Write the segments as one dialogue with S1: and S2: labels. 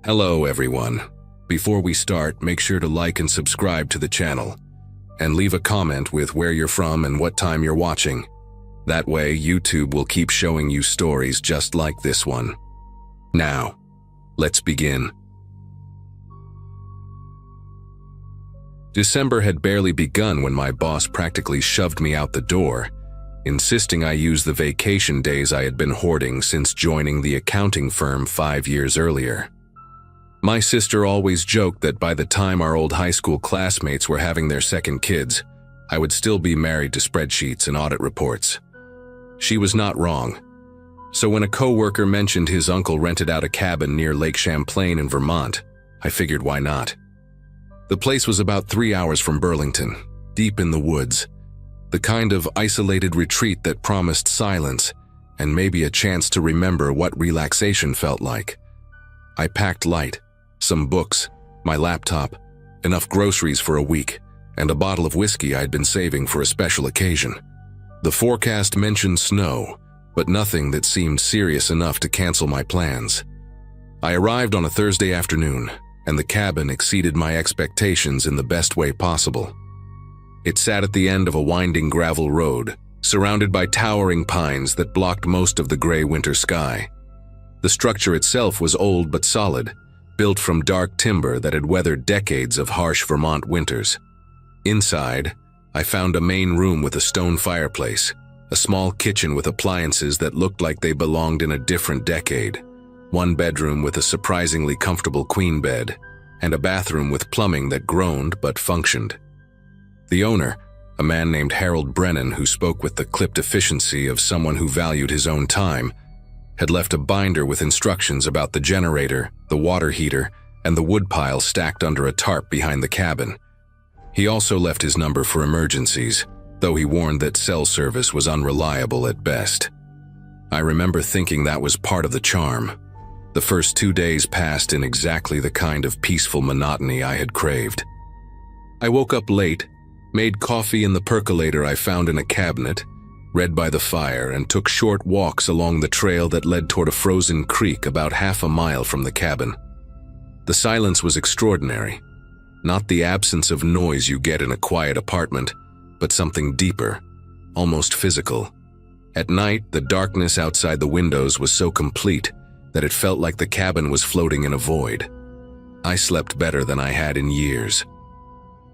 S1: Hello everyone. Before we start, make sure to like and subscribe to the channel, and leave a comment with where you're from and what time you're watching. That way, YouTube will keep showing you stories just like this one. Now, let's begin. December had barely begun when my boss practically shoved me out the door, insisting I use the vacation days I had been hoarding since joining the accounting firm 5 years earlier. My sister always joked that by the time our old high school classmates were having their second kids, I would still be married to spreadsheets and audit reports. She was not wrong. So when a coworker mentioned his uncle rented out a cabin near Lake Champlain in Vermont, I figured why not. The place was about 3 hours from Burlington, deep in the woods, the kind of isolated retreat that promised silence and maybe a chance to remember what relaxation felt like. I packed light. Some books, my laptop, enough groceries for a week, and a bottle of whiskey I'd been saving for a special occasion. The forecast mentioned snow, but nothing that seemed serious enough to cancel my plans. I arrived on a Thursday afternoon, and the cabin exceeded my expectations in the best way possible. It sat at the end of a winding gravel road, surrounded by towering pines that blocked most of the gray winter sky. The structure itself was old but solid, built from dark timber that had weathered decades of harsh Vermont winters. Inside, I found a main room with a stone fireplace, a small kitchen with appliances that looked like they belonged in a different decade, one bedroom with a surprisingly comfortable queen bed, and a bathroom with plumbing that groaned but functioned. The owner, a man named Harold Brennan who spoke with the clipped efficiency of someone who valued his own time, had left a binder with instructions about the generator, the water heater, and the woodpile stacked under a tarp behind the cabin. He also left his number for emergencies, though he warned that cell service was unreliable at best. I remember thinking that was part of the charm. The first 2 days passed in exactly the kind of peaceful monotony I had craved. I woke up late, made coffee in the percolator I found in a cabinet, read by the fire, and took short walks along the trail that led toward a frozen creek about half a mile from the cabin. The silence was extraordinary. Not the absence of noise you get in a quiet apartment, but something deeper, almost physical. At night, the darkness outside the windows was so complete that it felt like the cabin was floating in a void. I slept better than I had in years.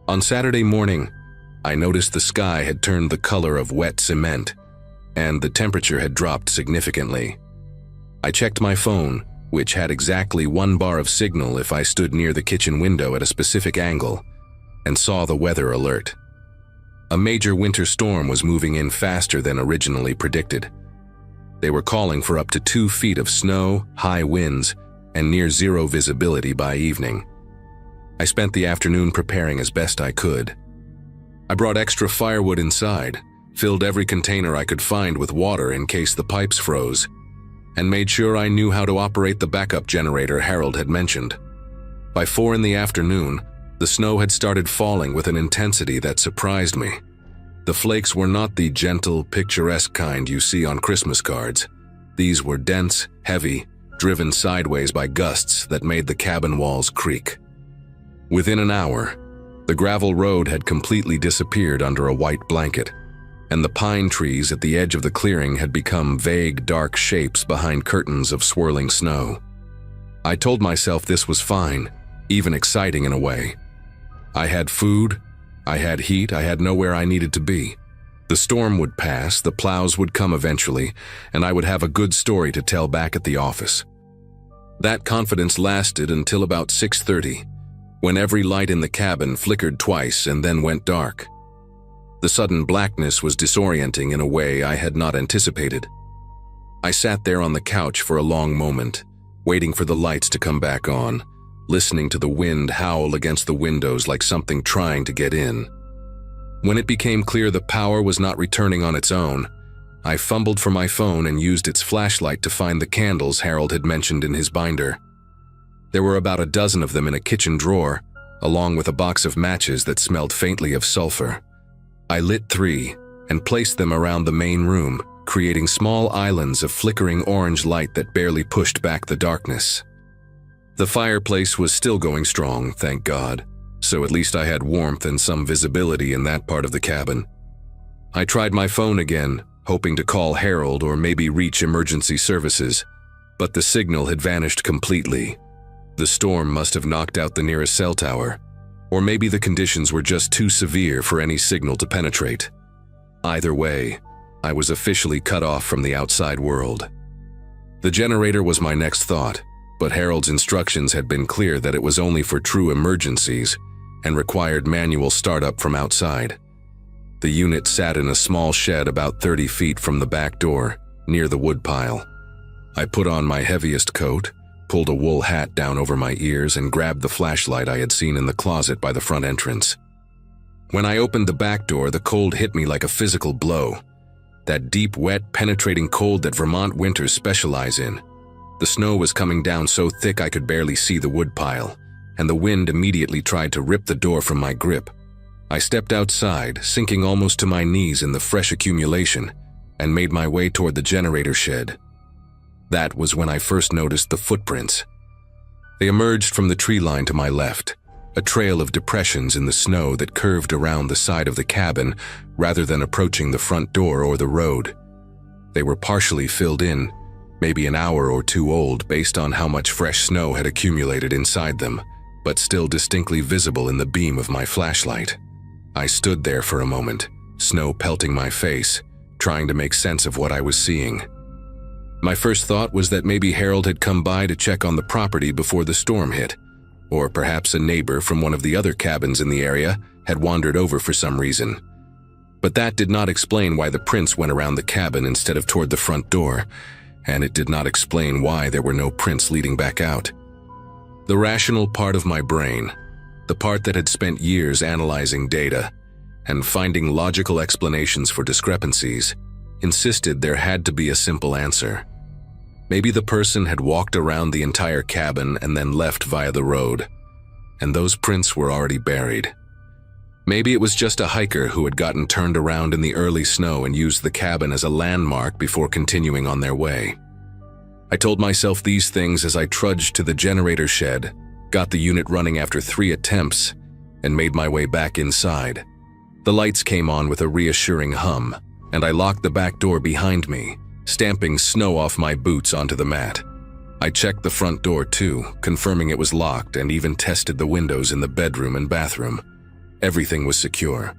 S1: On Saturday morning, I noticed the sky had turned the color of wet cement, and the temperature had dropped significantly. I checked my phone, which had exactly 1 bar of signal if I stood near the kitchen window at a specific angle, and saw the weather alert. A major winter storm was moving in faster than originally predicted. They were calling for up to 2 feet of snow, high winds, and near zero visibility by evening. I spent the afternoon preparing as best I could. I brought extra firewood inside, filled every container I could find with water in case the pipes froze, and made sure I knew how to operate the backup generator Harold had mentioned. By 4 in the afternoon, the snow had started falling with an intensity that surprised me. The flakes were not the gentle, picturesque kind you see on Christmas cards. These were dense, heavy, driven sideways by gusts that made the cabin walls creak. Within an hour, the gravel road had completely disappeared under a white blanket, and the pine trees at the edge of the clearing had become vague, dark shapes behind curtains of swirling snow. I told myself this was fine, even exciting in a way. I had food, I had heat, I had nowhere I needed to be. The storm would pass, the plows would come eventually, and I would have a good story to tell back at the office. That confidence lasted until about 6:30, when every light in the cabin flickered twice and then went dark. The sudden blackness was disorienting in a way I had not anticipated. I sat there on the couch for a long moment, waiting for the lights to come back on, listening to the wind howl against the windows like something trying to get in. When it became clear the power was not returning on its own, I fumbled for my phone and used its flashlight to find the candles Harold had mentioned in his binder. There were about a dozen of them in a kitchen drawer, along with a box of matches that smelled faintly of sulfur. I lit 3 and placed them around the main room, creating small islands of flickering orange light that barely pushed back the darkness. The fireplace was still going strong, thank God, so at least I had warmth and some visibility in that part of the cabin. I tried my phone again, hoping to call Harold or maybe reach emergency services, but the signal had vanished completely. The storm must have knocked out the nearest cell tower, or maybe the conditions were just too severe for any signal to penetrate. Either way, I was officially cut off from the outside world. The generator was my next thought, but Harold's instructions had been clear that it was only for true emergencies and required manual startup from outside. The unit sat in a small shed about 30 feet from the back door, near the woodpile. I put on my heaviest coat, pulled a wool hat down over my ears, and grabbed the flashlight I had seen in the closet by the front entrance. When I opened the back door, the cold hit me like a physical blow. That deep, wet, penetrating cold that Vermont winters specialize in. The snow was coming down so thick I could barely see the woodpile, and the wind immediately tried to rip the door from my grip. I stepped outside, sinking almost to my knees in the fresh accumulation, and made my way toward the generator shed. That was when I first noticed the footprints. They emerged from the tree line to my left, a trail of depressions in the snow that curved around the side of the cabin rather than approaching the front door or the road. They were partially filled in, maybe an hour or two old based on how much fresh snow had accumulated inside them, but still distinctly visible in the beam of my flashlight. I stood there for a moment, snow pelting my face, trying to make sense of what I was seeing. My first thought was that maybe Harold had come by to check on the property before the storm hit, or perhaps a neighbor from one of the other cabins in the area had wandered over for some reason. But that did not explain why the prints went around the cabin instead of toward the front door, and it did not explain why there were no prints leading back out. The rational part of my brain, the part that had spent years analyzing data and finding logical explanations for discrepancies, insisted there had to be a simple answer. Maybe the person had walked around the entire cabin and then left via the road, and those prints were already buried. Maybe it was just a hiker who had gotten turned around in the early snow and used the cabin as a landmark before continuing on their way. I told myself these things as I trudged to the generator shed, got the unit running after 3 attempts, and made my way back inside. The lights came on with a reassuring hum, and I locked the back door behind me, stamping snow off my boots onto the mat. I checked the front door too, confirming it was locked, and even tested the windows in the bedroom and bathroom. Everything was secure.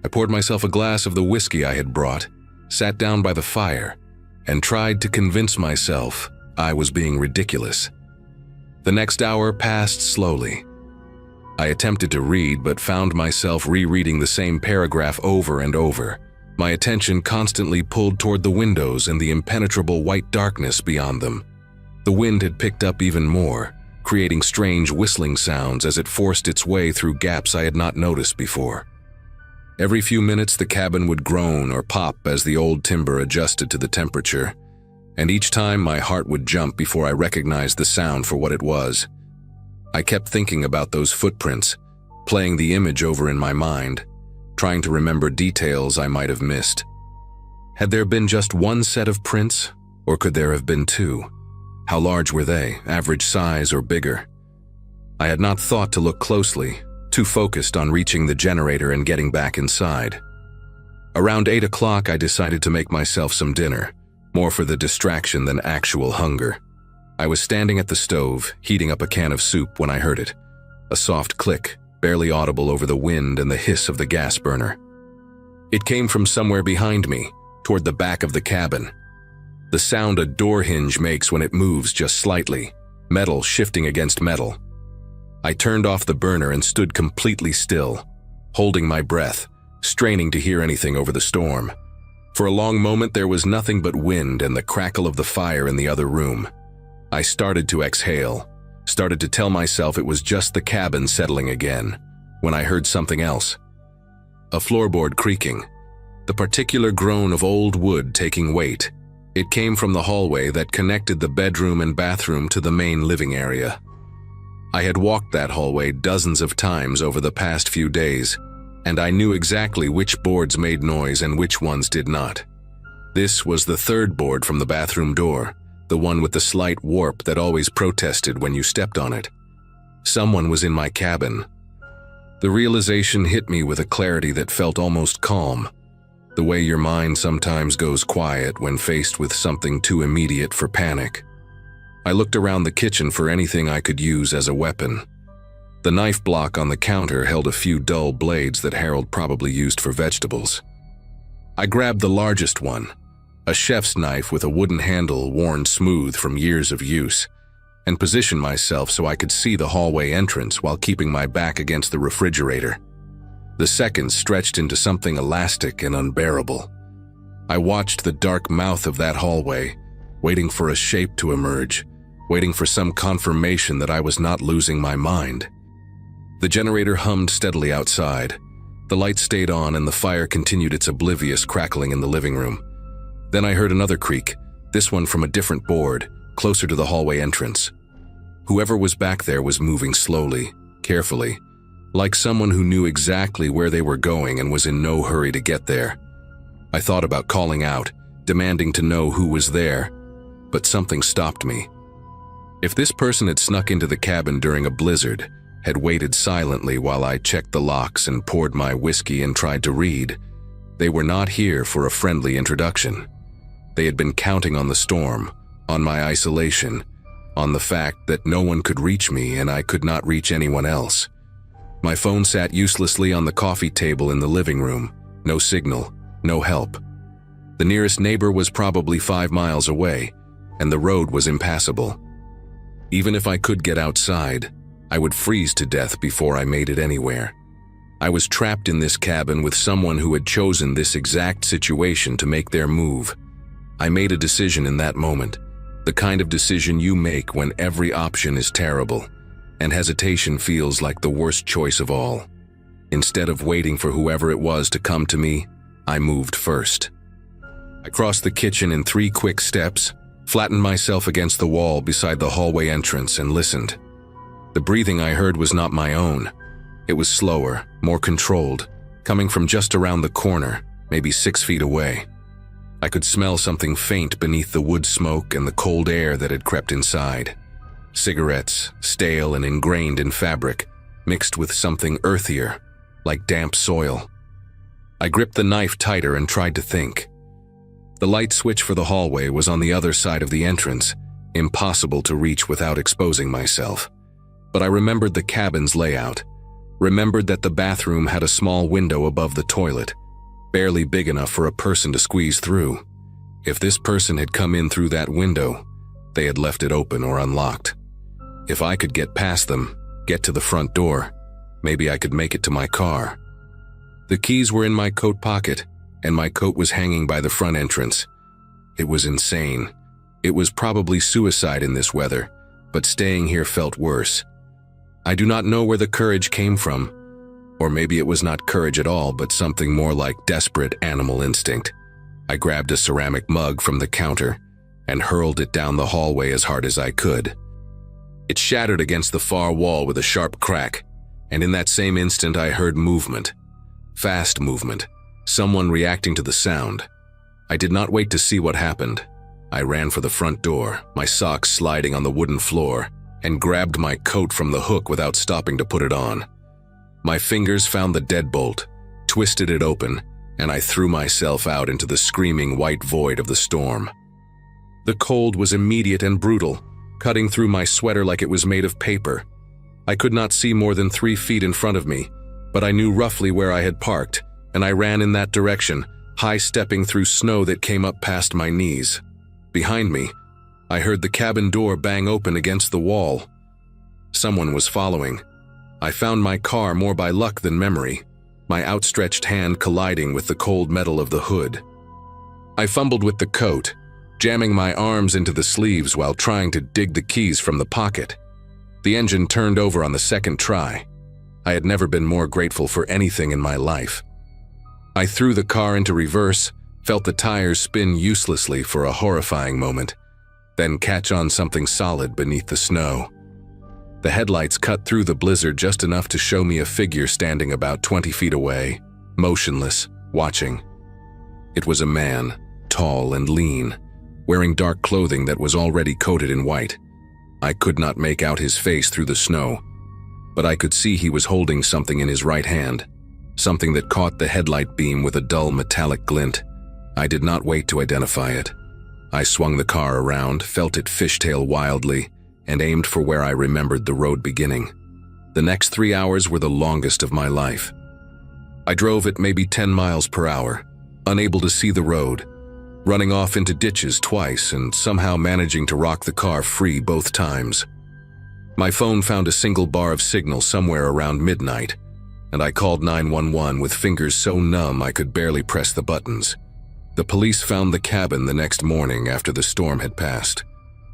S1: I poured myself a glass of the whiskey I had brought, sat down by the fire, and tried to convince myself I was being ridiculous. The next hour passed slowly. I attempted to read, but found myself rereading the same paragraph over and over, my attention constantly pulled toward the windows and the impenetrable white darkness beyond them. The wind had picked up even more, creating strange whistling sounds as it forced its way through gaps I had not noticed before. Every few minutes the cabin would groan or pop as the old timber adjusted to the temperature, and each time my heart would jump before I recognized the sound for what it was. I kept thinking about those footprints, playing the image over in my mind, trying to remember details I might have missed. Had there been just one set of prints, or could there have been 2? How large were they, average size or bigger? I had not thought to look closely, too focused on reaching the generator and getting back inside. Around 8 o'clock, I decided to make myself some dinner, more for the distraction than actual hunger. I was standing at the stove, heating up a can of soup when I heard it. A soft click, barely audible over the wind and the hiss of the gas burner. It came from somewhere behind me, toward the back of the cabin. The sound a door hinge makes when it moves just slightly, metal shifting against metal. I turned off the burner and stood completely still, holding my breath, straining to hear anything over the storm. For a long moment there was nothing but wind and the crackle of the fire in the other room. I started to exhale, started to tell myself it was just the cabin settling again, when I heard something else. A floorboard creaking, the particular groan of old wood taking weight. It came from the hallway that connected the bedroom and bathroom to the main living area. I had walked that hallway dozens of times over the past few days, and I knew exactly which boards made noise and which ones did not. This was the third board from the bathroom door, the one with the slight warp that always protested when you stepped on it. Someone was in my cabin. The realization hit me with a clarity that felt almost calm, the way your mind sometimes goes quiet when faced with something too immediate for panic. I looked around the kitchen for anything I could use as a weapon. The knife block on the counter held a few dull blades that Harold probably used for vegetables. I grabbed the largest one, a chef's knife with a wooden handle worn smooth from years of use, and positioned myself so I could see the hallway entrance while keeping my back against the refrigerator. The seconds stretched into something elastic and unbearable. I watched the dark mouth of that hallway, waiting for a shape to emerge, waiting for some confirmation that I was not losing my mind. The generator hummed steadily outside. The lights stayed on and the fire continued its oblivious crackling in the living room. Then I heard another creak, this one from a different board, closer to the hallway entrance. Whoever was back there was moving slowly, carefully, like someone who knew exactly where they were going and was in no hurry to get there. I thought about calling out, demanding to know who was there, but something stopped me. If this person had snuck into the cabin during a blizzard, had waited silently while I checked the locks and poured my whiskey and tried to read, they were not here for a friendly introduction. They had been counting on the storm, on my isolation, on the fact that no one could reach me and I could not reach anyone else. My phone sat uselessly on the coffee table in the living room, no signal, no help. The nearest neighbor was probably 5 miles away, and the road was impassable. Even if I could get outside, I would freeze to death before I made it anywhere. I was trapped in this cabin with someone who had chosen this exact situation to make their move. I made a decision in that moment, the kind of decision you make when every option is terrible, and hesitation feels like the worst choice of all. Instead of waiting for whoever it was to come to me, I moved first. I crossed the kitchen in 3 quick steps, flattened myself against the wall beside the hallway entrance and listened. The breathing I heard was not my own. It was slower, more controlled, coming from just around the corner, maybe 6 feet away. I could smell something faint beneath the wood smoke and the cold air that had crept inside. Cigarettes, stale and ingrained in fabric, mixed with something earthier, like damp soil. I gripped the knife tighter and tried to think. The light switch for the hallway was on the other side of the entrance, impossible to reach without exposing myself. But I remembered the cabin's layout, remembered that the bathroom had a small window above the toilet, barely big enough for a person to squeeze through. If this person had come in through that window, they had left it open or unlocked. If I could get past them, get to the front door, maybe I could make it to my car. The keys were in my coat pocket, and my coat was hanging by the front entrance. It was insane. It was probably suicide in this weather, but staying here felt worse. I do not know where the courage came from, or maybe it was not courage at all, but something more like desperate animal instinct. I grabbed a ceramic mug from the counter and hurled it down the hallway as hard as I could. It shattered against the far wall with a sharp crack, and in that same instant I heard movement. Fast movement. Someone reacting to the sound. I did not wait to see what happened. I ran for the front door, my socks sliding on the wooden floor, and grabbed my coat from the hook without stopping to put it on. My fingers found the deadbolt, twisted it open, and I threw myself out into the screaming white void of the storm. The cold was immediate and brutal, cutting through my sweater like it was made of paper. I could not see more than 3 feet in front of me, but I knew roughly where I had parked, and I ran in that direction, high-stepping through snow that came up past my knees. Behind me, I heard the cabin door bang open against the wall. Someone was following. I found my car more by luck than memory, my outstretched hand colliding with the cold metal of the hood. I fumbled with the coat, jamming my arms into the sleeves while trying to dig the keys from the pocket. The engine turned over on the second try. I had never been more grateful for anything in my life. I threw the car into reverse, felt the tires spin uselessly for a horrifying moment, then catch on something solid beneath the snow. The headlights cut through the blizzard just enough to show me a figure standing about 20 feet away, motionless, watching. It was a man, tall and lean, wearing dark clothing that was already coated in white. I could not make out his face through the snow, but I could see he was holding something in his right hand, something that caught the headlight beam with a dull metallic glint. I did not wait to identify it. I swung the car around, felt it fishtail wildly, and aimed for where I remembered the road beginning. The next 3 hours were the longest of my life. I drove at maybe 10 miles per hour, unable to see the road, running off into ditches twice and somehow managing to rock the car free both times. My phone found a single bar of signal somewhere around midnight, and I called 911 with fingers so numb I could barely press the buttons. The police found the cabin the next morning after the storm had passed.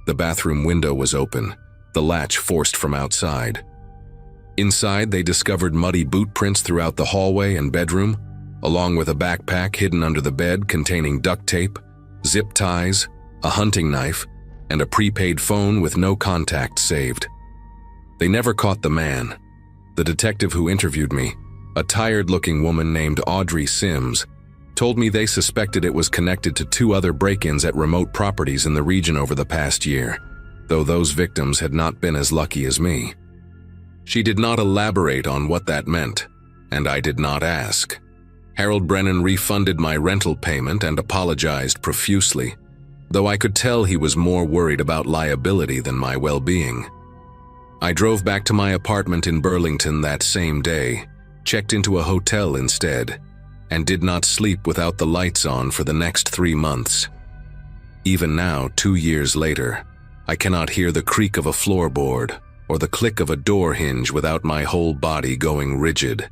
S1: The bathroom window was open, the latch forced from outside. Inside, they discovered muddy boot prints throughout the hallway and bedroom, along with a backpack hidden under the bed containing duct tape, zip ties, a hunting knife, and a prepaid phone with no contact saved. They never caught the man. The detective who interviewed me, a tired-looking woman named Audrey Sims, told me they suspected it was connected to 2 other break-ins at remote properties in the region over the past year, though those victims had not been as lucky as me. She did not elaborate on what that meant, and I did not ask. Harold Brennan refunded my rental payment and apologized profusely, though I could tell he was more worried about liability than my well-being. I drove back to my apartment in Burlington that same day, checked into a hotel instead, and did not sleep without the lights on for the next 3 months. Even now, 2 years later, I cannot hear the creak of a floorboard or the click of a door hinge without my whole body going rigid.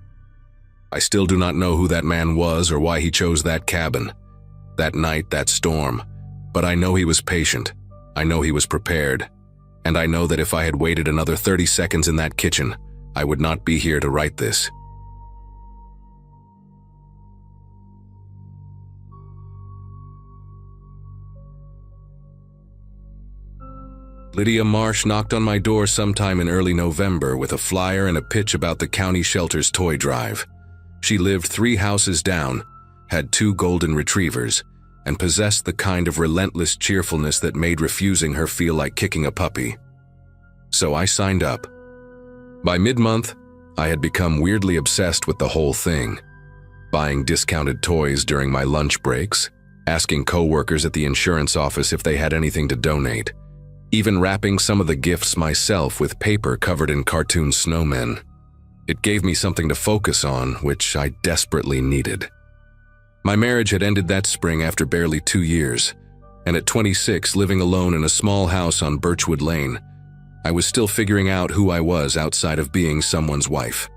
S1: I still do not know who that man was or why he chose that cabin, that night, that storm, but I know he was patient, I know he was prepared, and I know that if I had waited another 30 seconds in that kitchen, I would not be here to write this. Lydia Marsh knocked on my door sometime in early November with a flyer and a pitch about the county shelter's toy drive. She lived 3 houses down, had 2 golden retrievers, and possessed the kind of relentless cheerfulness that made refusing her feel like kicking a puppy. So I signed up. By mid-month, I had become weirdly obsessed with the whole thing, buying discounted toys during my lunch breaks, asking co-workers at the insurance office if they had anything to donate, even wrapping some of the gifts myself with paper covered in cartoon snowmen. It gave me something to focus on, which I desperately needed. My marriage had ended that spring after barely 2 years, and at 26, living alone in a small house on Birchwood Lane, I was still figuring out who I was outside of being someone's wife.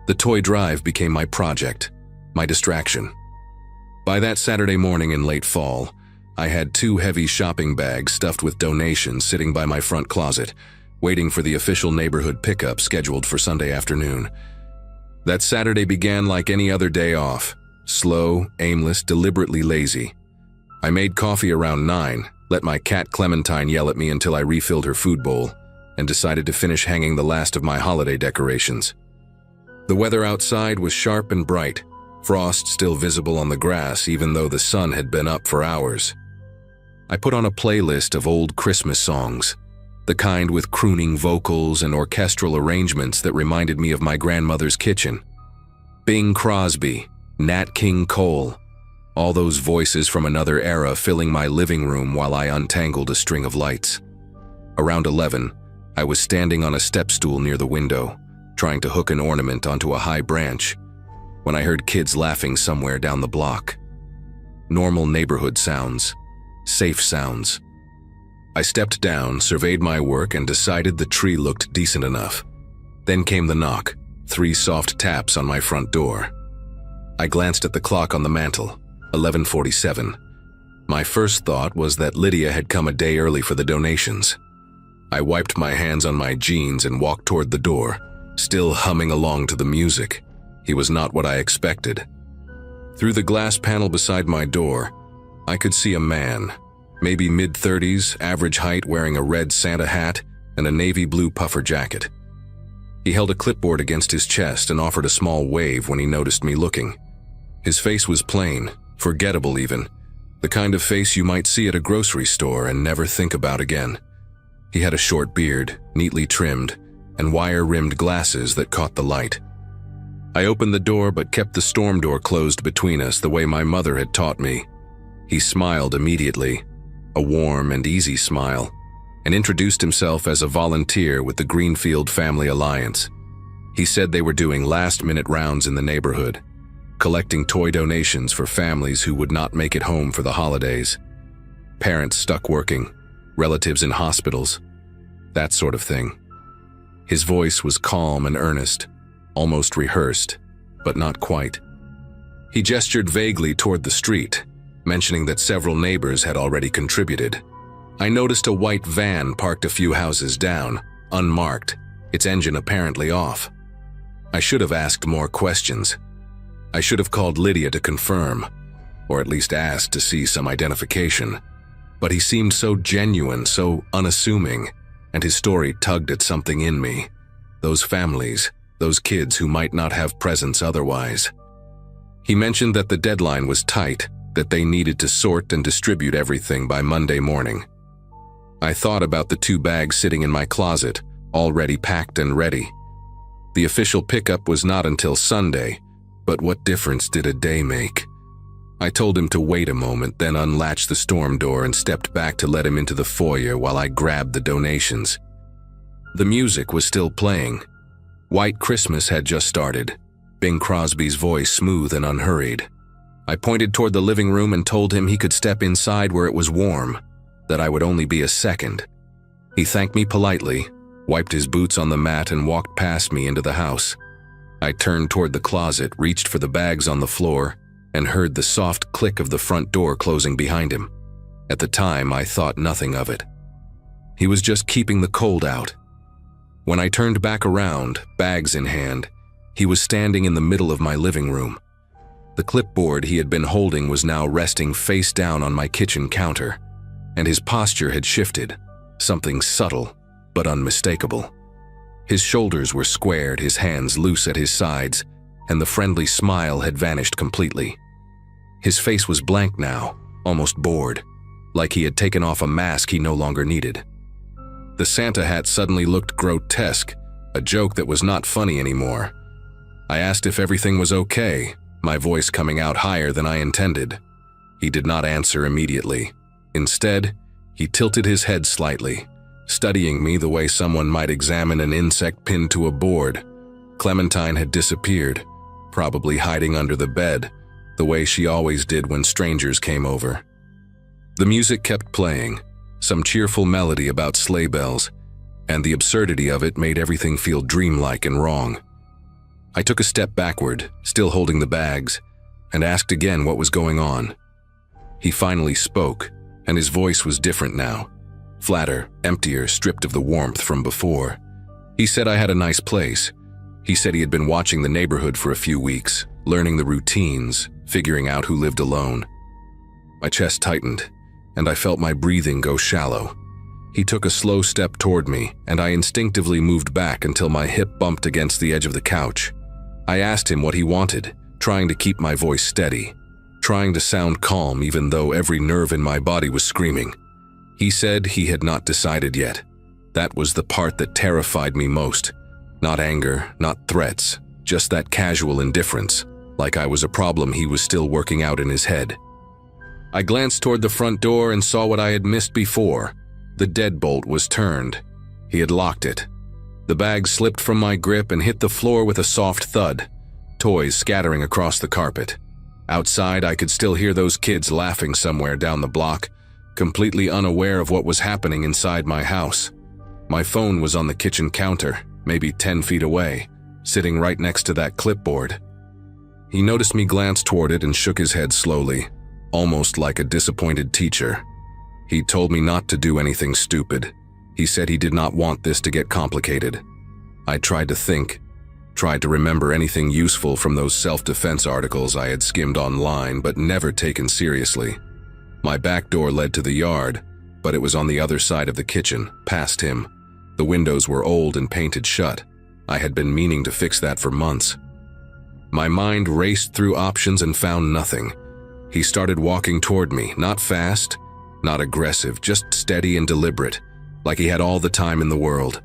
S1: The toy drive became my project, my distraction. By that Saturday morning in late fall, I had 2 heavy shopping bags stuffed with donations sitting by my front closet, waiting for the official neighborhood pickup scheduled for Sunday afternoon. That Saturday began like any other day off, slow, aimless, deliberately lazy. I made coffee around 9, let my cat Clementine yell at me until I refilled her food bowl, and decided to finish hanging the last of my holiday decorations. The weather outside was sharp and bright, frost still visible on the grass even though the sun had been up for hours. I put on a playlist of old Christmas songs, the kind with crooning vocals and orchestral arrangements that reminded me of my grandmother's kitchen. Bing Crosby, Nat King Cole, all those voices from another era filling my living room while I untangled a string of lights. Around 11, I was standing on a step stool near the window, trying to hook an ornament onto a high branch, when I heard kids laughing somewhere down the block. Normal neighborhood sounds, safe sounds. I stepped down, surveyed my work, and decided the tree looked decent enough. Then came the knock, 3 soft taps on my front door. I glanced at the clock on the mantel, 11:47. My first thought was that Lydia had come a day early for the donations. I wiped my hands on my jeans and walked toward the door, still humming along to the music. He was not what I expected. Through the glass panel beside my door, I could see a man, maybe mid-30s, average height, wearing a red Santa hat and a navy blue puffer jacket. He held a clipboard against his chest and offered a small wave when he noticed me looking. His face was plain, forgettable even, The kind of face you might see at a grocery store and never think about again. He had a short beard, neatly trimmed, and wire-rimmed glasses that caught the light. I opened the door but kept the storm door closed between us the way my mother had taught me. He smiled immediately, a warm and easy smile, and introduced himself as a volunteer with the Greenfield Family Alliance. He said they were doing last-minute rounds in the neighborhood, collecting toy donations for families who would not make it home for the holidays. Parents stuck working, relatives in hospitals, that sort of thing. His voice was calm and earnest, almost rehearsed, but not quite. He gestured vaguely toward the street, mentioning that several neighbors had already contributed. I noticed a white van parked a few houses down, unmarked, its engine apparently off. I should have asked more questions. I should have called Lydia to confirm, or at least asked to see some identification. But he seemed so genuine, so unassuming, and his story tugged at something in me. Those families, those kids who might not have presents otherwise. He mentioned that the deadline was tight, that they needed to sort and distribute everything by Monday morning. I thought about the 2 bags sitting in my closet, already packed and ready. The official pickup was not until Sunday, but what difference did a day make? I told him to wait a moment, then unlatched the storm door and stepped back to let him into the foyer while I grabbed the donations. The music was still playing. White Christmas had just started, Bing Crosby's voice smooth and unhurried. I pointed toward the living room and told him he could step inside where it was warm, that I would only be a second. He thanked me politely, wiped his boots on the mat and walked past me into the house. I turned toward the closet, reached for the bags on the floor, and heard the soft click of the front door closing behind him. At the time, I thought nothing of it. He was just keeping the cold out. When I turned back around, bags in hand, he was standing in the middle of my living room. The clipboard he had been holding was now resting face down on my kitchen counter, and his posture had shifted, something subtle but unmistakable. His shoulders were squared, his hands loose at his sides, and the friendly smile had vanished completely. His face was blank now, almost bored, like he had taken off a mask he no longer needed. The Santa hat suddenly looked grotesque, a joke that was not funny anymore. I asked if everything was okay, my voice coming out higher than I intended. He did not answer immediately. Instead, he tilted his head slightly, studying me the way someone might examine an insect pinned to a board. Clementine had disappeared, probably hiding under the bed, the way she always did when strangers came over. The music kept playing, some cheerful melody about sleigh bells, and the absurdity of it made everything feel dreamlike and wrong. I took a step backward, still holding the bags, and asked again what was going on. He finally spoke, and his voice was different now, flatter, emptier, stripped of the warmth from before. He said I had a nice place. He said he had been watching the neighborhood for a few weeks, learning the routines, figuring out who lived alone. My chest tightened, and I felt my breathing go shallow. He took a slow step toward me, and I instinctively moved back until my hip bumped against the edge of the couch. I asked him what he wanted, trying to keep my voice steady, trying to sound calm even though every nerve in my body was screaming. He said he had not decided yet. That was the part that terrified me most. Not anger, not threats, just that casual indifference, like I was a problem he was still working out in his head. I glanced toward the front door and saw what I had missed before. The deadbolt was turned. He had locked it. The bag slipped from my grip and hit the floor with a soft thud, toys scattering across the carpet. Outside, I could still hear those kids laughing somewhere down the block, completely unaware of what was happening inside my house. My phone was on the kitchen counter, maybe 10 feet away, sitting right next to that clipboard. He noticed me glance toward it and shook his head slowly, almost like a disappointed teacher. He told me not to do anything stupid. He said he did not want this to get complicated. I tried to think, tried to remember anything useful from those self-defense articles I had skimmed online but never taken seriously. My back door led to the yard, but it was on the other side of the kitchen, past him. The windows were old and painted shut. I had been meaning to fix that for months. My mind raced through options and found nothing. He started walking toward me, not fast, not aggressive, just steady and deliberate, like he had all the time in the world.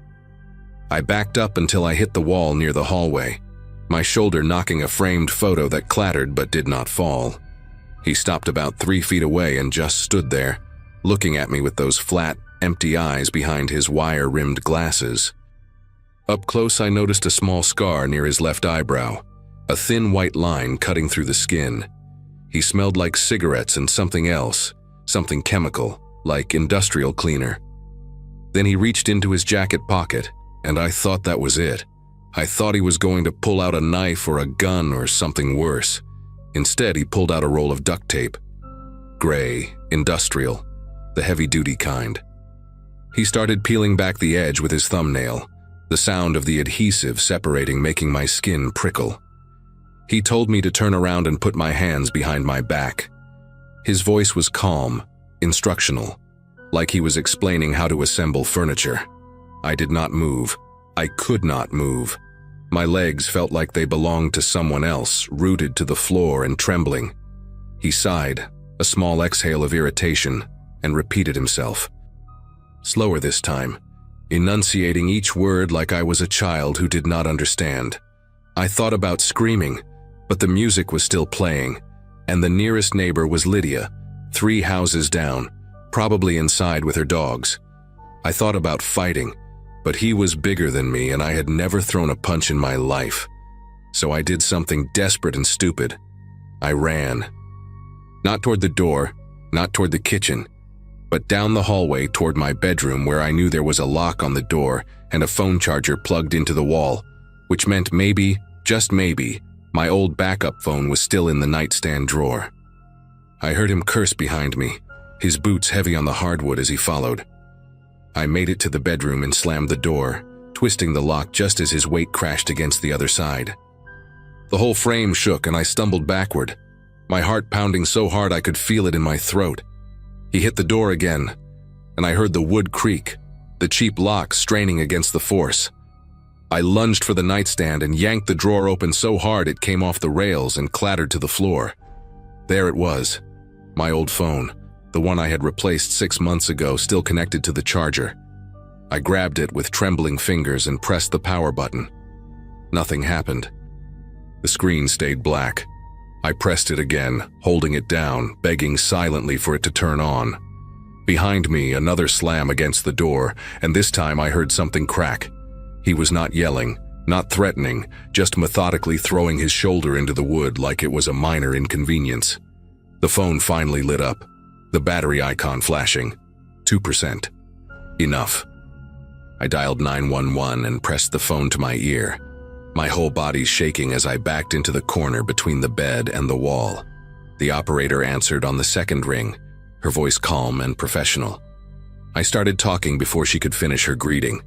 S1: I backed up until I hit the wall near the hallway, my shoulder knocking a framed photo that clattered but did not fall. He stopped about 3 feet away and just stood there, looking at me with those flat, empty eyes behind his wire-rimmed glasses. Up close, I noticed a small scar near his left eyebrow, a thin white line cutting through the skin. He smelled like cigarettes and something else, something chemical, like industrial cleaner. Then he reached into his jacket pocket, and I thought that was it. I thought he was going to pull out a knife or a gun or something worse. Instead, he pulled out a roll of duct tape. Gray, industrial, the heavy-duty kind. He started peeling back the edge with his thumbnail, the sound of the adhesive separating making my skin prickle. He told me to turn around and put my hands behind my back. His voice was calm, instructional, like he was explaining how to assemble furniture. I did not move. I could not move. My legs felt like they belonged to someone else, rooted to the floor and trembling. He sighed, a small exhale of irritation, and repeated himself. Slower this time, enunciating each word like I was a child who did not understand. I thought about screaming, but the music was still playing, and the nearest neighbor was Lydia, 3 houses down, probably inside with her dogs. I thought about fighting, but he was bigger than me and I had never thrown a punch in my life. So I did something desperate and stupid. I ran. Not toward the door, not toward the kitchen, but down the hallway toward my bedroom where I knew there was a lock on the door and a phone charger plugged into the wall, which meant maybe, just maybe, my old backup phone was still in the nightstand drawer. I heard him curse behind me, his boots heavy on the hardwood as he followed. I made it to the bedroom and slammed the door, twisting the lock just as his weight crashed against the other side. The whole frame shook and I stumbled backward, my heart pounding so hard I could feel it in my throat. He hit the door again, and I heard the wood creak, the cheap lock straining against the force. I lunged for the nightstand and yanked the drawer open so hard it came off the rails and clattered to the floor. There it was, my old phone, the one I had replaced 6 months ago, still connected to the charger. I grabbed it with trembling fingers and pressed the power button. Nothing happened. The screen stayed black. I pressed it again, holding it down, begging silently for it to turn on. Behind me, another slam against the door, and this time I heard something crack. He was not yelling, not threatening, just methodically throwing his shoulder into the wood like it was a minor inconvenience. The phone finally lit up, the battery icon flashing. 2%. Enough. I dialed 911 and pressed the phone to my ear, my whole body shaking as I backed into the corner between the bed and the wall. The operator answered on the second ring, her voice calm and professional. I started talking before she could finish her greeting,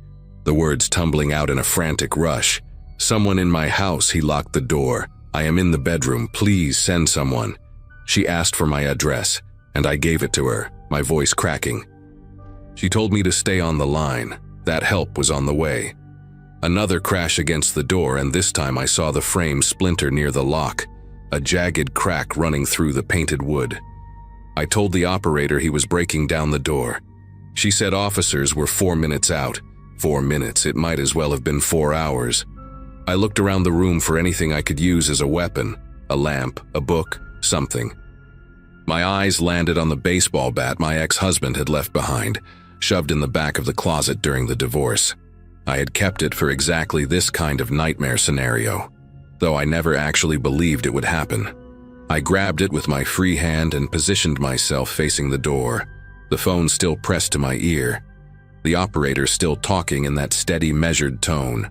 S1: the words tumbling out in a frantic rush. Someone in my house, he locked the door. I am in the bedroom, please send someone. She asked for my address, and I gave it to her, my voice cracking. She told me to stay on the line, that help was on the way. Another crash against the door, and this time I saw the frame splinter near the lock, a jagged crack running through the painted wood. I told the operator he was breaking down the door. She said officers were 4 minutes out. 4 minutes, it might as well have been 4 hours. I looked around the room for anything I could use as a weapon, a lamp, a book, something. My eyes landed on the baseball bat my ex-husband had left behind, shoved in the back of the closet during the divorce. I had kept it for exactly this kind of nightmare scenario, though I never actually believed it would happen. I grabbed it with my free hand and positioned myself facing the door, the phone still pressed to my ear, the operator still talking in that steady, measured tone.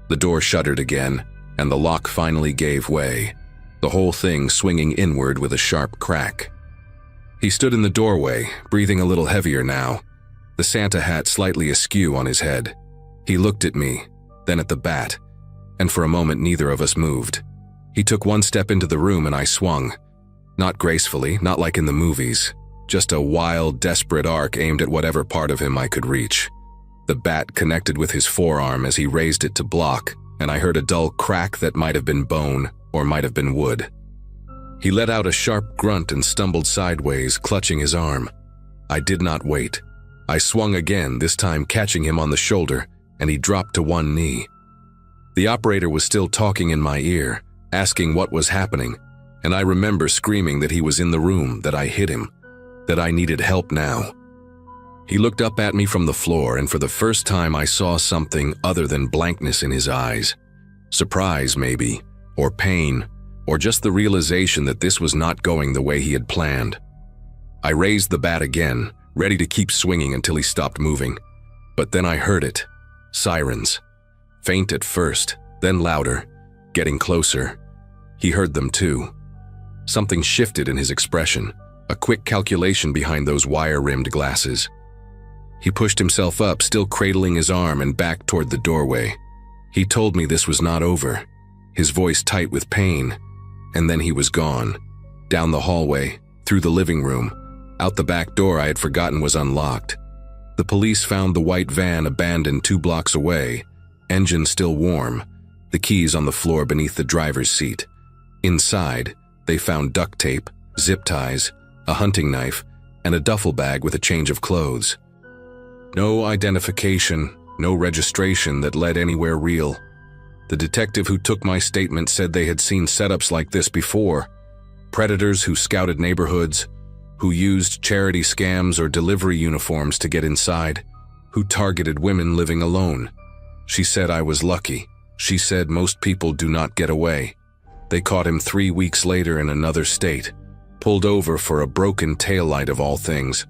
S1: The door shuttered again, and the lock finally gave way, the whole thing swinging inward with a sharp crack. He stood in the doorway, breathing a little heavier now, the Santa hat slightly askew on his head. He looked at me, then at the bat, and for a moment neither of us moved. He took one step into the room and I swung. Not gracefully, not like in the movies, just a wild, desperate arc aimed at whatever part of him I could reach. The bat connected with his forearm as he raised it to block, and I heard a dull crack that might have been bone or might have been wood. He let out a sharp grunt and stumbled sideways, clutching his arm. I did not wait. I swung again, this time catching him on the shoulder, and he dropped to one knee. The operator was still talking in my ear, asking what was happening, and I remember screaming that he was in the room, that I hit him, that I needed help now. He looked up at me from the floor, and for the first time I saw something other than blankness in his eyes. Surprise, maybe, or pain, or just the realization that this was not going the way he had planned. I raised the bat again, ready to keep swinging until he stopped moving. But then I heard it. Sirens. Faint at first, then louder, getting closer. He heard them too. Something shifted in his expression, a quick calculation behind those wire-rimmed glasses. He pushed himself up, still cradling his arm, and back toward the doorway. He told me this was not over, his voice tight with pain, and then he was gone. Down the hallway, through the living room, out the back door I had forgotten was unlocked. The police found the white van abandoned 2 blocks away, engine still warm, the keys on the floor beneath the driver's seat. Inside, they found duct tape, zip ties, a hunting knife, and a duffel bag with a change of clothes. No identification, no registration that led anywhere real. The detective who took my statement said they had seen setups like this before. Predators who scouted neighborhoods, who used charity scams or delivery uniforms to get inside, who targeted women living alone. She said I was lucky. She said most people do not get away. They caught him 3 weeks later in another state, pulled over for a broken taillight of all things.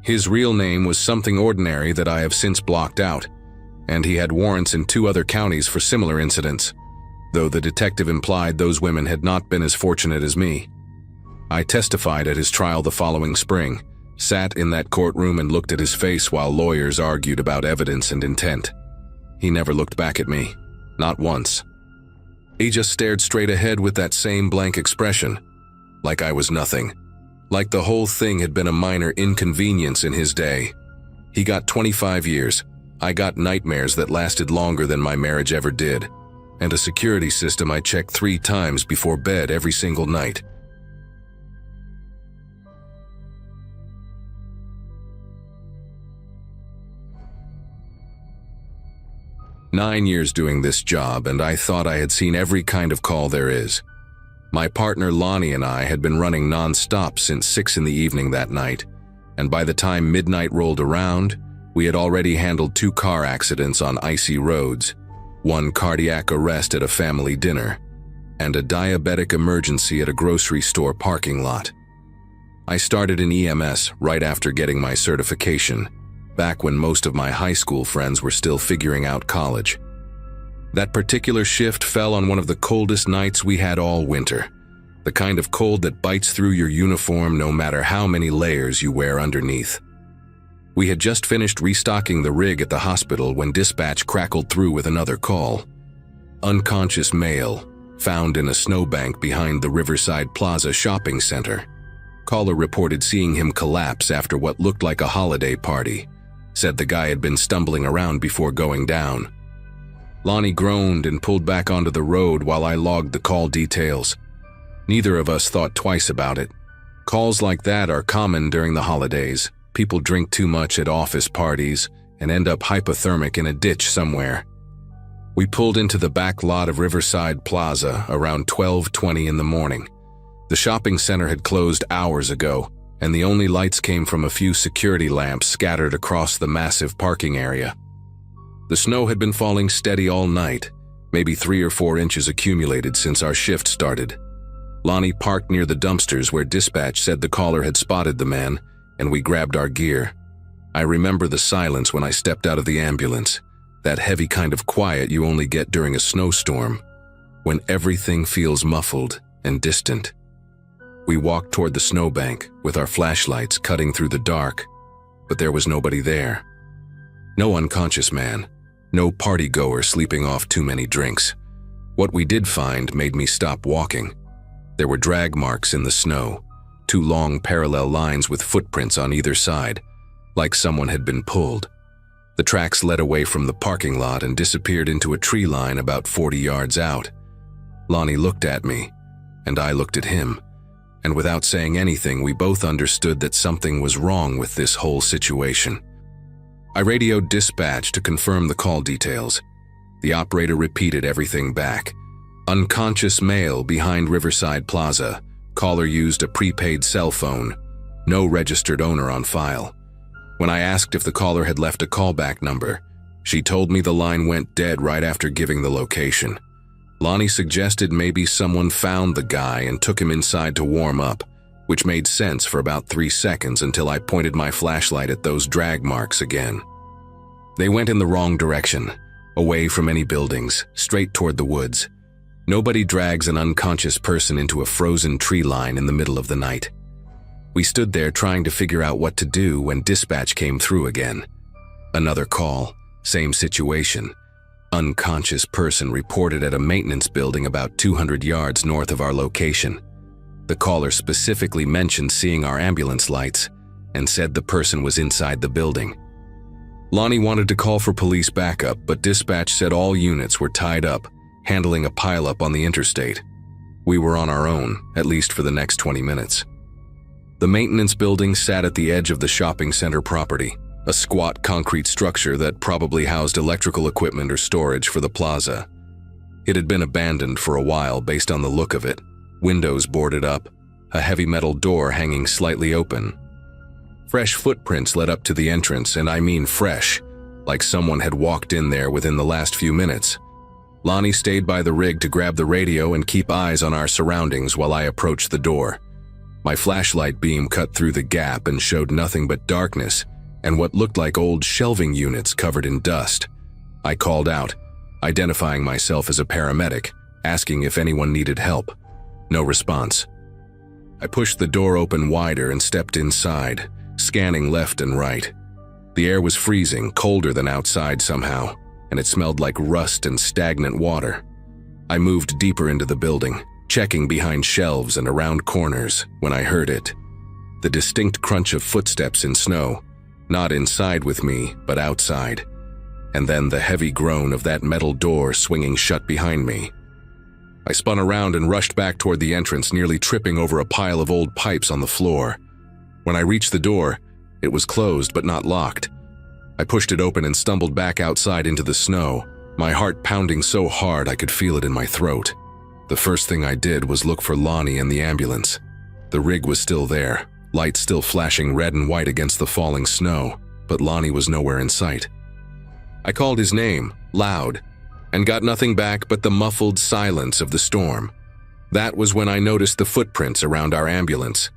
S1: His real name was something ordinary that I have since blocked out, and he had warrants in 2 other counties for similar incidents, though the detective implied those women had not been as fortunate as me. I testified at his trial the following spring, sat in that courtroom and looked at his face while lawyers argued about evidence and intent. He never looked back at me, not once. He just stared straight ahead with that same blank expression, like I was nothing. Like the whole thing had been a minor inconvenience in his day. He got 25 years. I got nightmares that lasted longer than my marriage ever did, and a security system I checked 3 times before bed every single night. "9 years doing this job, and I thought I had seen every kind of call there is. My partner Lonnie and I had been running non-stop since 6 in the evening that night, and by the time midnight rolled around, we had already handled 2 car accidents on icy roads, 1 cardiac arrest at a family dinner, and a diabetic emergency at a grocery store parking lot. I started in EMS right after getting my certification, back when most of my high school friends were still figuring out college. That particular shift fell on one of the coldest nights we had all winter, the kind of cold that bites through your uniform no matter how many layers you wear underneath. We had just finished restocking the rig at the hospital when dispatch crackled through with another call. Unconscious male, found in a snowbank behind the Riverside Plaza shopping center. Caller reported seeing him collapse after what looked like a holiday party. Said the guy had been stumbling around before going down. Lonnie groaned and pulled back onto the road while I logged the call details. Neither of us thought twice about it. Calls like that are common during the holidays. People drink too much at office parties and end up hypothermic in a ditch somewhere. We pulled into the back lot of Riverside Plaza around 12:20 in the morning. The shopping center had closed hours ago, and the only lights came from a few security lamps scattered across the massive parking area. The snow had been falling steady all night, maybe 3 or 4 inches accumulated since our shift started. Lonnie parked near the dumpsters where dispatch said the caller had spotted the man, and we grabbed our gear. I remember the silence when I stepped out of the ambulance, that heavy kind of quiet you only get during a snowstorm, when everything feels muffled and distant. We walked toward the snowbank with our flashlights cutting through the dark, but there was nobody there. No unconscious man, no party-goer sleeping off too many drinks. What we did find made me stop walking. There were drag marks in the snow, 2 long parallel lines with footprints on either side, like someone had been pulled. The tracks led away from the parking lot and disappeared into a tree line about 40 yards out. Lonnie looked at me, and I looked at him, and without saying anything, we both understood that something was wrong with this whole situation. I radioed dispatch to confirm the call details. The operator repeated everything back. Unconscious male behind Riverside Plaza. Caller used a prepaid cell phone. No registered owner on file. When I asked if the caller had left a callback number, she told me the line went dead right after giving the location. Lonnie suggested maybe someone found the guy and took him inside to warm up, which made sense for about 3 seconds until I pointed my flashlight at those drag marks again. They went in the wrong direction, away from any buildings, straight toward the woods. Nobody drags an unconscious person into a frozen tree line in the middle of the night. We stood there trying to figure out what to do when dispatch came through again. Another call, same situation. Unconscious person reported at a maintenance building about 200 yards north of our location. The caller specifically mentioned seeing our ambulance lights and said the person was inside the building. Lonnie wanted to call for police backup, but dispatch said all units were tied up, handling a pileup on the interstate. We were on our own, at least for the next 20 minutes. The maintenance building sat at the edge of the shopping center property, a squat concrete structure that probably housed electrical equipment or storage for the plaza. It had been abandoned for a while based on the look of it, windows boarded up, a heavy metal door hanging slightly open. Fresh footprints led up to the entrance, and I mean fresh, like someone had walked in there within the last few minutes. Lonnie stayed by the rig to grab the radio and keep eyes on our surroundings while I approached the door. My flashlight beam cut through the gap and showed nothing but darkness and what looked like old shelving units covered in dust. I called out, identifying myself as a paramedic, asking if anyone needed help. No response. I pushed the door open wider and stepped inside, scanning left and right. The air was freezing, colder than outside somehow, and it smelled like rust and stagnant water. I moved deeper into the building, checking behind shelves and around corners when I heard it. The distinct crunch of footsteps in snow, not inside with me, but outside. And then the heavy groan of that metal door swinging shut behind me. I spun around and rushed back toward the entrance, nearly tripping over a pile of old pipes on the floor. When I reached the door, it was closed but not locked. I pushed it open and stumbled back outside into the snow, my heart pounding so hard I could feel it in my throat. The first thing I did was look for Lonnie and the ambulance. The rig was still there, lights still flashing red and white against the falling snow, but Lonnie was nowhere in sight. I called his name, loud, and got nothing back but the muffled silence of the storm. That was when I noticed the footprints around our ambulance.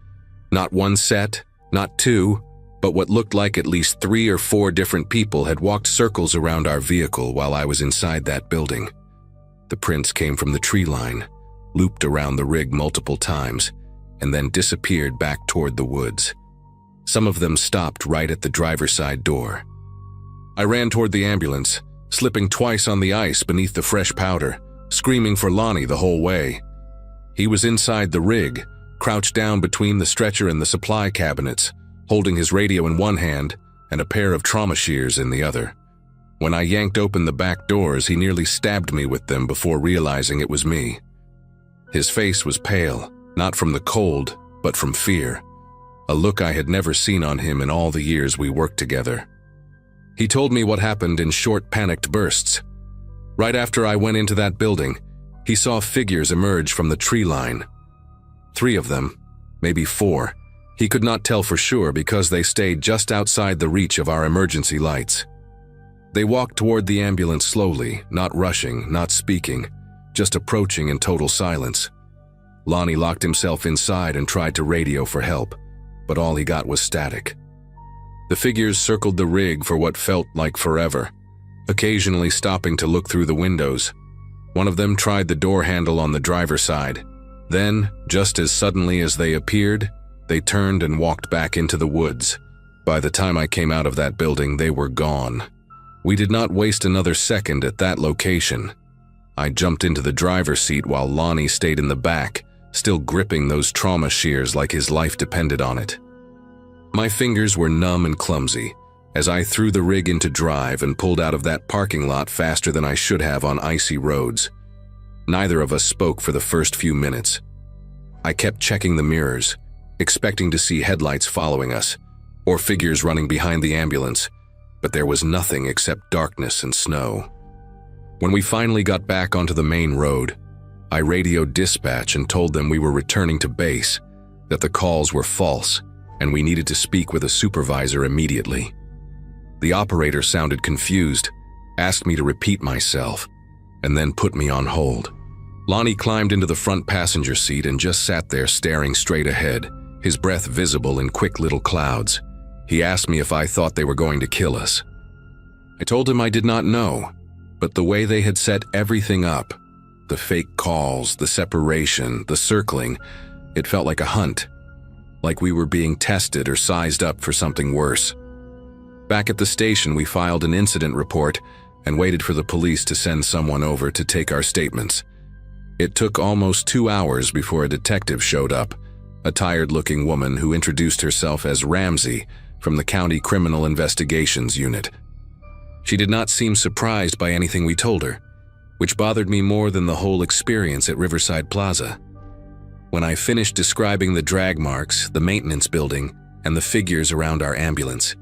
S1: Not one set, not two, but what looked like at least 3 or 4 different people had walked circles around our vehicle while I was inside that building. The prints came from the tree line, looped around the rig multiple times, and then disappeared back toward the woods. Some of them stopped right at the driver's side door. I ran toward the ambulance, slipping twice on the ice beneath the fresh powder, screaming for Lonnie the whole way. He was inside the rig, crouched down between the stretcher and the supply cabinets, holding his radio in one hand and a pair of trauma shears in the other. When I yanked open the back doors, he nearly stabbed me with them before realizing it was me. His face was pale, not from the cold, but from fear, a look I had never seen on him in all the years we worked together. He told me what happened in short, panicked bursts. Right after I went into that building, he saw figures emerge from the tree line. 3 of them, maybe 4. He could not tell for sure because they stayed just outside the reach of our emergency lights. They walked toward the ambulance slowly, not rushing, not speaking, just approaching in total silence. Lonnie locked himself inside and tried to radio for help, but all he got was static. The figures circled the rig for what felt like forever, occasionally stopping to look through the windows. One of them tried the door handle on the driver's side. Then, just as suddenly as they appeared, they turned and walked back into the woods. By the time I came out of that building, they were gone. We did not waste another second at that location. I jumped into the driver's seat while Lonnie stayed in the back, still gripping those trauma shears like his life depended on it. My fingers were numb and clumsy as I threw the rig into drive and pulled out of that parking lot faster than I should have on icy roads. Neither of us spoke for the first few minutes. I kept checking the mirrors, expecting to see headlights following us, or figures running behind the ambulance, but there was nothing except darkness and snow. When we finally got back onto the main road, I radioed dispatch and told them we were returning to base, that the calls were false, and we needed to speak with a supervisor immediately. The operator sounded confused, asked me to repeat myself, and then put me on hold. Lonnie climbed into the front passenger seat and just sat there staring straight ahead, his breath visible in quick little clouds. He asked me if I thought they were going to kill us. I told him I did not know, but the way they had set everything up, the fake calls, the separation, the circling, it felt like a hunt, like we were being tested or sized up for something worse. Back at the station, we filed an incident report and waited for the police to send someone over to take our statements. It took almost 2 hours before a detective showed up, a tired-looking woman who introduced herself as Ramsey from the County Criminal Investigations Unit. She did not seem surprised by anything we told her, which bothered me more than the whole experience at Riverside Plaza. When I finished describing the drag marks, the maintenance building, and the figures around our ambulance,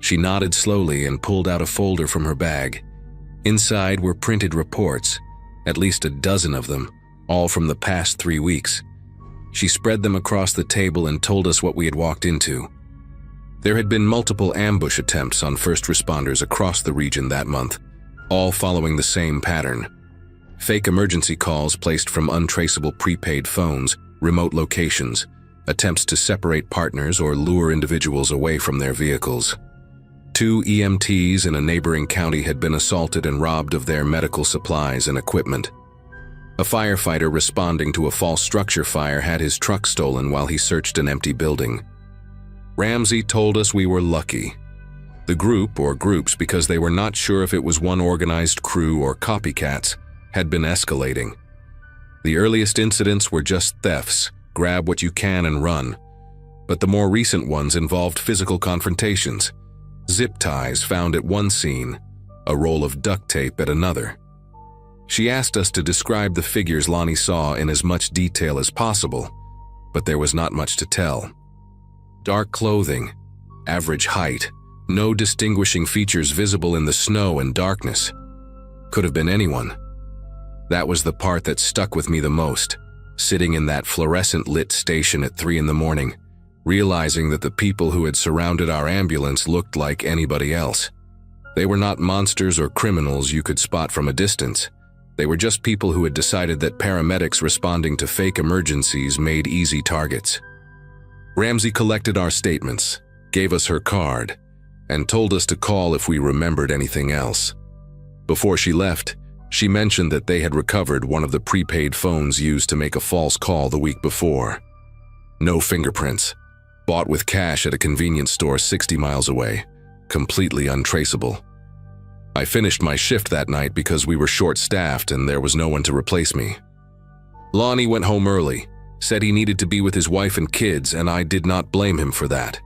S1: she nodded slowly and pulled out a folder from her bag. Inside were printed reports, at least a dozen of them, all from the past 3 weeks. She spread them across the table and told us what we had walked into. There had been multiple ambush attempts on first responders across the region that month, all following the same pattern. Fake emergency calls placed from untraceable prepaid phones, remote locations, attempts to separate partners or lure individuals away from their vehicles. 2 EMTs in a neighboring county had been assaulted and robbed of their medical supplies and equipment. A firefighter responding to a false structure fire had his truck stolen while he searched an empty building. Ramsey told us we were lucky. The group, or groups because they were not sure if it was one organized crew or copycats, had been escalating. The earliest incidents were just thefts, grab what you can and run. But the more recent ones involved physical confrontations, zip ties found at one scene, a roll of duct tape at another. She asked us to describe the figures Lonnie saw in as much detail as possible, but there was not much to tell. Dark clothing, average height, no distinguishing features visible in the snow and darkness. Could have been anyone. That was the part that stuck with me the most, sitting in that fluorescent-lit station at 3 in the morning, realizing that the people who had surrounded our ambulance looked like anybody else. They were not monsters or criminals you could spot from a distance. They were just people who had decided that paramedics responding to fake emergencies made easy targets. Ramsey collected our statements, gave us her card, and told us to call if we remembered anything else. Before she left, she mentioned that they had recovered one of the prepaid phones used to make a false call the week before. No fingerprints. Bought with cash at a convenience store 60 miles away. Completely untraceable. I finished my shift that night because we were short-staffed and there was no one to replace me. Lonnie went home early, said he needed to be with his wife and kids, and I did not blame him for that.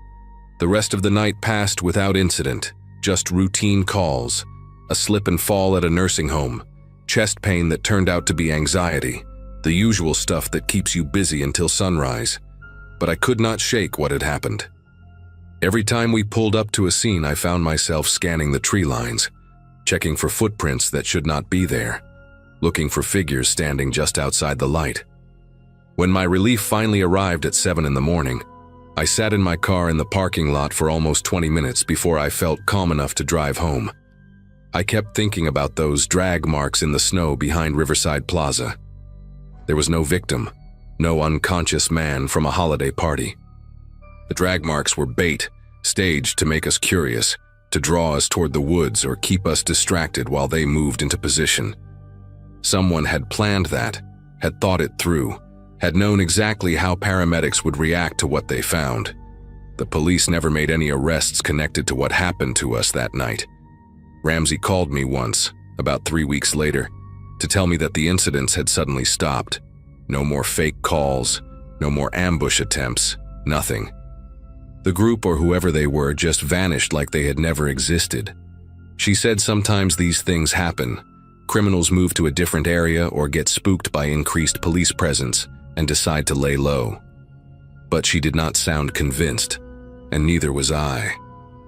S1: The rest of the night passed without incident, just routine calls, a slip and fall at a nursing home, chest pain that turned out to be anxiety, the usual stuff that keeps you busy until sunrise. But I could not shake what had happened. Every time we pulled up to a scene, I found myself scanning the tree lines, checking for footprints that should not be there, looking for figures standing just outside the light. When my relief finally arrived at 7 in the morning, I sat in my car in the parking lot for almost 20 minutes before I felt calm enough to drive home. I kept thinking about those drag marks in the snow behind Riverside Plaza. There was no victim, no unconscious man from a holiday party. The drag marks were bait, staged to make us curious, to draw us toward the woods or keep us distracted while they moved into position. Someone had planned that, had thought it through, had known exactly how paramedics would react to what they found. The police never made any arrests connected to what happened to us that night. Ramsey called me once, about 3 weeks later, to tell me that the incidents had suddenly stopped. No more fake calls, no more ambush attempts, nothing. The group or whoever they were just vanished like they had never existed. She said sometimes these things happen. Criminals move to a different area or get spooked by increased police presence, and decide to lay low. But she did not sound convinced, and neither was I.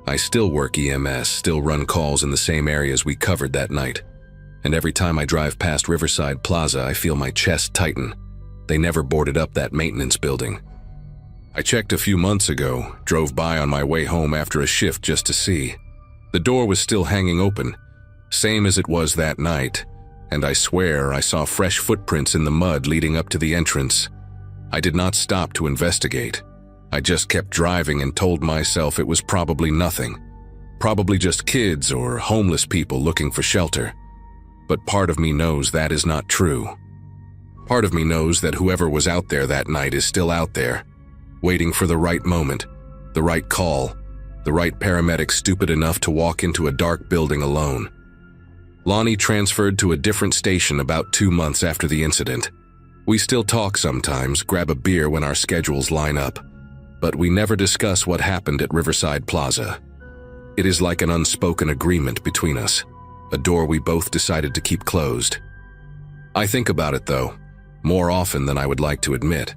S1: I still work EMS, still run calls in the same areas we covered that night. And every time I drive past Riverside Plaza, I feel my chest tighten. They never boarded up that maintenance building. I checked a few months ago, drove by on my way home after a shift just to see. The door was still hanging open, same as it was that night, and I swear I saw fresh footprints in the mud leading up to the entrance. I did not stop to investigate. I just kept driving and told myself it was probably nothing. Probably just kids or homeless people looking for shelter. But part of me knows that is not true. Part of me knows that whoever was out there that night is still out there, waiting for the right moment, the right call, the right paramedic stupid enough to walk into a dark building alone. Lonnie transferred to a different station about 2 months after the incident. We still talk sometimes, grab a beer when our schedules line up, but we never discuss what happened at Riverside Plaza. It is like an unspoken agreement between us, a door we both decided to keep closed. I think about it though, more often than I would like to admit.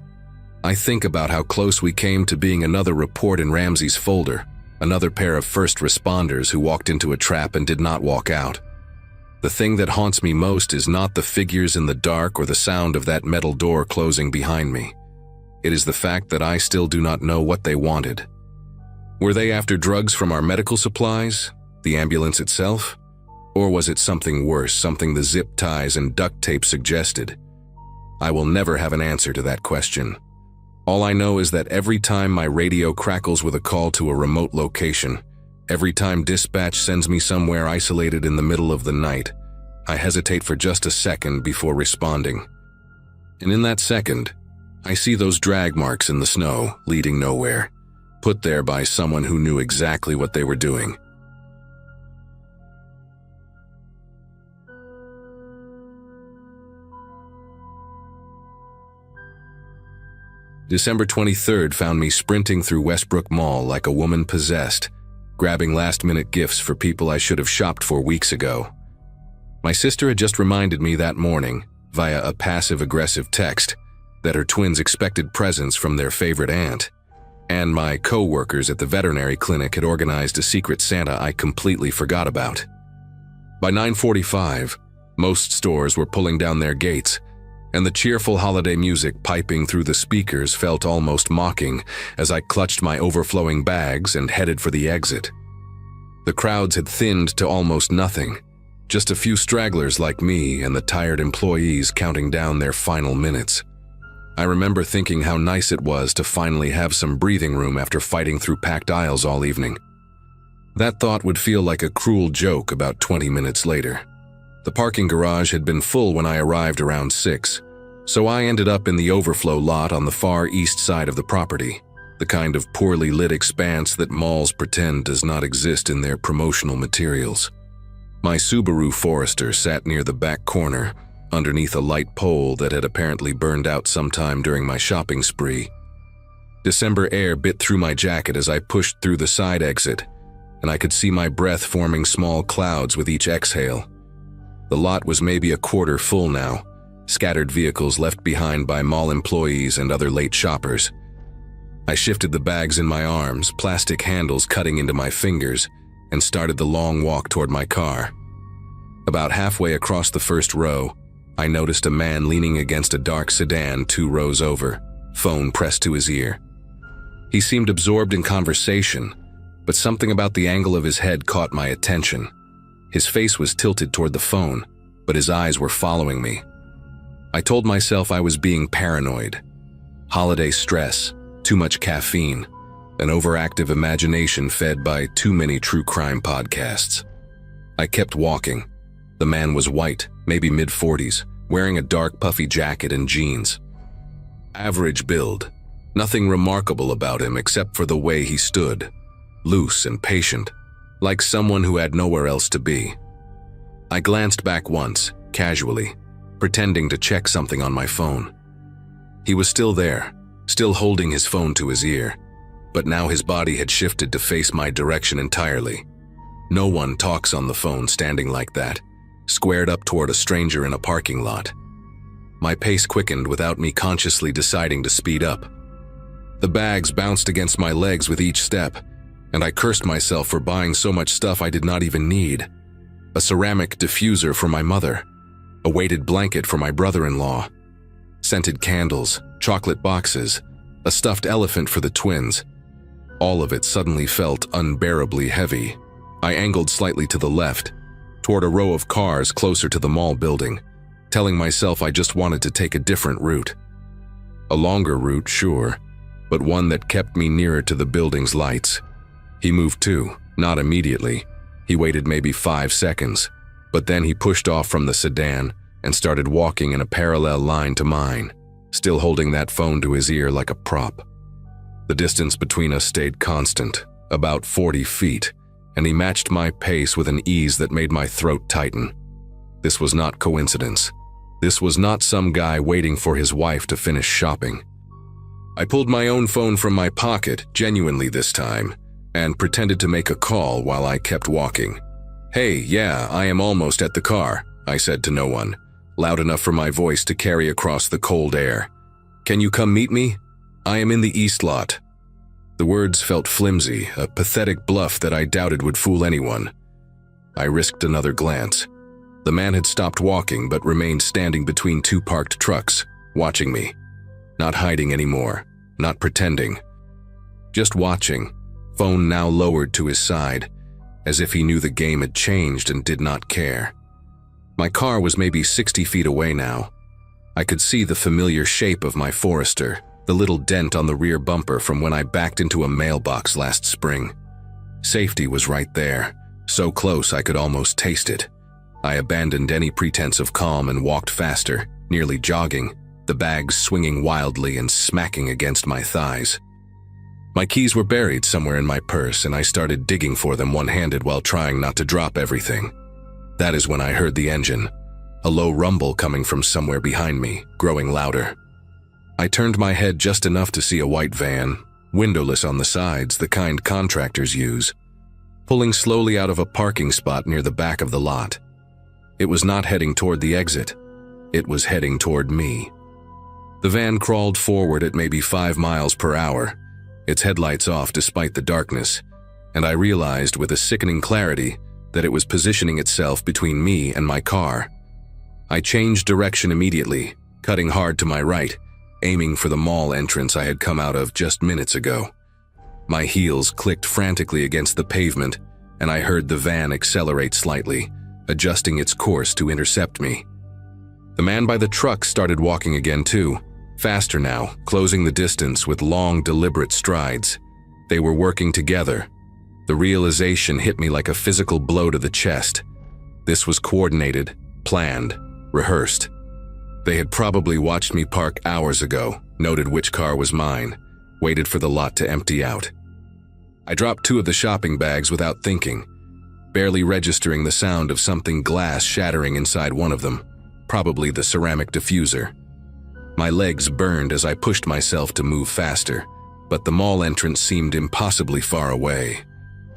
S1: I think about how close we came to being another report in Ramsey's folder, another pair of first responders who walked into a trap and did not walk out. The thing that haunts me most is not the figures in the dark or the sound of that metal door closing behind me. It is the fact that I still do not know what they wanted. Were they after drugs from our medical supplies, the ambulance itself? Or was it something worse, something the zip ties and duct tape suggested? I will never have an answer to that question. All I know is that every time my radio crackles with a call to a remote location, every time dispatch sends me somewhere isolated in the middle of the night, I hesitate for just a second before responding. And in that second, I see those drag marks in the snow leading nowhere, put there by someone who knew exactly what they were doing. December 23rd found me sprinting through Westbrook Mall like a woman possessed, grabbing last-minute gifts for people I should have shopped for weeks ago. My sister had just reminded me that morning, via a passive-aggressive text, that her twins expected presents from their favorite aunt, and my co-workers at the veterinary clinic had organized a secret Santa I completely forgot about. By 9:45, most stores were pulling down their gates, and the cheerful holiday music piping through the speakers felt almost mocking as I clutched my overflowing bags and headed for the exit. The crowds had thinned to almost nothing, just a few stragglers like me and the tired employees counting down their final minutes. I remember thinking how nice it was to finally have some breathing room after fighting through packed aisles all evening. That thought would feel like a cruel joke about 20 minutes later. The parking garage had been full when I arrived around 6, so I ended up in the overflow lot on the far east side of the property, the kind of poorly lit expanse that malls pretend does not exist in their promotional materials. My Subaru Forester sat near the back corner, underneath a light pole that had apparently burned out sometime during my shopping spree. December air bit through my jacket as I pushed through the side exit, and I could see my breath forming small clouds with each exhale. The lot was maybe a quarter full now, scattered vehicles left behind by mall employees and other late shoppers. I shifted the bags in my arms, plastic handles cutting into my fingers, and started the long walk toward my car. About halfway across the first row, I noticed a man leaning against a dark sedan 2 rows over, phone pressed to his ear. He seemed absorbed in conversation, but something about the angle of his head caught my attention. His face was tilted toward the phone, but his eyes were following me. I told myself I was being paranoid. Holiday stress, too much caffeine, an overactive imagination fed by too many true crime podcasts. I kept walking. The man was white, maybe mid-40s, wearing a dark puffy jacket and jeans. Average build. Nothing remarkable about him except for the way he stood, loose and patient, like someone who had nowhere else to be. I glanced back once, casually, pretending to check something on my phone. He was still there, still holding his phone to his ear, but now his body had shifted to face my direction entirely. No one talks on the phone standing like that, squared up toward a stranger in a parking lot. My pace quickened without me consciously deciding to speed up. The bags bounced against my legs with each step, and I cursed myself for buying so much stuff I did not even need. A ceramic diffuser for my mother, a weighted blanket for my brother-in-law, scented candles, chocolate boxes, a stuffed elephant for the twins. All of it suddenly felt unbearably heavy. I angled slightly to the left, toward a row of cars closer to the mall building, telling myself I just wanted to take a different route. A longer route, sure, but one that kept me nearer to the building's lights. He moved too, not immediately. He waited maybe 5 seconds, but then he pushed off from the sedan and started walking in a parallel line to mine, still holding that phone to his ear like a prop. The distance between us stayed constant, about 40 feet, and he matched my pace with an ease that made my throat tighten. This was not coincidence. This was not some guy waiting for his wife to finish shopping. I pulled my own phone from my pocket, genuinely this time, and pretended to make a call while I kept walking. "Hey, yeah, I am almost at the car," I said to no one, loud enough for my voice to carry across the cold air. "Can you come meet me? I am in the East Lot." The words felt flimsy, a pathetic bluff that I doubted would fool anyone. I risked another glance. The man had stopped walking but remained standing between 2 parked trucks, watching me. Not hiding anymore, not pretending. Just watching, phone now lowered to his side, as if he knew the game had changed and did not care. My car was maybe 60 feet away now. I could see the familiar shape of my Forester, the little dent on the rear bumper from when I backed into a mailbox last spring. Safety was right there, so close I could almost taste it. I abandoned any pretense of calm and walked faster, nearly jogging, the bags swinging wildly and smacking against my thighs. My keys were buried somewhere in my purse, and I started digging for them one-handed while trying not to drop everything. That is when I heard the engine, a low rumble coming from somewhere behind me, growing louder. I turned my head just enough to see a white van, windowless on the sides, the kind contractors use, pulling slowly out of a parking spot near the back of the lot. It was not heading toward the exit. It was heading toward me. The van crawled forward at maybe 5 miles per hour, its headlights off despite the darkness, and I realized with a sickening clarity that it was positioning itself between me and my car. I changed direction immediately, cutting hard to my right, aiming for the mall entrance I had come out of just minutes ago. My heels clicked frantically against the pavement, and I heard the van accelerate slightly, adjusting its course to intercept me. The man by the truck started walking again too, faster now, closing the distance with long, deliberate strides. They were working together. The realization hit me like a physical blow to the chest. This was coordinated, planned, rehearsed. They had probably watched me park hours ago, noted which car was mine, waited for the lot to empty out. I dropped 2 of the shopping bags without thinking, barely registering the sound of something glass shattering inside one of them, probably the ceramic diffuser. My legs burned as I pushed myself to move faster, but the mall entrance seemed impossibly far away.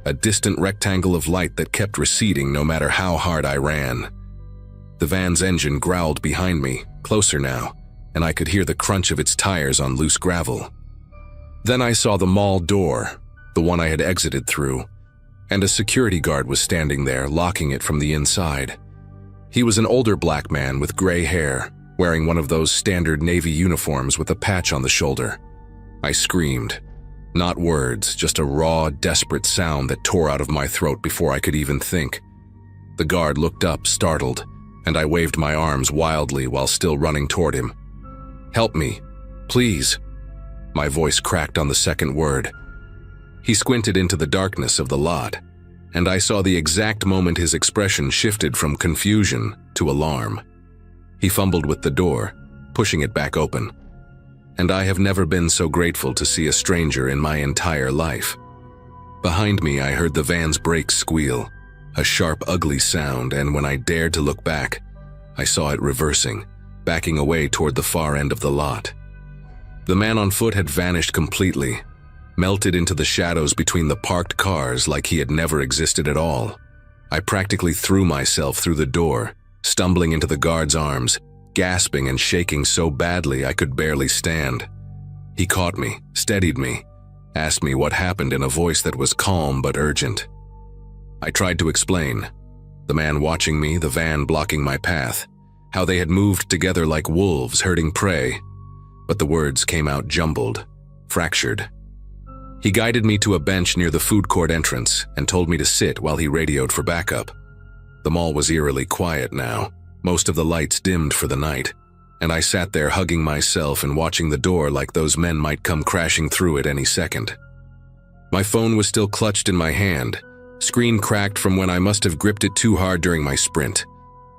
S1: A distant rectangle of light that kept receding no matter how hard I ran. The van's engine growled behind me, closer now, and I could hear the crunch of its tires on loose gravel. Then I saw the mall door, the one I had exited through, and a security guard was standing there, locking it from the inside. He was an older black man with gray hair, wearing one of those standard Navy uniforms with a patch on the shoulder. I screamed. Not words, just a raw, desperate sound that tore out of my throat before I could even think. The guard looked up, startled, and I waved my arms wildly while still running toward him. "Help me, please." My voice cracked on the second word. He squinted into the darkness of the lot, and I saw the exact moment his expression shifted from confusion to alarm. He fumbled with the door, pushing it back open. And I have never been so grateful to see a stranger in my entire life. Behind me, I heard the van's brakes squeal, a sharp, ugly sound, and when I dared to look back, I saw it reversing, backing away toward the far end of the lot. The man on foot had vanished completely, melted into the shadows between the parked cars like he had never existed at all. I practically threw myself through the door, stumbling into the guard's arms, gasping and shaking so badly I could barely stand. He caught me, steadied me, asked me what happened in a voice that was calm but urgent. I tried to explain. The man watching me, the van blocking my path, how they had moved together like wolves herding prey. But the words came out jumbled, fractured. He guided me to a bench near the food court entrance and told me to sit while he radioed for backup. The mall was eerily quiet now, most of the lights dimmed for the night, and I sat there hugging myself and watching the door like those men might come crashing through at any second. My phone was still clutched in my hand, screen cracked from when I must have gripped it too hard during my sprint.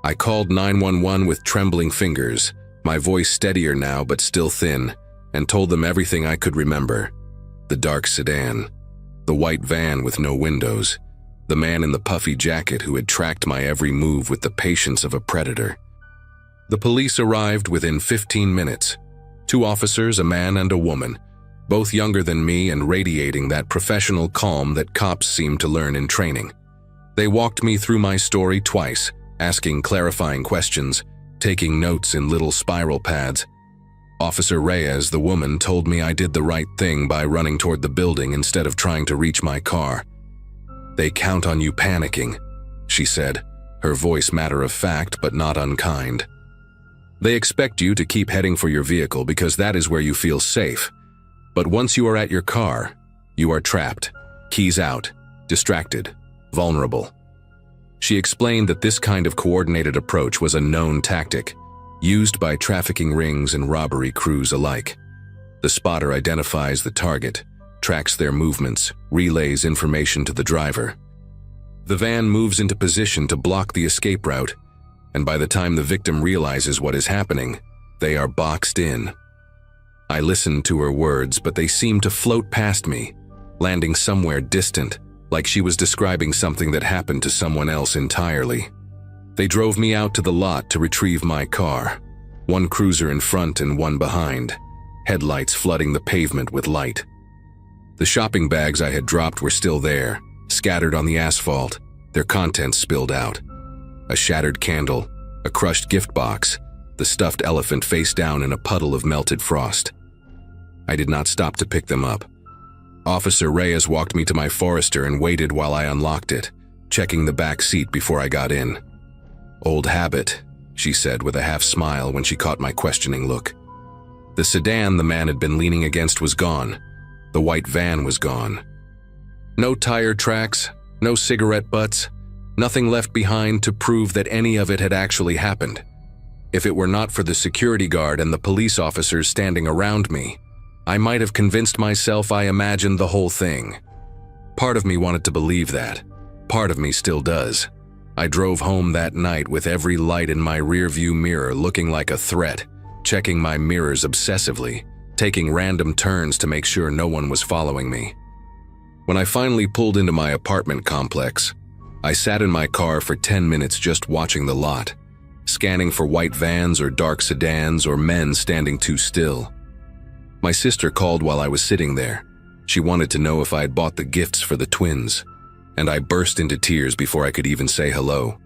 S1: I called 911 with trembling fingers, my voice steadier now but still thin, and told them everything I could remember. The dark sedan, the white van with no windows, the man in the puffy jacket who had tracked my every move with the patience of a predator. The police arrived within 15 minutes. 2 officers, a man and a woman, both younger than me and radiating that professional calm that cops seem to learn in training. They walked me through my story twice, asking clarifying questions, taking notes in little spiral pads. Officer Reyes, the woman, told me I did the right thing by running toward the building instead of trying to reach my car. "They count on you panicking," she said, her voice matter of fact but not unkind. "They expect you to keep heading for your vehicle because that is where you feel safe. But once you are at your car, you are trapped, keys out, distracted, vulnerable." She explained that this kind of coordinated approach was a known tactic, used by trafficking rings and robbery crews alike. The spotter identifies the target, tracks their movements, relays information to the driver. The van moves into position to block the escape route, and by the time the victim realizes what is happening, they are boxed in. I listened to her words, but they seemed to float past me, landing somewhere distant, like she was describing something that happened to someone else entirely. They drove me out to the lot to retrieve my car, one cruiser in front and one behind, headlights flooding the pavement with light. The shopping bags I had dropped were still there, scattered on the asphalt, their contents spilled out. A shattered candle, a crushed gift box, the stuffed elephant face down in a puddle of melted frost. I did not stop to pick them up. Officer Reyes walked me to my Forester and waited while I unlocked it, checking the back seat before I got in. "Old habit," she said with a half smile when she caught my questioning look. The sedan the man had been leaning against was gone. The white van was gone. No tire tracks, no cigarette butts, nothing left behind to prove that any of it had actually happened. If it were not for the security guard and the police officers standing around me, I might have convinced myself I imagined the whole thing. Part of me wanted to believe that. Part of me still does. I drove home that night with every light in my rearview mirror looking like a threat, checking my mirrors obsessively, taking random turns to make sure no one was following me. When I finally pulled into my apartment complex, I sat in my car for 10 minutes just watching the lot, scanning for white vans or dark sedans or men standing too still. My sister called while I was sitting there. She wanted to know if I had bought the gifts for the twins, and I burst into tears before I could even say hello.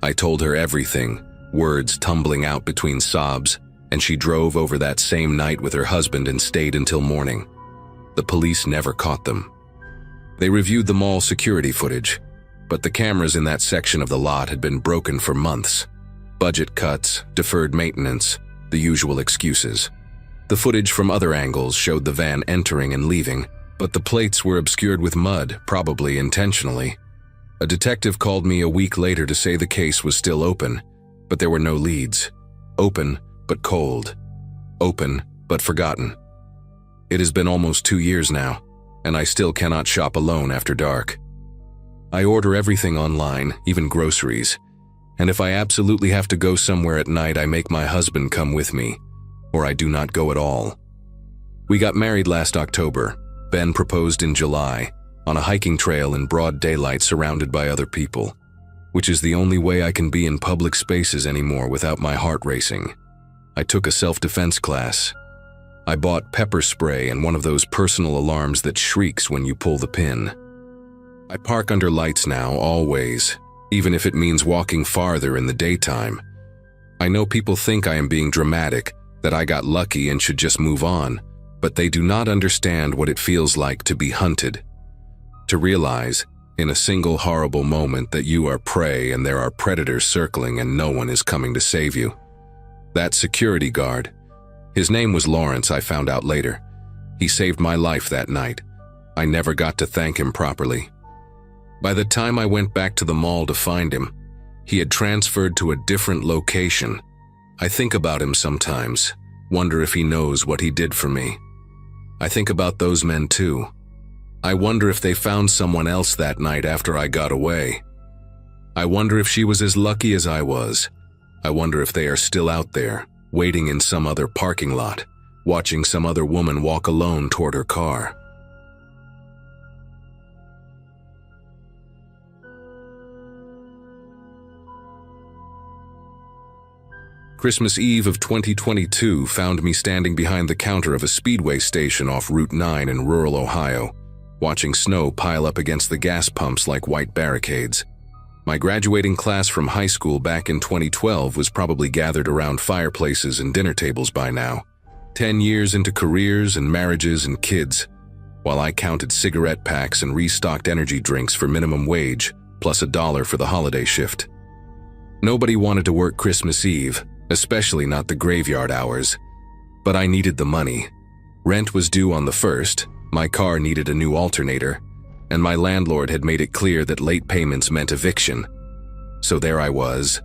S1: I told her everything, words tumbling out between sobs, and she drove over that same night with her husband and stayed until morning. The police never caught them. They reviewed the mall security footage, but the cameras in that section of the lot had been broken for months. Budget cuts, deferred maintenance, the usual excuses. The footage from other angles showed the van entering and leaving, but the plates were obscured with mud, probably intentionally. A detective called me a week later to say the case was still open, but there were no leads. Open, but cold. Open, but forgotten. It has been almost 2 years now, and I still cannot shop alone after dark. I order everything online, even groceries, and if I absolutely have to go somewhere at night, I make my husband come with me, or I do not go at all. We got married last October. Ben proposed in July, on a hiking trail in broad daylight surrounded by other people, which is the only way I can be in public spaces anymore without my heart racing. I took a self-defense class. I bought pepper spray and one of those personal alarms that shrieks when you pull the pin. I park under lights now, always, even if it means walking farther in the daytime. I know people think I am being dramatic, that I got lucky and should just move on, but they do not understand what it feels like to be hunted. To realize, in a single horrible moment, that you are prey and there are predators circling and no one is coming to save you. That security guard, his name was Lawrence, I found out later. He saved my life that night. I never got to thank him properly. By the time I went back to the mall to find him, he had transferred to a different location. I think about him sometimes, wonder if he knows what he did for me. I think about those men too. I wonder if they found someone else that night after I got away. I wonder if she was as lucky as I was. I wonder if they are still out there, waiting in some other parking lot, watching some other woman walk alone toward her car. Christmas Eve of 2022 found me standing behind the counter of a speedway station off Route 9 in rural Ohio, watching snow pile up against the gas pumps like white barricades. My graduating class from high school back in 2012 was probably gathered around fireplaces and dinner tables by now, 10 years into careers and marriages and kids, while I counted cigarette packs and restocked energy drinks for minimum wage, plus $1 for the holiday shift. Nobody wanted to work Christmas Eve, especially not the graveyard hours. But I needed the money. Rent was due on the 1st, my car needed a new alternator, and my landlord had made it clear that late payments meant eviction. So there I was,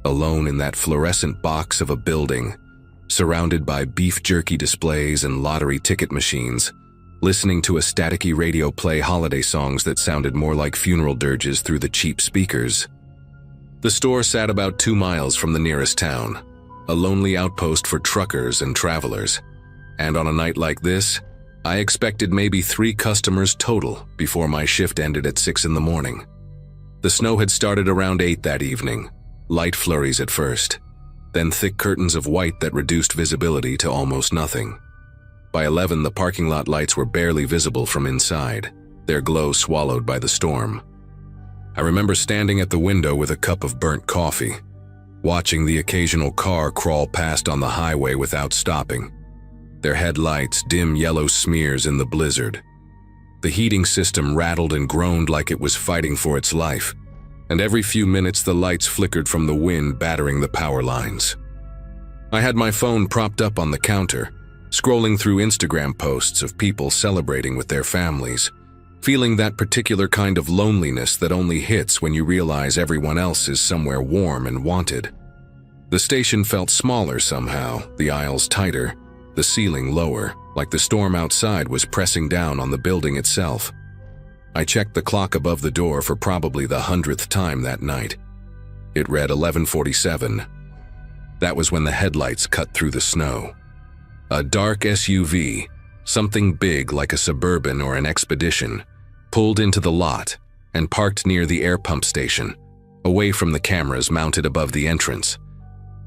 S1: alone in that fluorescent box of a building, surrounded by beef jerky displays and lottery ticket machines, listening to a staticky radio play holiday songs that sounded more like funeral dirges through the cheap speakers. The store sat about 2 miles from the nearest town, a lonely outpost for truckers and travelers. And on a night like this, I expected maybe 3 customers total before my shift ended at 6 in the morning. The snow had started around 8 that evening, light flurries at first, then thick curtains of white that reduced visibility to almost nothing. By 11, the parking lot lights were barely visible from inside, their glow swallowed by the storm. I remember standing at the window with a cup of burnt coffee, watching the occasional car crawl past on the highway without stopping, their headlights dim yellow smears in the blizzard. The heating system rattled and groaned like it was fighting for its life, and every few minutes the lights flickered from the wind battering the power lines. I had my phone propped up on the counter, scrolling through Instagram posts of people celebrating with their families, feeling that particular kind of loneliness that only hits when you realize everyone else is somewhere warm and wanted. The station felt smaller somehow, the aisles tighter, the ceiling lower, like the storm outside was pressing down on the building itself. I checked the clock above the door for probably the 100th time that night. It read 11:47. That was when the headlights cut through the snow. A dark SUV, something big like a Suburban or an Expedition, pulled into the lot and parked near the air pump station, away from the cameras mounted above the entrance.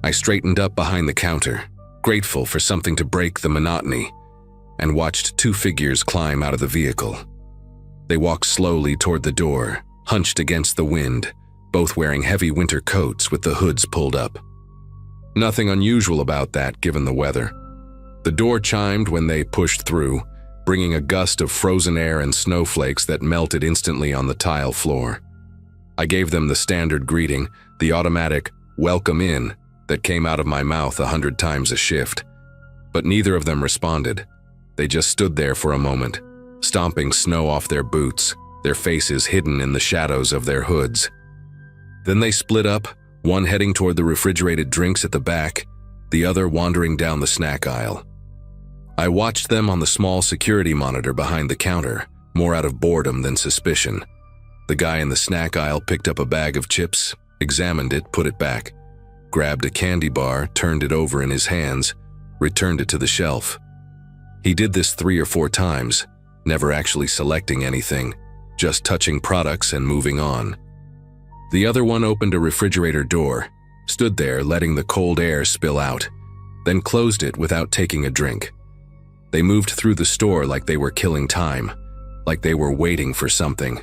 S1: I straightened up behind the counter, grateful for something to break the monotony, and watched 2 figures climb out of the vehicle. They walked slowly toward the door, hunched against the wind, both wearing heavy winter coats with the hoods pulled up. Nothing unusual about that given the weather. The door chimed when they pushed through, bringing a gust of frozen air and snowflakes that melted instantly on the tile floor. I gave them the standard greeting, the automatic "welcome in" that came out of my mouth 100 times a shift. But neither of them responded. They just stood there for a moment, stomping snow off their boots, their faces hidden in the shadows of their hoods. Then they split up, one heading toward the refrigerated drinks at the back, the other wandering down the snack aisle. I watched them on the small security monitor behind the counter, more out of boredom than suspicion. The guy in the snack aisle picked up a bag of chips, examined it, put it back, grabbed a candy bar, turned it over in his hands, returned it to the shelf. He did this 3 or 4 times, never actually selecting anything, just touching products and moving on. The other one opened a refrigerator door, stood there letting the cold air spill out, then closed it without taking a drink. They moved through the store like they were killing time, like they were waiting for something.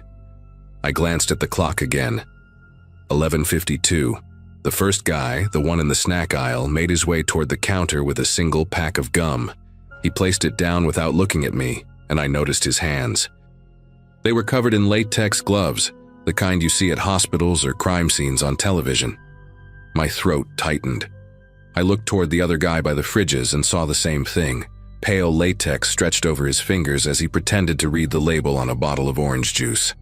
S1: I glanced at the clock again. 11:52. The first guy, the one in the snack aisle, made his way toward the counter with a single pack of gum. He placed it down without looking at me, and I noticed his hands. They were covered in latex gloves, the kind you see at hospitals or crime scenes on television. My throat tightened. I looked toward the other guy by the fridges and saw the same thing. Pale latex stretched over his fingers as he pretended to read the label on a bottle of orange juice.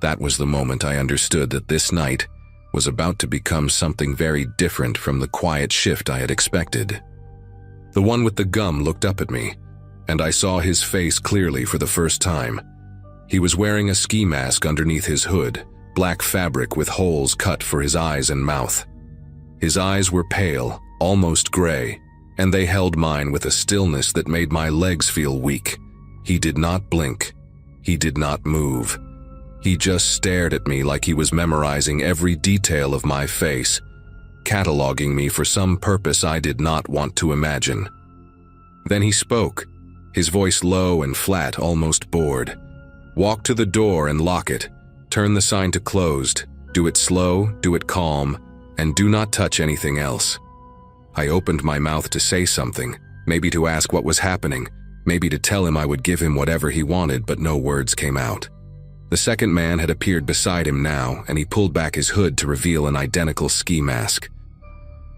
S1: That was the moment I understood that this night was about to become something very different from the quiet shift I had expected. The one with the gum looked up at me, and I saw his face clearly for the first time. He was wearing a ski mask underneath his hood, black fabric with holes cut for his eyes and mouth. His eyes were pale, almost gray, and they held mine with a stillness that made my legs feel weak. He did not blink. He did not move. He just stared at me like he was memorizing every detail of my face, cataloging me for some purpose I did not want to imagine. Then he spoke, his voice low and flat, almost bored. "Walk to the door and lock it. Turn the sign to closed. Do it slow, do it calm, and do not touch anything else." I opened my mouth to say something, maybe to ask what was happening, maybe to tell him I would give him whatever he wanted, but no words came out. The second man had appeared beside him now, and he pulled back his hood to reveal an identical ski mask.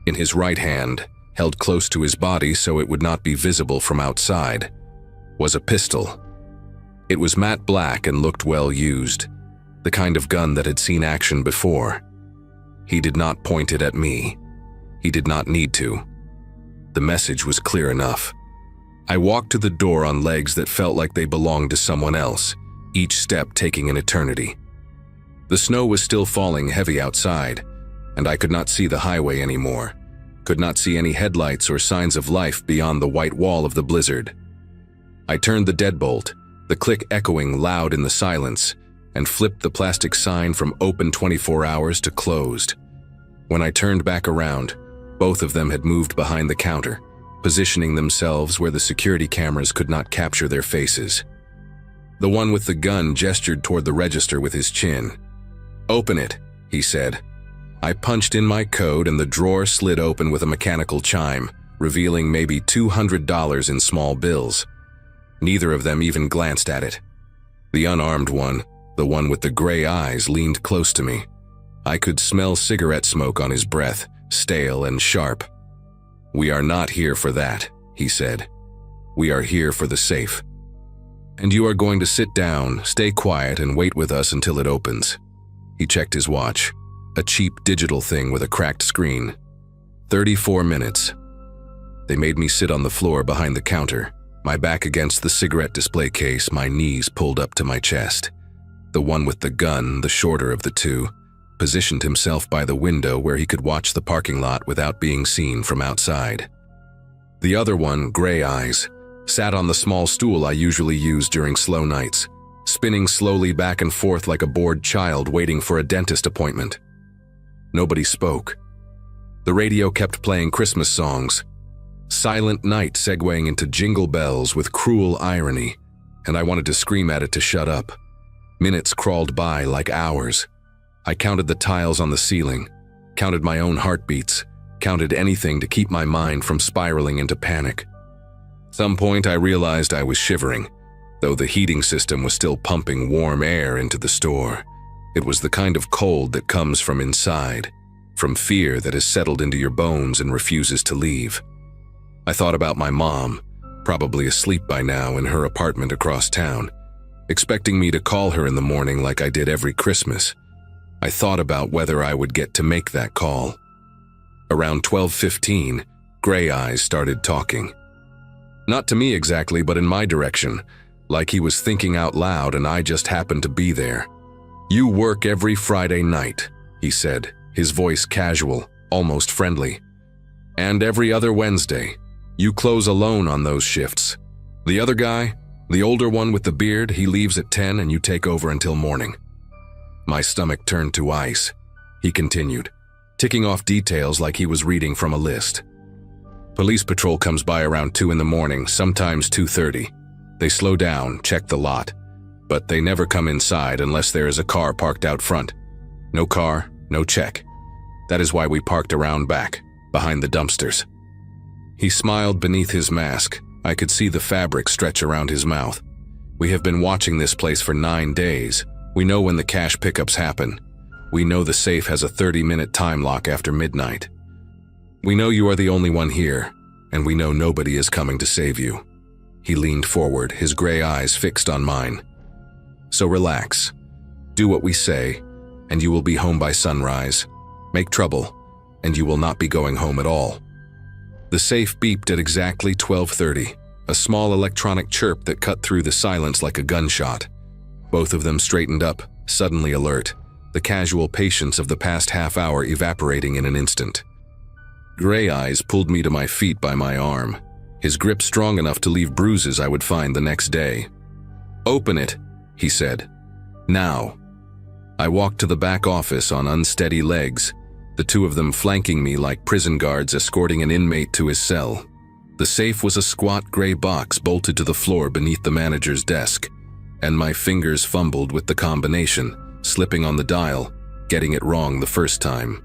S1: In his right hand, held close to his body so it would not be visible from outside, was a pistol. It was matte black and looked well used, the kind of gun that had seen action before. He did not point it at me. He did not need to. The message was clear enough. I walked to the door on legs that felt like they belonged to someone else, each step taking an eternity. The snow was still falling heavy outside, and I could not see the highway anymore, could not see any headlights or signs of life beyond the white wall of the blizzard. I turned the deadbolt, the click echoing loud in the silence, and flipped the plastic sign from open 24 hours to closed. When I turned back around, both of them had moved behind the counter, positioning themselves where the security cameras could not capture their faces. The one with the gun gestured toward the register with his chin. "Open it," he said. I punched in my code and the drawer slid open with a mechanical chime, revealing maybe $200 in small bills. Neither of them even glanced at it. The unarmed one, the one with the gray eyes, leaned close to me. I could smell cigarette smoke on his breath, stale and sharp. "We are not here for that," he said. "We are here for the safe. And you are going to sit down, stay quiet, and wait with us until it opens." He checked his watch, a cheap digital thing with a cracked screen. 34 minutes. They made me sit on the floor behind the counter, my back against the cigarette display case, my knees pulled up to my chest. The one with the gun, the shorter of the two, positioned himself by the window where he could watch the parking lot without being seen from outside. The other one, gray eyes, sat on the small stool I usually use during slow nights, spinning slowly back and forth like a bored child waiting for a dentist appointment. Nobody spoke. The radio kept playing Christmas songs. Silent Night segueing into Jingle Bells with cruel irony, and I wanted to scream at it to shut up. Minutes crawled by like hours. I counted the tiles on the ceiling, counted my own heartbeats, counted anything to keep my mind from spiraling into panic. At some point I realized I was shivering, though the heating system was still pumping warm air into the store. It was the kind of cold that comes from inside, from fear that has settled into your bones and refuses to leave. I thought about my mom, probably asleep by now in her apartment across town, expecting me to call her in the morning like I did every Christmas. I thought about whether I would get to make that call. Around 12:15, Gray Eyes started talking. Not to me exactly, but in my direction, like he was thinking out loud and I just happened to be there. "You work every Friday night," he said, his voice casual, almost friendly. "And every other Wednesday. You close alone on those shifts. The other guy, the older one with the beard, he leaves at 10 and you take over until morning." My stomach turned to ice. He continued, ticking off details like he was reading from a list. "Police patrol comes by around 2 in the morning, sometimes 2:30. They slow down, check the lot, but they never come inside unless there is a car parked out front. No car, no check. That is why we parked around back, behind the dumpsters." He smiled beneath his mask. I could see the fabric stretch around his mouth. "We have been watching this place for 9 days. We know when the cash pickups happen. We know the safe has a 30-minute time lock after midnight. We know you are the only one here, and we know nobody is coming to save you." He leaned forward, his gray eyes fixed on mine. "So relax. Do what we say, and you will be home by sunrise. Make trouble, and you will not be going home at all." The safe beeped at exactly 12:30, a small electronic chirp that cut through the silence like a gunshot. Both of them straightened up, suddenly alert, the casual patience of the past half hour evaporating in an instant. Gray Eyes pulled me to my feet by my arm, his grip strong enough to leave bruises I would find the next day. "Open it," he said. "Now." I walked to the back office on unsteady legs, the two of them flanking me like prison guards escorting an inmate to his cell. The safe was a squat gray box bolted to the floor beneath the manager's desk, and my fingers fumbled with the combination, slipping on the dial, getting it wrong the first time.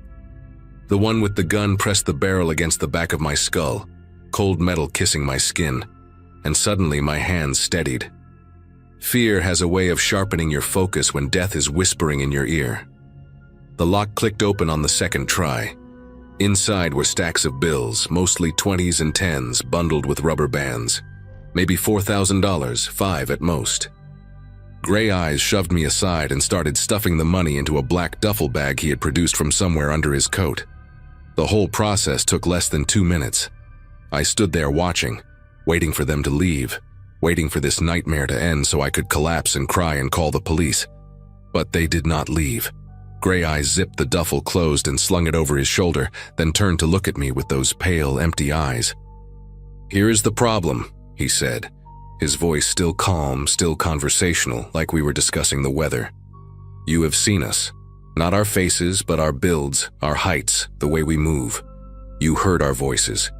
S1: The one with the gun pressed the barrel against the back of my skull, cold metal kissing my skin, and suddenly my hands steadied. Fear has a way of sharpening your focus when death is whispering in your ear. The lock clicked open on the second try. Inside were stacks of bills, mostly 20s and 10s, bundled with rubber bands. Maybe $4,000, $5 at most. Gray Eyes shoved me aside and started stuffing the money into a black duffel bag he had produced from somewhere under his coat. The whole process took less than 2 minutes. I stood there watching, waiting for them to leave, waiting for this nightmare to end so I could collapse and cry and call the police. But they did not leave. Gray Eyes zipped the duffel closed and slung it over his shoulder, then turned to look at me with those pale, empty eyes. "Here is the problem," he said, his voice still calm, still conversational, like we were discussing the weather. "You have seen us. Not our faces, but our builds, our heights, the way we move. You heard our voices.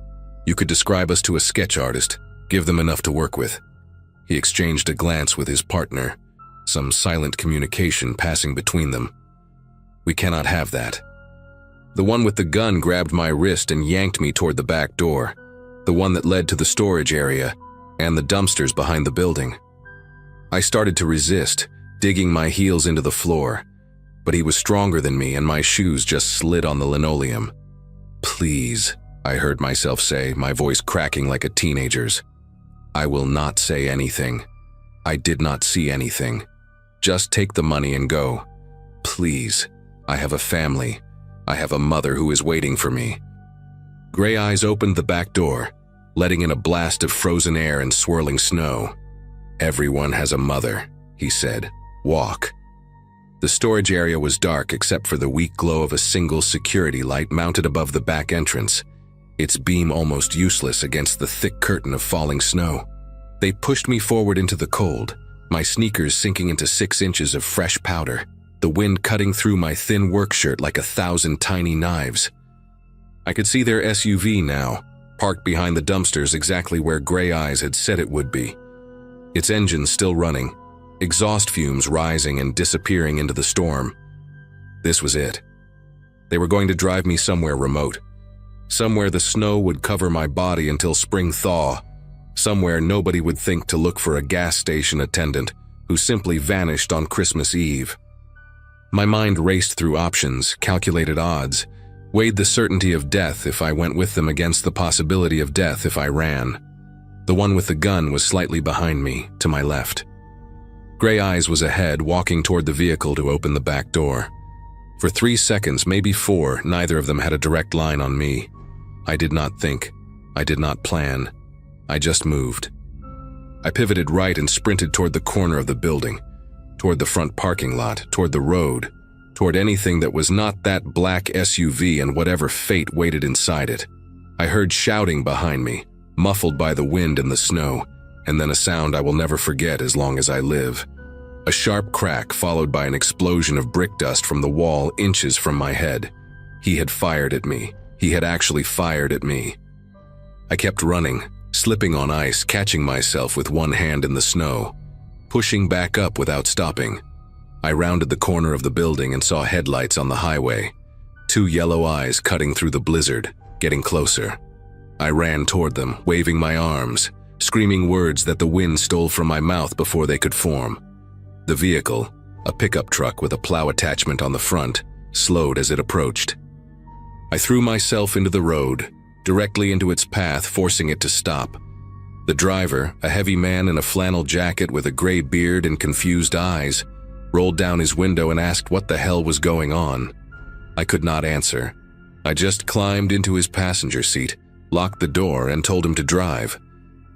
S1: You could describe us to a sketch artist, give them enough to work with." He exchanged a glance with his partner, some silent communication passing between them. "We cannot have that." The one with the gun grabbed my wrist and yanked me toward the back door, the one that led to the storage area and the dumpsters behind the building. I started to resist, digging my heels into the floor, but he was stronger than me and my shoes just slid on the linoleum. "Please," I heard myself say, my voice cracking like a teenager's. "I will not say anything. I did not see anything. Just take the money and go. Please. I have a family. I have a mother who is waiting for me." Gray Eyes opened the back door, letting in a blast of frozen air and swirling snow. "Everyone has a mother," he said. "Walk." The storage area was dark except for the weak glow of a single security light mounted above the back entrance, its beam almost useless against the thick curtain of falling snow. They pushed me forward into the cold, my sneakers sinking into 6 inches of fresh powder, the wind cutting through my thin work shirt like 1,000 tiny knives. I could see their SUV now, parked behind the dumpsters exactly where Gray Eyes had said it would be. Its engine still running, exhaust fumes rising and disappearing into the storm. This was it. They were going to drive me somewhere remote, somewhere the snow would cover my body until spring thaw, somewhere nobody would think to look for a gas station attendant who simply vanished on Christmas Eve. My mind raced through options, calculated odds, weighed the certainty of death if I went with them against the possibility of death if I ran. The one with the gun was slightly behind me, to my left. Gray Eyes was ahead, walking toward the vehicle to open the back door. For 3 seconds, maybe 4, neither of them had a direct line on me. I did not think. I did not plan. I just moved. I pivoted right and sprinted toward the corner of the building, toward the front parking lot, toward the road, toward anything that was not that black SUV and whatever fate waited inside it. I heard shouting behind me, muffled by the wind and the snow, and then a sound I will never forget as long as I live. A sharp crack followed by an explosion of brick dust from the wall inches from my head. He had fired at me. He had actually fired at me. I kept running, slipping on ice, catching myself with one hand in the snow, pushing back up without stopping. I rounded the corner of the building and saw headlights on the highway. 2 yellow eyes cutting through the blizzard, getting closer. I ran toward them, waving my arms, screaming words that the wind stole from my mouth before they could form. The vehicle, a pickup truck with a plow attachment on the front, slowed as it approached. I threw myself into the road, directly into its path, forcing it to stop. The driver, a heavy man in a flannel jacket with a gray beard and confused eyes, rolled down his window and asked what the hell was going on. I could not answer. I just climbed into his passenger seat, locked the door, and told him to drive.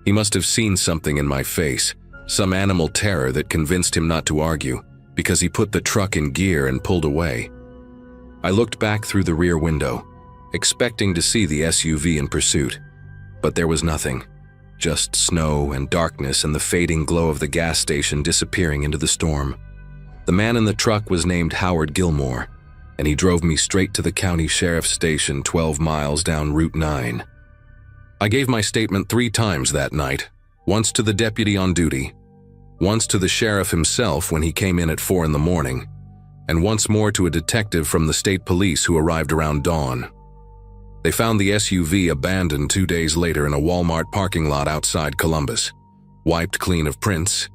S1: He must have seen something in my face, some animal terror that convinced him not to argue, because he put the truck in gear and pulled away. I looked back through the rear window, expecting to see the SUV in pursuit, but there was nothing. Just snow and darkness and the fading glow of the gas station disappearing into the storm. The man in the truck was named Howard Gilmore, and he drove me straight to the county sheriff's station 12 miles down Route 9. I gave my statement 3 times that night, once to the deputy on duty, once to the sheriff himself when he came in at 4 in the morning, and once more to a detective from the state police who arrived around dawn. They found the SUV abandoned 2 days later in a Walmart parking lot outside Columbus, wiped clean of prints,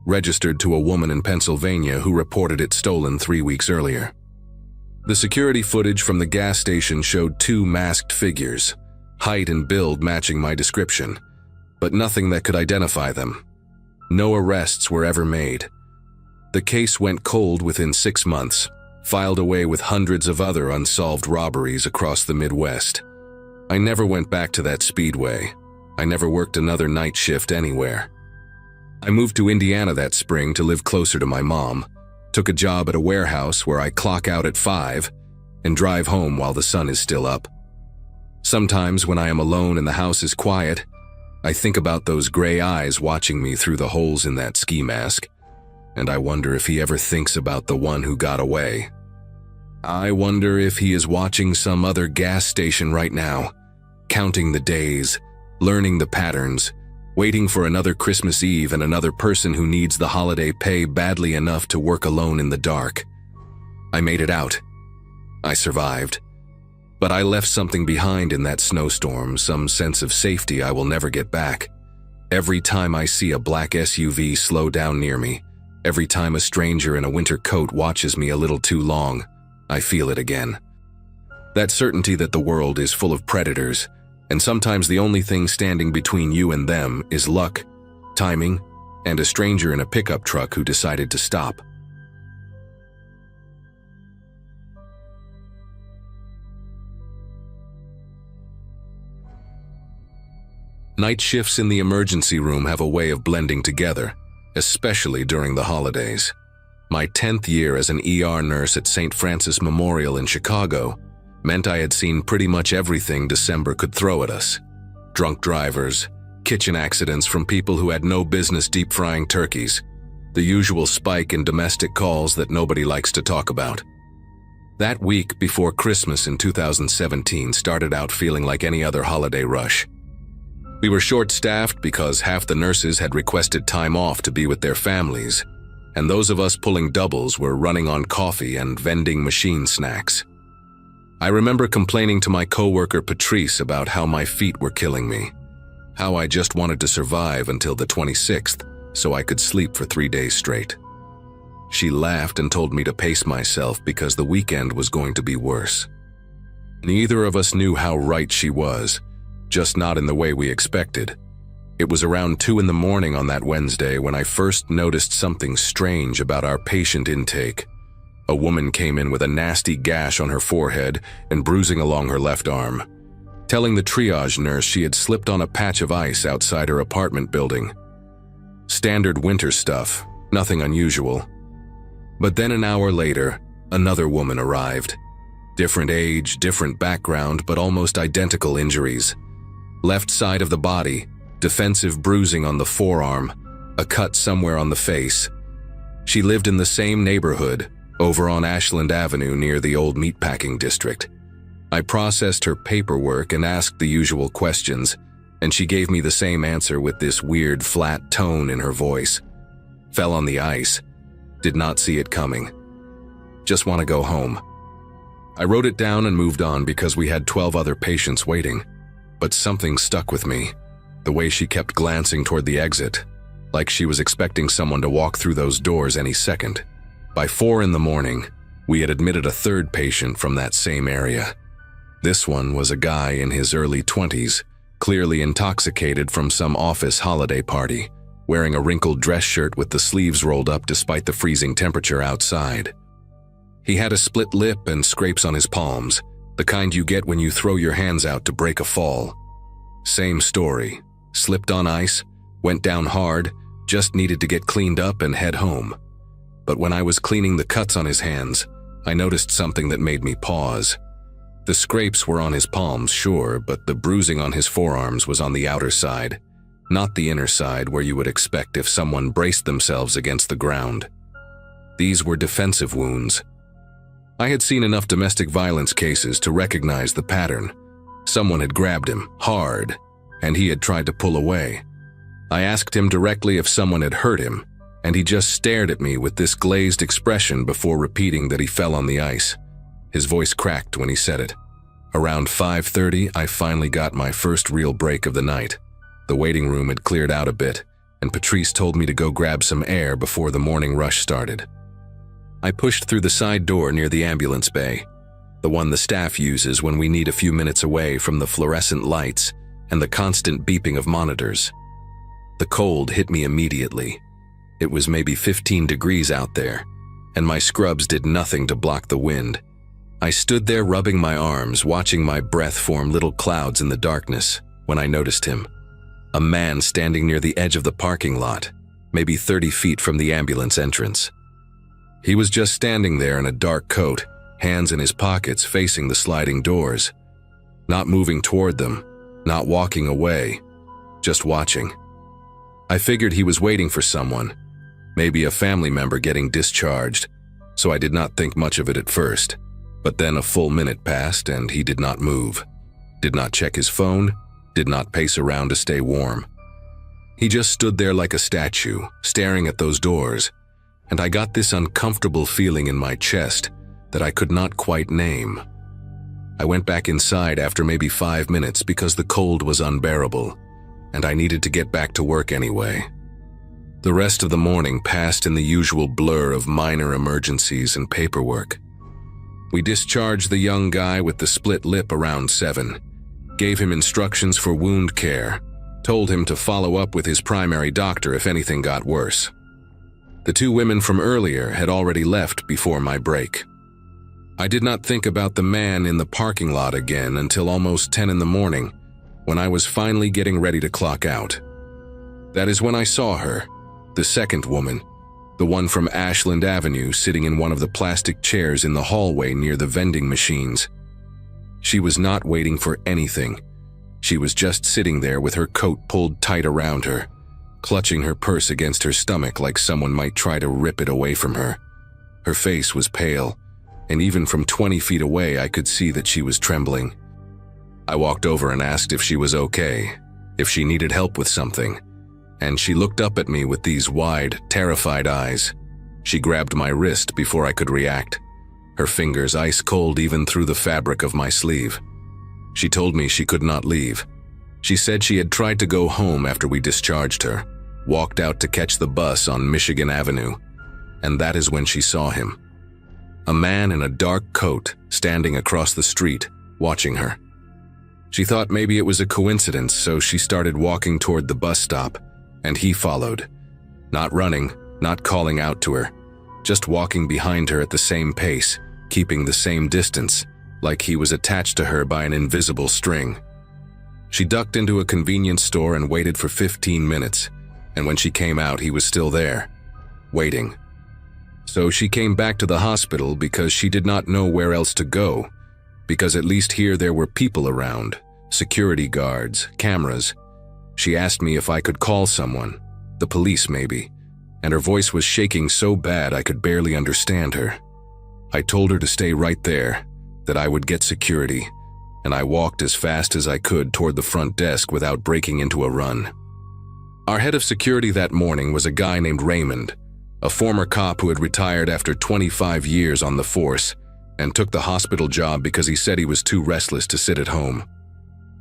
S1: registered to a woman in Pennsylvania who reported it stolen 3 weeks earlier. The security footage from the gas station showed 2 masked figures, height and build matching my description, but nothing that could identify them. No arrests were ever made. The case went cold within 6 months, filed away with hundreds of other unsolved robberies across the Midwest. I never went back to that speedway. I never worked another night shift anywhere. I moved to Indiana that spring to live closer to my mom, took a job at a warehouse where I clock out at 5 and drive home while the sun is still up. Sometimes when I am alone and the house is quiet, I think about those gray eyes watching me through the holes in that ski mask, and I wonder if he ever thinks about the one who got away. I wonder if he is watching some other gas station right now, counting the days, learning the patterns, waiting for another Christmas Eve and another person who needs the holiday pay badly enough to work alone in the dark. I made it out. I survived. But I left something behind in that snowstorm, some sense of safety I will never get back. Every time I see a black SUV slow down near me, every time a stranger in a winter coat watches me a little too long, I feel it again. That certainty that the world is full of predators, and sometimes the only thing standing between you and them is luck, timing, and a stranger in a pickup truck who decided to stop. Night shifts in the emergency room have a way of blending together, especially during the holidays. My 10th year as an ER nurse at St. Francis Memorial in Chicago meant I had seen pretty much everything December could throw at us. Drunk drivers, kitchen accidents from people who had no business deep frying turkeys, the usual spike in domestic calls that nobody likes to talk about. That week before Christmas in 2017 started out feeling like any other holiday rush. We were short-staffed because half the nurses had requested time off to be with their families, and those of us pulling doubles were running on coffee and vending machine snacks. I remember complaining to my coworker Patrice about how my feet were killing me, how I just wanted to survive until the 26th so I could sleep for 3 days straight. She laughed and told me to pace myself because the weekend was going to be worse. Neither of us knew how right she was, just not in the way we expected. It was around 2 in the morning on that Wednesday when I first noticed something strange about our patient intake. A woman came in with a nasty gash on her forehead and bruising along her left arm, telling the triage nurse she had slipped on a patch of ice outside her apartment building. Standard winter stuff, nothing unusual. But then an hour later, another woman arrived. Different age, different background, but almost identical injuries. Left side of the body, defensive bruising on the forearm, a cut somewhere on the face. She lived in the same neighborhood, over on Ashland Avenue near the old meatpacking district. I processed her paperwork and asked the usual questions, and she gave me the same answer with this weird flat tone in her voice. Fell on the ice. Did not see it coming. Just want to go home. I wrote it down and moved on because we had 12 other patients waiting. But something stuck with me. The way she kept glancing toward the exit, like she was expecting someone to walk through those doors any second. By 4 in the morning, we had admitted a third patient from that same area. This one was a guy in his early 20s, clearly intoxicated from some office holiday party, wearing a wrinkled dress shirt with the sleeves rolled up despite the freezing temperature outside. He had a split lip and scrapes on his palms, the kind you get when you throw your hands out to break a fall. Same story. Slipped on ice, went down hard, just needed to get cleaned up and head home. But when I was cleaning the cuts on his hands, I noticed something that made me pause. The scrapes were on his palms, sure, but the bruising on his forearms was on the outer side, not the inner side where you would expect if someone braced themselves against the ground. These were defensive wounds. I had seen enough domestic violence cases to recognize the pattern. Someone had grabbed him, hard, and he had tried to pull away. I asked him directly if someone had hurt him, and he just stared at me with this glazed expression before repeating that he fell on the ice. His voice cracked when he said it. Around 5:30, I finally got my first real break of the night. The waiting room had cleared out a bit, and Patrice told me to go grab some air before the morning rush started. I pushed through the side door near the ambulance bay, the one the staff uses when we need a few minutes away from the fluorescent lights and the constant beeping of monitors. The cold hit me immediately. It was maybe 15 degrees out there, and my scrubs did nothing to block the wind. I stood there rubbing my arms, watching my breath form little clouds in the darkness, when I noticed him. A man standing near the edge of the parking lot, maybe 30 feet from the ambulance entrance. He was just standing there in a dark coat, hands in his pockets facing the sliding doors. Not moving toward them, not walking away, just watching. I figured he was waiting for someone, maybe a family member getting discharged, so I did not think much of it at first. But then a full minute passed and he did not move, did not check his phone, did not pace around to stay warm. He just stood there like a statue, staring at those doors, and I got this uncomfortable feeling in my chest that I could not quite name. I went back inside after maybe 5 minutes because the cold was unbearable, and I needed to get back to work anyway. The rest of the morning passed in the usual blur of minor emergencies and paperwork. We discharged the young guy with the split lip around 7, gave him instructions for wound care, told him to follow up with his primary doctor if anything got worse. The 2 women from earlier had already left before my break. I did not think about the man in the parking lot again until almost 10 in the morning, when I was finally getting ready to clock out. That is when I saw her, the second woman, the one from Ashland Avenue sitting in one of the plastic chairs in the hallway near the vending machines. She was not waiting for anything. She was just sitting there with her coat pulled tight around her, clutching her purse against her stomach like someone might try to rip it away from her. Her face was pale, and even from 20 feet away I could see that she was trembling. I walked over and asked if she was okay, if she needed help with something, and she looked up at me with these wide, terrified eyes. She grabbed my wrist before I could react, her fingers ice cold even through the fabric of my sleeve. She told me she could not leave. She said she had tried to go home after we discharged her, walked out to catch the bus on Michigan Avenue, and that is when she saw him. A man in a dark coat standing across the street, watching her. She thought maybe it was a coincidence, so she started walking toward the bus stop, and he followed. Not running, not calling out to her, just walking behind her at the same pace, keeping the same distance, like he was attached to her by an invisible string. She ducked into a convenience store and waited for 15 minutes, and when she came out, he was still there, waiting. So she came back to the hospital because she did not know where else to go, because at least here there were people around, security guards, cameras. She asked me if I could call someone, the police maybe, and her voice was shaking so bad I could barely understand her. I told her to stay right there, that I would get security, and I walked as fast as I could toward the front desk without breaking into a run. Our head of security that morning was a guy named Raymond, a former cop who had retired after 25 years on the force and took the hospital job because he said he was too restless to sit at home.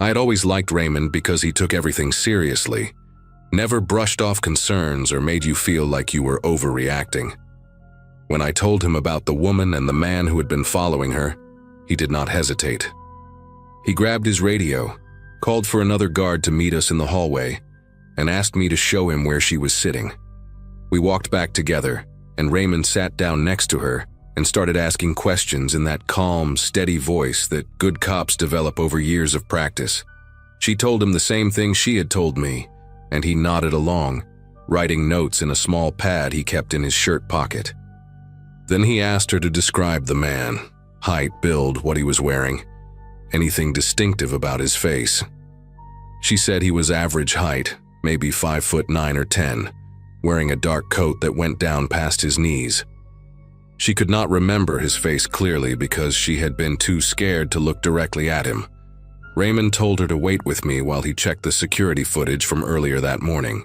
S1: I had always liked Raymond because he took everything seriously, never brushed off concerns or made you feel like you were overreacting. When I told him about the woman and the man who had been following her, he did not hesitate. He grabbed his radio, called for another guard to meet us in the hallway, and asked me to show him where she was sitting. We walked back together, and Raymond sat down next to her and started asking questions in that calm, steady voice that good cops develop over years of practice. She told him the same thing she had told me, and he nodded along, writing notes in a small pad he kept in his shirt pocket. Then he asked her to describe the man, height, build, what he was wearing, anything distinctive about his face. She said he was average height, maybe 5'9" or 10, wearing a dark coat that went down past his knees. She could not remember his face clearly because she had been too scared to look directly at him. Raymond told her to wait with me while he checked the security footage from earlier that morning.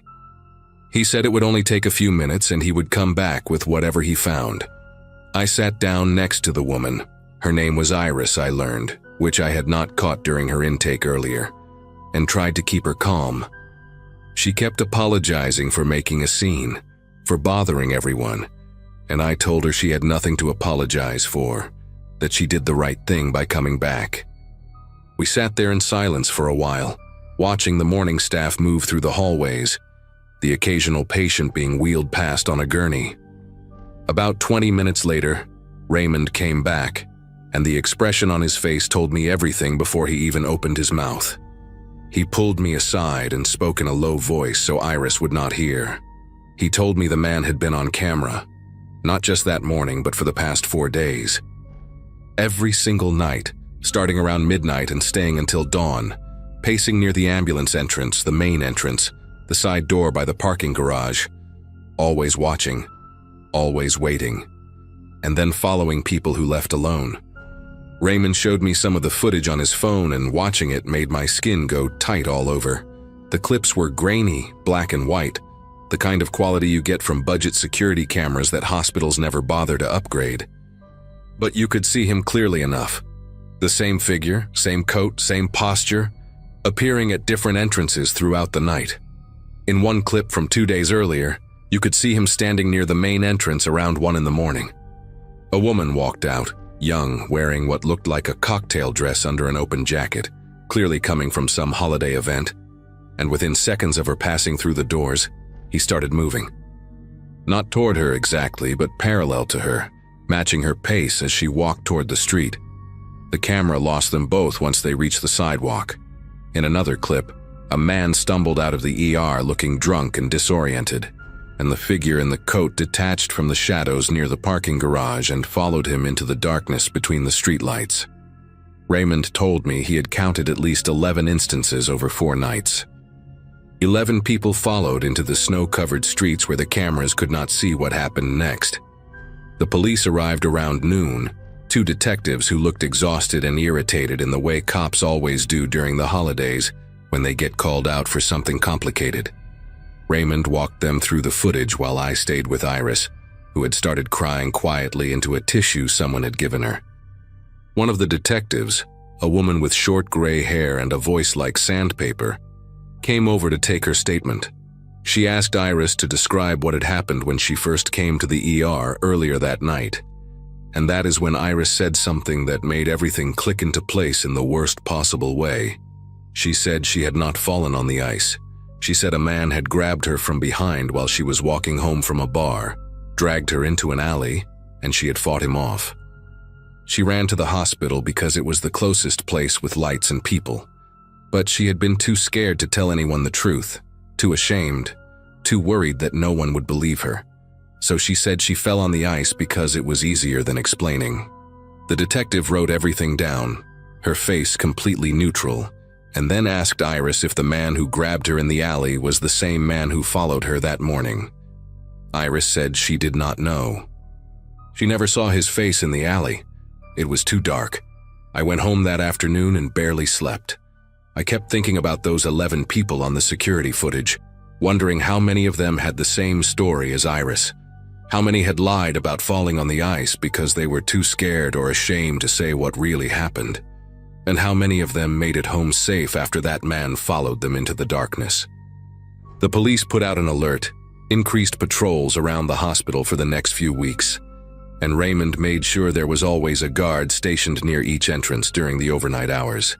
S1: He said it would only take a few minutes and he would come back with whatever he found. I sat down next to the woman. Her name was Iris, I learned, which I had not caught during her intake earlier, and tried to keep her calm. She kept apologizing for making a scene, for bothering everyone, and I told her she had nothing to apologize for, that she did the right thing by coming back. We sat there in silence for a while, watching the morning staff move through the hallways, the occasional patient being wheeled past on a gurney. About 20 minutes later, Raymond came back, and the expression on his face told me everything before he even opened his mouth. He pulled me aside and spoke in a low voice so Iris would not hear. He told me the man had been on camera, not just that morning but for the past 4 days. Every single night, starting around midnight and staying until dawn, pacing near the ambulance entrance, the main entrance, the side door by the parking garage, always watching, always waiting, and then following people who left alone. Raymond showed me some of the footage on his phone, and watching it made my skin go tight all over. The clips were grainy, black and white, the kind of quality you get from budget security cameras that hospitals never bother to upgrade. But you could see him clearly enough. The same figure, same coat, same posture, appearing at different entrances throughout the night. In one clip from 2 days earlier, you could see him standing near the main entrance around 1 in the morning. A woman walked out, young, wearing what looked like a cocktail dress under an open jacket, clearly coming from some holiday event, and within seconds of her passing through the doors, he started moving. Not toward her exactly, but parallel to her, matching her pace as she walked toward the street. The camera lost them both once they reached the sidewalk. In another clip, a man stumbled out of the ER looking drunk and disoriented, and the figure in the coat detached from the shadows near the parking garage and followed him into the darkness between the streetlights. Raymond told me he had counted at least 11 instances over 4 nights. 11 people followed into the snow-covered streets where the cameras could not see what happened next. The police arrived around noon, 2 detectives who looked exhausted and irritated in the way cops always do during the holidays when they get called out for something complicated. Raymond walked them through the footage while I stayed with Iris, who had started crying quietly into a tissue someone had given her. One of the detectives, a woman with short gray hair and a voice like sandpaper, came over to take her statement. She asked Iris to describe what had happened when she first came to the ER earlier that night. And that is when Iris said something that made everything click into place in the worst possible way. She said she had not fallen on the ice. She said a man had grabbed her from behind while she was walking home from a bar, dragged her into an alley, and she had fought him off. She ran to the hospital because it was the closest place with lights and people. But she had been too scared to tell anyone the truth, too ashamed, too worried that no one would believe her. So she said she fell on the ice because it was easier than explaining. The detective wrote everything down, her face completely neutral, and then asked Iris if the man who grabbed her in the alley was the same man who followed her that morning. Iris said she did not know. She never saw his face in the alley. It was too dark. I went home that afternoon and barely slept. I kept thinking about those 11 people on the security footage, wondering how many of them had the same story as Iris. How many had lied about falling on the ice because they were too scared or ashamed to say what really happened? And how many of them made it home safe after that man followed them into the darkness? The police put out an alert, increased patrols around the hospital for the next few weeks, and Raymond made sure there was always a guard stationed near each entrance during the overnight hours.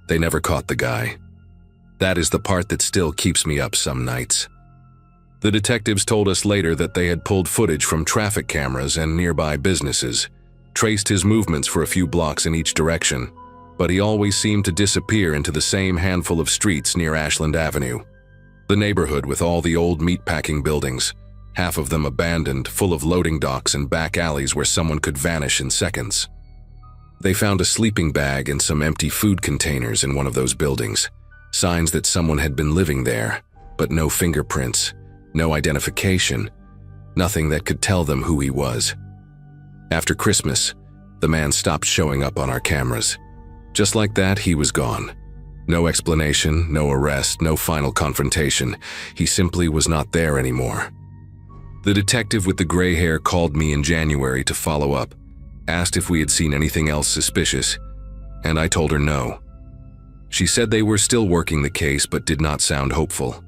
S1: They never caught the guy. That is the part that still keeps me up some nights. The detectives told us later that they had pulled footage from traffic cameras and nearby businesses, traced his movements for a few blocks in each direction, but he always seemed to disappear into the same handful of streets near Ashland Avenue. The neighborhood with all the old meatpacking buildings, half of them abandoned, full of loading docks and back alleys where someone could vanish in seconds. They found a sleeping bag and some empty food containers in one of those buildings, signs that someone had been living there, but no fingerprints, no identification, nothing that could tell them who he was. After Christmas, the man stopped showing up on our cameras. Just like that, he was gone. No explanation, no arrest, no final confrontation. He simply was not there anymore. The detective with the gray hair called me in January to follow up, asked if we had seen anything else suspicious, and I told her no. She said they were still working the case but did not sound hopeful.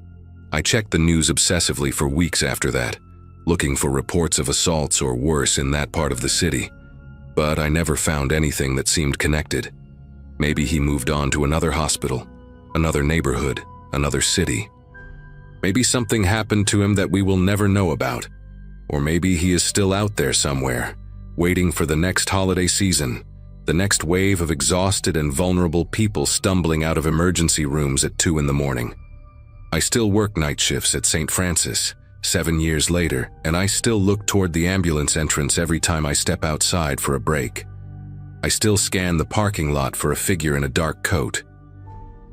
S1: I checked the news obsessively for weeks after that, looking for reports of assaults or worse in that part of the city, but I never found anything that seemed connected. Maybe he moved on to another hospital, another neighborhood, another city. Maybe something happened to him that we will never know about, or maybe he is still out there somewhere, waiting for the next holiday season, the next wave of exhausted and vulnerable people stumbling out of emergency rooms at 2 in the morning. I still work night shifts at St. Francis, 7 years later, and I still look toward the ambulance entrance every time I step outside for a break. I still scan the parking lot for a figure in a dark coat.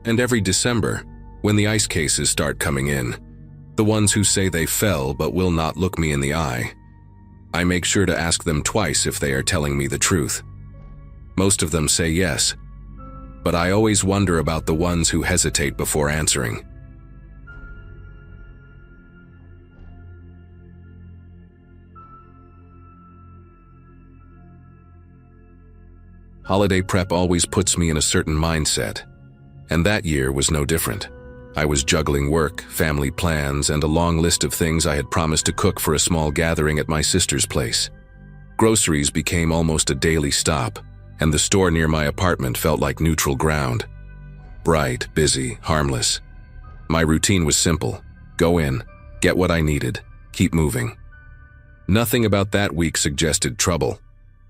S1: And every December, when the ice cases start coming in, the ones who say they fell but will not look me in the eye, I make sure to ask them twice if they are telling me the truth. Most of them say yes, but I always wonder about the ones who hesitate before answering. Holiday prep always puts me in a certain mindset, and that year was no different. I was juggling work, family plans, and a long list of things I had promised to cook for a small gathering at my sister's place. Groceries became almost a daily stop, and the store near my apartment felt like neutral ground. Bright, busy, harmless. My routine was simple: go in, get what I needed, keep moving. Nothing about that week suggested trouble.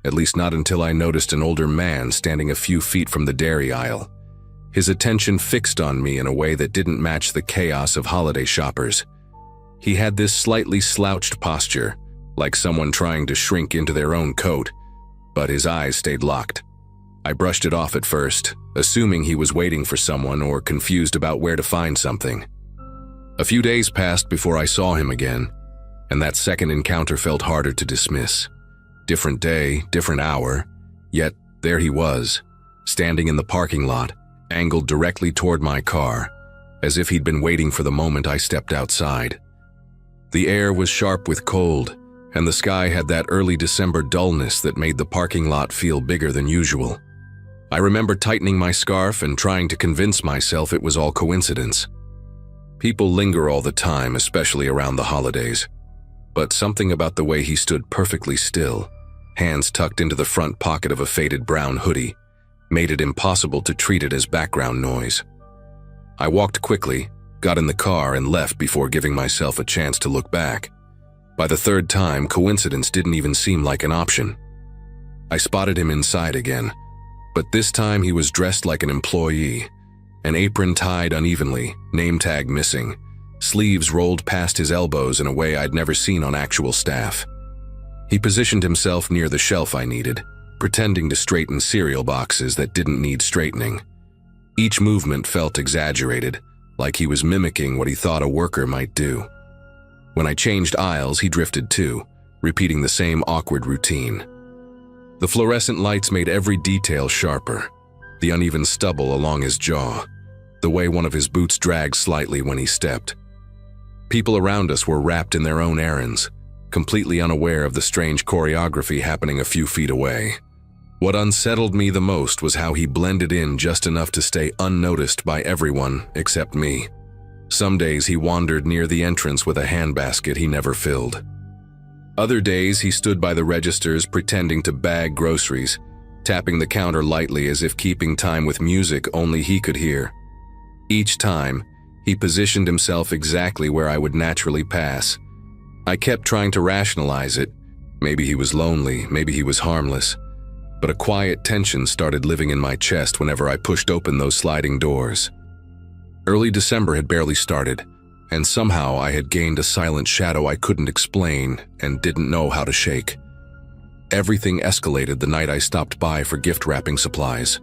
S1: At least not until I noticed an older man standing a few feet from the dairy aisle. His attention fixed on me in a way that didn't match the chaos of holiday shoppers. He had this slightly slouched posture, like someone trying to shrink into their own coat, but his eyes stayed locked. I brushed it off at first, assuming he was waiting for someone or confused about where to find something. A few days passed before I saw him again, and that second encounter felt harder to dismiss. Different day, different hour, yet there he was, standing in the parking lot, angled directly toward my car, as if he'd been waiting for the moment I stepped outside. The air was sharp with cold, and the sky had that early December dullness that made the parking lot feel bigger than usual. I remember tightening my scarf and trying to convince myself it was all coincidence. People linger all the time, especially around the holidays, but something about the way he stood perfectly still, hands tucked into the front pocket of a faded brown hoodie, made it impossible to treat it as background noise. I walked quickly, got in the car, and left before giving myself a chance to look back. By the third time, coincidence didn't even seem like an option. I spotted him inside again, but this time he was dressed like an employee, an apron tied unevenly, name tag missing, sleeves rolled past his elbows in a way I'd never seen on actual staff. He positioned himself near the shelf I needed, pretending to straighten cereal boxes that didn't need straightening. Each movement felt exaggerated, like he was mimicking what he thought a worker might do. When I changed aisles, he drifted too, repeating the same awkward routine. The fluorescent lights made every detail sharper: the uneven stubble along his jaw, the way one of his boots dragged slightly when he stepped. People around us were wrapped in their own errands, completely unaware of the strange choreography happening a few feet away. What unsettled me the most was how he blended in just enough to stay unnoticed by everyone except me. Some days he wandered near the entrance with a handbasket he never filled. Other days he stood by the registers pretending to bag groceries, tapping the counter lightly as if keeping time with music only he could hear. Each time, he positioned himself exactly where I would naturally pass. I kept trying to rationalize it. Maybe he was lonely, maybe he was harmless. But a quiet tension started living in my chest whenever I pushed open those sliding doors. Early December had barely started, and somehow I had gained a silent shadow I couldn't explain and didn't know how to shake. Everything escalated the night I stopped by for gift wrapping supplies.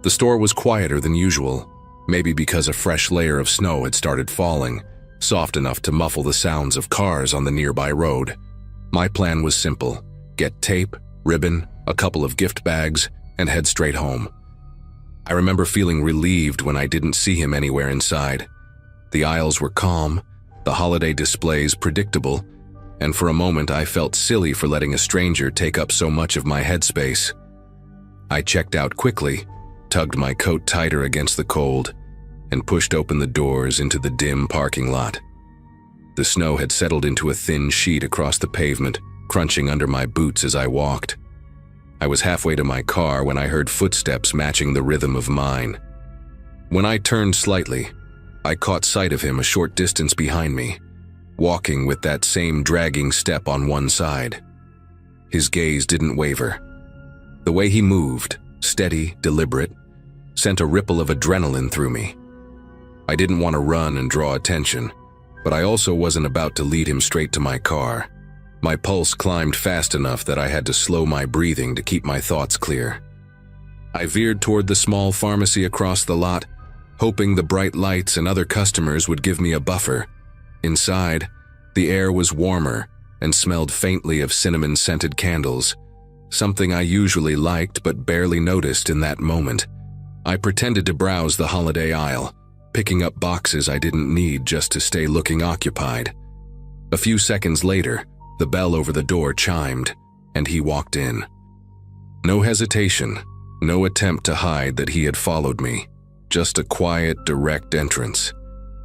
S1: The store was quieter than usual, maybe because a fresh layer of snow had started falling, soft enough to muffle the sounds of cars on the nearby road. My plan was simple: get tape, ribbon, a couple of gift bags, and head straight home. I remember feeling relieved when I didn't see him anywhere inside. The aisles were calm, the holiday displays predictable, and for a moment I felt silly for letting a stranger take up so much of my headspace. I checked out quickly, tugged my coat tighter against the cold, and pushed open the doors into the dim parking lot. The snow had settled into a thin sheet across the pavement, crunching under my boots as I walked. I was halfway to my car when I heard footsteps matching the rhythm of mine. When I turned slightly, I caught sight of him a short distance behind me, walking with that same dragging step on one side. His gaze didn't waver. The way he moved, steady, deliberate, sent a ripple of adrenaline through me. I didn't want to run and draw attention, but I also wasn't about to lead him straight to my car. My pulse climbed fast enough that I had to slow my breathing to keep my thoughts clear. I veered toward the small pharmacy across the lot, hoping the bright lights and other customers would give me a buffer. Inside, the air was warmer and smelled faintly of cinnamon-scented candles, something I usually liked but barely noticed in that moment. I pretended to browse the holiday aisle, picking up boxes I didn't need just to stay looking occupied. A few seconds later, the bell over the door chimed, and he walked in. No hesitation, no attempt to hide that he had followed me, just a quiet, direct entrance.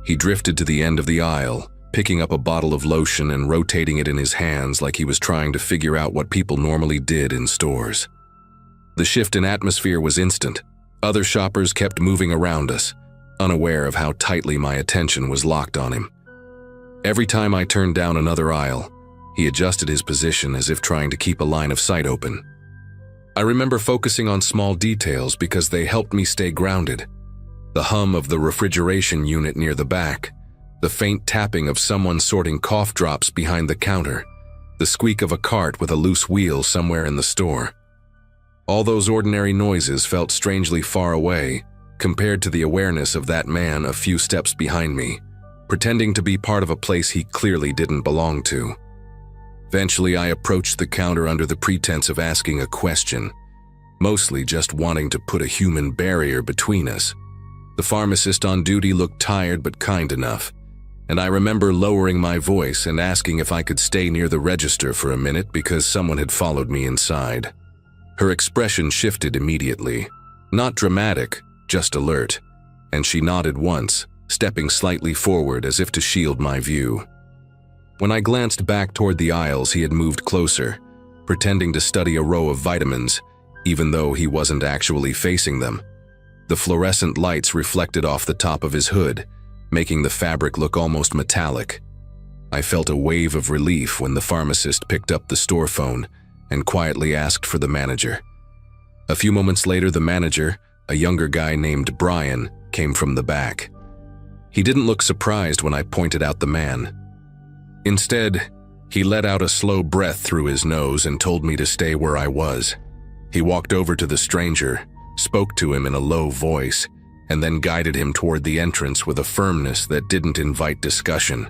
S1: He drifted to the end of the aisle, picking up a bottle of lotion and rotating it in his hands like he was trying to figure out what people normally did in stores. The shift in atmosphere was instant. Other shoppers kept moving around us, unaware of how tightly my attention was locked on him. Every time I turned down another aisle, he adjusted his position as if trying to keep a line of sight open. I remember focusing on small details because they helped me stay grounded. The hum of the refrigeration unit near the back, the faint tapping of someone sorting cough drops behind the counter, the squeak of a cart with a loose wheel somewhere in the store. All those ordinary noises felt strangely far away compared to the awareness of that man a few steps behind me, pretending to be part of a place he clearly didn't belong to. Eventually, I approached the counter under the pretense of asking a question, mostly just wanting to put a human barrier between us. The pharmacist on duty looked tired but kind enough, and I remember lowering my voice and asking if I could stay near the register for a minute because someone had followed me inside. Her expression shifted immediately. Not dramatic, just alert, and she nodded once, stepping slightly forward as if to shield my view. When I glanced back toward the aisles, he had moved closer, pretending to study a row of vitamins, even though he wasn't actually facing them. The fluorescent lights reflected off the top of his hood, making the fabric look almost metallic. I felt a wave of relief when the pharmacist picked up the store phone and quietly asked for the manager. A few moments later, the manager, a younger guy named Brian, came from the back. He didn't look surprised when I pointed out the man. Instead, he let out a slow breath through his nose and told me to stay where I was. He walked over to the stranger, spoke to him in a low voice, and then guided him toward the entrance with a firmness that didn't invite discussion.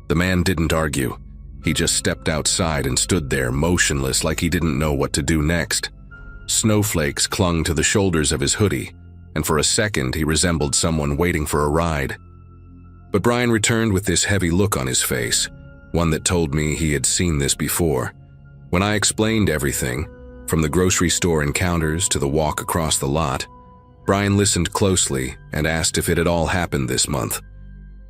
S1: The man didn't argue. He just stepped outside and stood there motionless like he didn't know what to do next. Snowflakes clung to the shoulders of his hoodie, and for a second he resembled someone waiting for a ride. But Brian returned with this heavy look on his face, one that told me he had seen this before. When I explained everything, from the grocery store encounters to the walk across the lot, Brian listened closely and asked if it had all happened this month.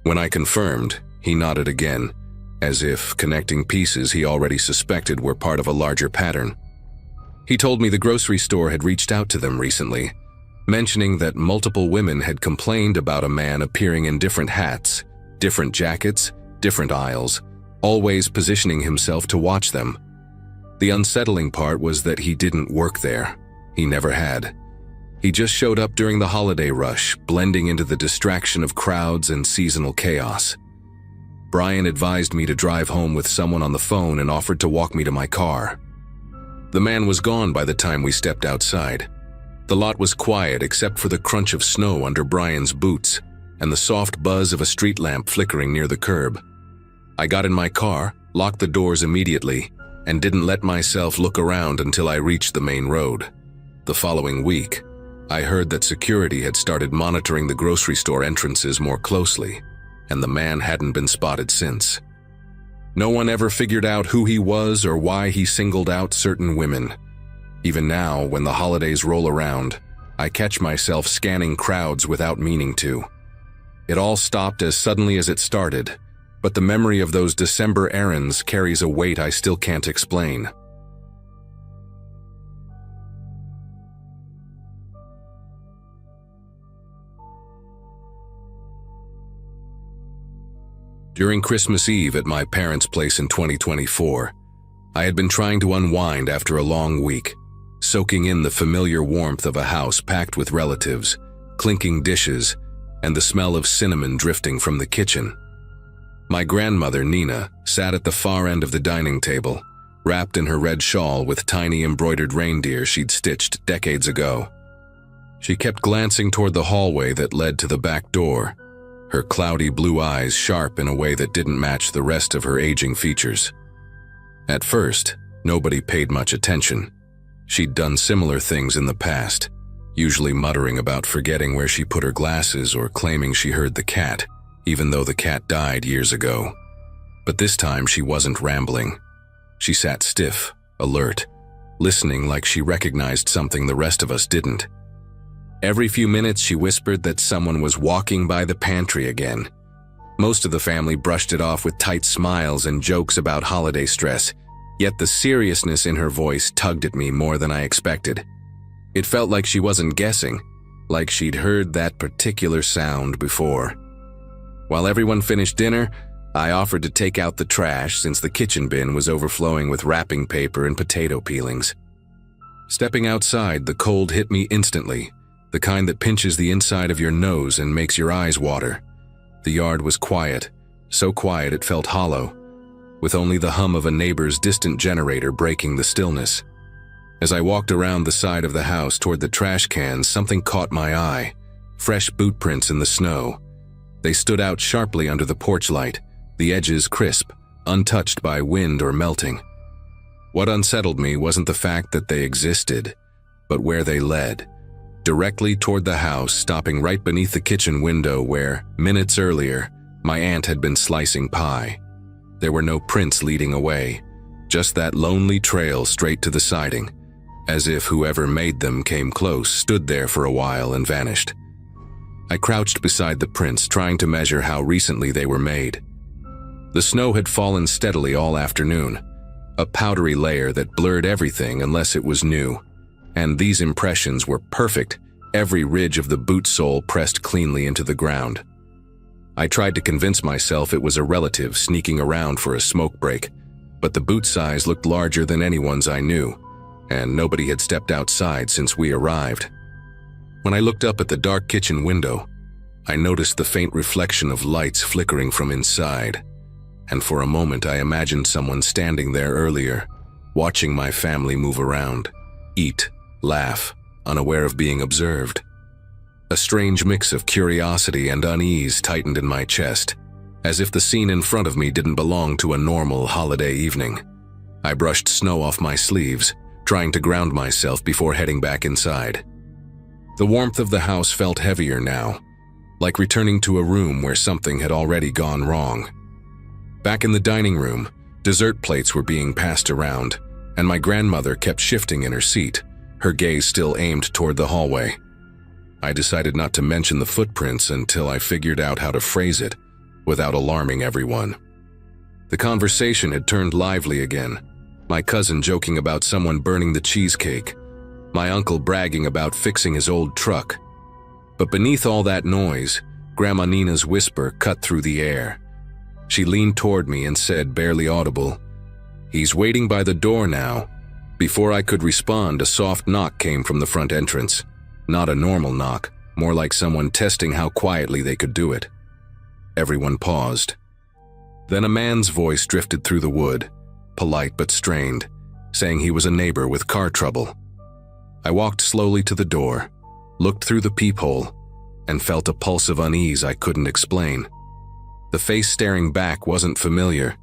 S1: When I confirmed, he nodded again, as if connecting pieces he already suspected were part of a larger pattern. He told me the grocery store had reached out to them recently, mentioning that multiple women had complained about a man appearing in different hats, different jackets, different aisles, always positioning himself to watch them. The unsettling part was that he didn't work there. He never had. He just showed up during the holiday rush, blending into the distraction of crowds and seasonal chaos. Brian advised me to drive home with someone on the phone and offered to walk me to my car. The man was gone by the time we stepped outside. The lot was quiet except for the crunch of snow under Brian's boots and the soft buzz of a street lamp flickering near the curb. I got in my car, locked the doors immediately, and didn't let myself look around until I reached the main road. The following week, I heard that security had started monitoring the grocery store entrances more closely, and the man hadn't been spotted since. No one ever figured out who he was or why he singled out certain women. Even now, when the holidays roll around, I catch myself scanning crowds without meaning to. It all stopped as suddenly as it started, but the memory of those December errands carries a weight I still can't explain. During Christmas Eve at my parents' place in 2024, I had been trying to unwind after a long week, soaking in the familiar warmth of a house packed with relatives, clinking dishes, and the smell of cinnamon drifting from the kitchen. My grandmother, Nina, sat at the far end of the dining table, wrapped in her red shawl with tiny embroidered reindeer she'd stitched decades ago. She kept glancing toward the hallway that led to the back door, her cloudy blue eyes sharp in a way that didn't match the rest of her aging features. At first, nobody paid much attention. She'd done similar things in the past, usually muttering about forgetting where she put her glasses or claiming she heard the cat, even though the cat died years ago. But this time she wasn't rambling. She sat stiff, alert, listening like she recognized something the rest of us didn't. Every few minutes she whispered that someone was walking by the pantry again. Most of the family brushed it off with tight smiles and jokes about holiday stress, yet the seriousness in her voice tugged at me more than I expected. It felt like she wasn't guessing, like she'd heard that particular sound before. While everyone finished dinner, I offered to take out the trash since the kitchen bin was overflowing with wrapping paper and potato peelings. Stepping outside, the cold hit me instantly, the kind that pinches the inside of your nose and makes your eyes water. The yard was quiet, so quiet it felt hollow, with only the hum of a neighbor's distant generator breaking the stillness. As I walked around the side of the house toward the trash cans, something caught my eye: fresh boot prints in the snow. They stood out sharply under the porch light, the edges crisp, untouched by wind or melting. What unsettled me wasn't the fact that they existed, but where they led. Directly toward the house, stopping right beneath the kitchen window where, minutes earlier, my aunt had been slicing pie. There were no prints leading away, just that lonely trail straight to the siding, as if whoever made them came close, stood there for a while, and vanished. I crouched beside the prints, trying to measure how recently they were made. The snow had fallen steadily all afternoon, a powdery layer that blurred everything unless it was new. And these impressions were perfect, every ridge of the boot sole pressed cleanly into the ground. I tried to convince myself it was a relative sneaking around for a smoke break, but the boot size looked larger than anyone's I knew, and nobody had stepped outside since we arrived. When I looked up at the dark kitchen window, I noticed the faint reflection of lights flickering from inside, and for a moment I imagined someone standing there earlier, watching my family move around, eat, laugh, unaware of being observed. A strange mix of curiosity and unease tightened in my chest, as if the scene in front of me didn't belong to a normal holiday evening. I brushed snow off my sleeves, trying to ground myself before heading back inside. The warmth of the house felt heavier now, like returning to a room where something had already gone wrong. Back in the dining room, dessert plates were being passed around, and my grandmother kept shifting in her seat, her gaze still aimed toward the hallway. I decided not to mention the footprints until I figured out how to phrase it without alarming everyone. The conversation had turned lively again, my cousin joking about someone burning the cheesecake, my uncle bragging about fixing his old truck. But beneath all that noise, Grandma Nina's whisper cut through the air. She leaned toward me and said, barely audible, "He's waiting by the door now." Before I could respond, a soft knock came from the front entrance. Not a normal knock, more like someone testing how quietly they could do it. Everyone paused. Then a man's voice drifted through the wood, polite but strained, saying he was a neighbor with car trouble. I walked slowly to the door, looked through the peephole, and felt a pulse of unease I couldn't explain. The face staring back wasn't familiar,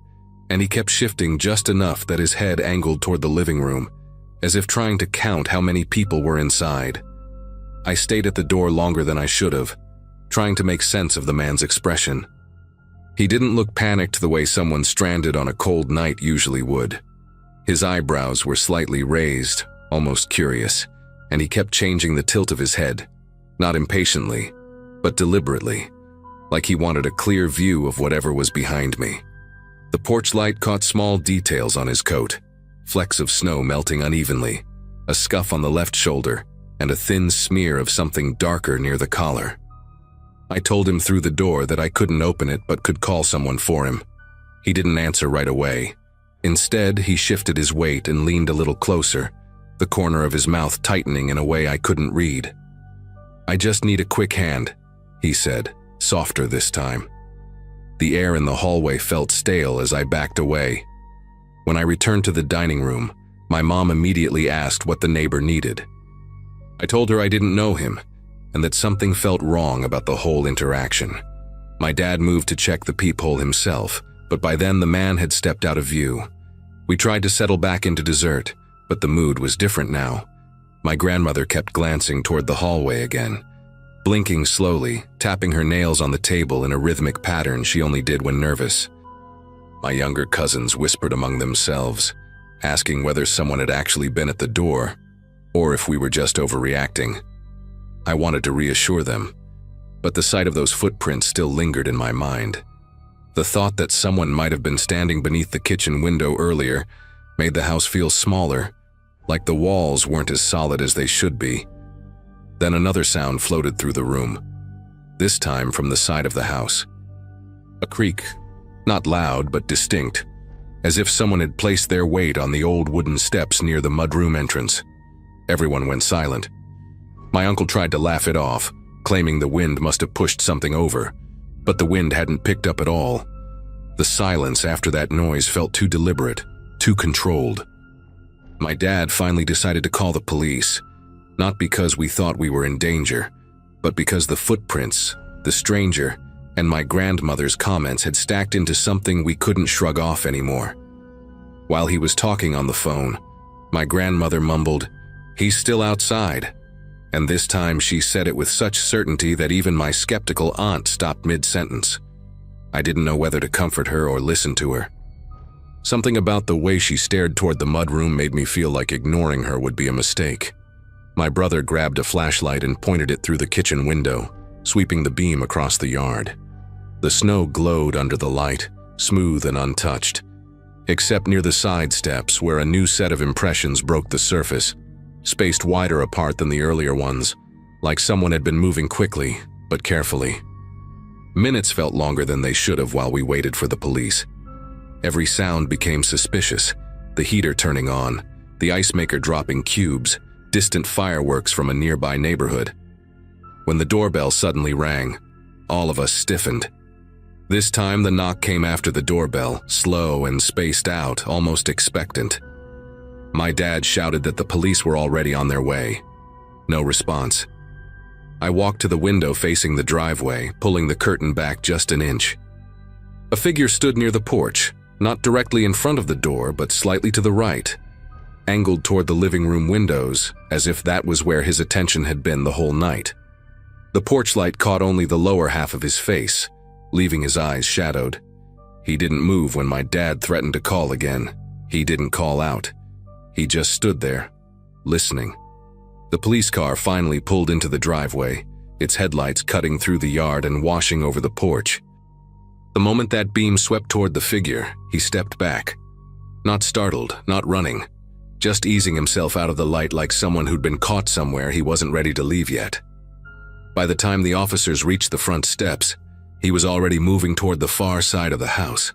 S1: and he kept shifting just enough that his head angled toward the living room, as if trying to count how many people were inside. I stayed at the door longer than I should have, trying to make sense of the man's expression. He didn't look panicked the way someone stranded on a cold night usually would. His eyebrows were slightly raised, almost curious, and he kept changing the tilt of his head, not impatiently, but deliberately, like he wanted a clear view of whatever was behind me. The porch light caught small details on his coat, flecks of snow melting unevenly, a scuff on the left shoulder, and a thin smear of something darker near the collar. I told him through the door that I couldn't open it but could call someone for him. He didn't answer right away. Instead, he shifted his weight and leaned a little closer, the corner of his mouth tightening in a way I couldn't read. "I just need a quick hand," he said, softer this time. The air in the hallway felt stale as I backed away. When I returned to the dining room, my mom immediately asked what the neighbor needed. I told her I didn't know him, and that something felt wrong about the whole interaction. My dad moved to check the peephole himself, but by then the man had stepped out of view. We tried to settle back into dessert, but the mood was different now. My grandmother kept glancing toward the hallway again, blinking slowly, tapping her nails on the table in a rhythmic pattern she only did when nervous. My younger cousins whispered among themselves, asking whether someone had actually been at the door, or if we were just overreacting. I wanted to reassure them, but the sight of those footprints still lingered in my mind. The thought that someone might have been standing beneath the kitchen window earlier made the house feel smaller, like the walls weren't as solid as they should be. Then another sound floated through the room, this time from the side of the house. A creak, not loud but distinct, as if someone had placed their weight on the old wooden steps near the mudroom entrance. Everyone went silent. My uncle tried to laugh it off, claiming the wind must have pushed something over, but the wind hadn't picked up at all. The silence after that noise felt too deliberate, too controlled. My dad finally decided to call the police, not because we thought we were in danger, but because the footprints, the stranger, and my grandmother's comments had stacked into something we couldn't shrug off anymore. While he was talking on the phone, my grandmother mumbled, "He's still outside." And this time she said it with such certainty that even my skeptical aunt stopped mid-sentence. I didn't know whether to comfort her or listen to her. Something about the way she stared toward the mudroom made me feel like ignoring her would be a mistake. My brother grabbed a flashlight and pointed it through the kitchen window, sweeping the beam across the yard. The snow glowed under the light, smooth and untouched, except near the side steps where a new set of impressions broke the surface, spaced wider apart than the earlier ones, like someone had been moving quickly, but carefully. Minutes felt longer than they should have while we waited for the police. Every sound became suspicious, the heater turning on, the ice maker dropping cubes, distant fireworks from a nearby neighborhood. When the doorbell suddenly rang, all of us stiffened. This time the knock came after the doorbell, slow and spaced out, almost expectant. My dad shouted that the police were already on their way. No response. I walked to the window facing the driveway, pulling the curtain back just an inch. A figure stood near the porch, not directly in front of the door, but slightly to the right, angled toward the living room windows, as if that was where his attention had been the whole night. The porch light caught only the lower half of his face, leaving his eyes shadowed. He didn't move when my dad threatened to call again. He didn't call out. He just stood there, listening. The police car finally pulled into the driveway, its headlights cutting through the yard and washing over the porch. The moment that beam swept toward the figure, he stepped back. Not startled, not running, just easing himself out of the light like someone who'd been caught somewhere he wasn't ready to leave yet. By the time the officers reached the front steps, he was already moving toward the far side of the house.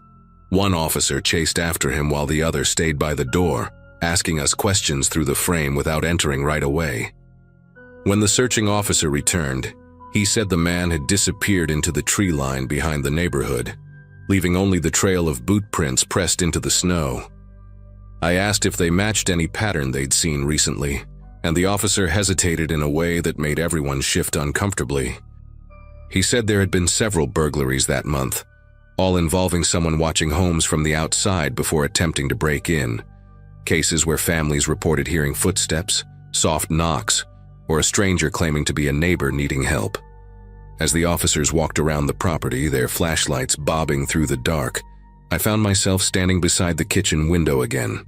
S1: One officer chased after him while the other stayed by the door, asking us questions through the frame without entering right away. When the searching officer returned, he said the man had disappeared into the tree line behind the neighborhood, leaving only the trail of boot prints pressed into the snow. I asked if they matched any pattern they'd seen recently, and the officer hesitated in a way that made everyone shift uncomfortably. He said there had been several burglaries that month, all involving someone watching homes from the outside before attempting to break in. Cases where families reported hearing footsteps, soft knocks, or a stranger claiming to be a neighbor needing help. As the officers walked around the property, their flashlights bobbing through the dark, I found myself standing beside the kitchen window again.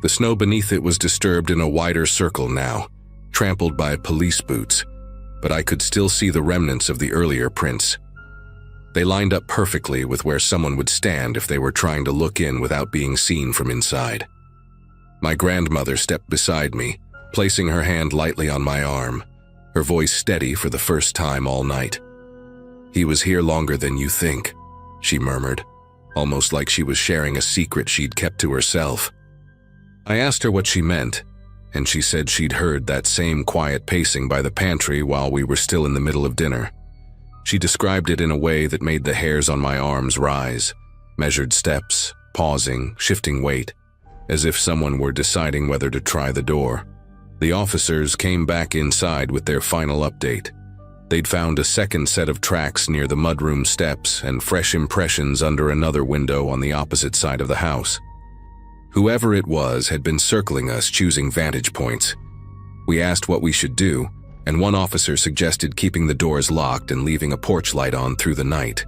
S1: The snow beneath it was disturbed in a wider circle now, trampled by police boots, but I could still see the remnants of the earlier prints. They lined up perfectly with where someone would stand if they were trying to look in without being seen from inside. My grandmother stepped beside me, placing her hand lightly on my arm, her voice steady for the first time all night. "He was here longer than you think," she murmured, almost like she was sharing a secret she'd kept to herself. I asked her what she meant, and she said she'd heard that same quiet pacing by the pantry while we were still in the middle of dinner. She described it in a way that made the hairs on my arms rise, measured steps, pausing, shifting weight, as if someone were deciding whether to try the door. The officers came back inside with their final update. They'd found a second set of tracks near the mudroom steps and fresh impressions under another window on the opposite side of the house. Whoever it was had been circling us, choosing vantage points. We asked what we should do, and one officer suggested keeping the doors locked and leaving a porch light on through the night.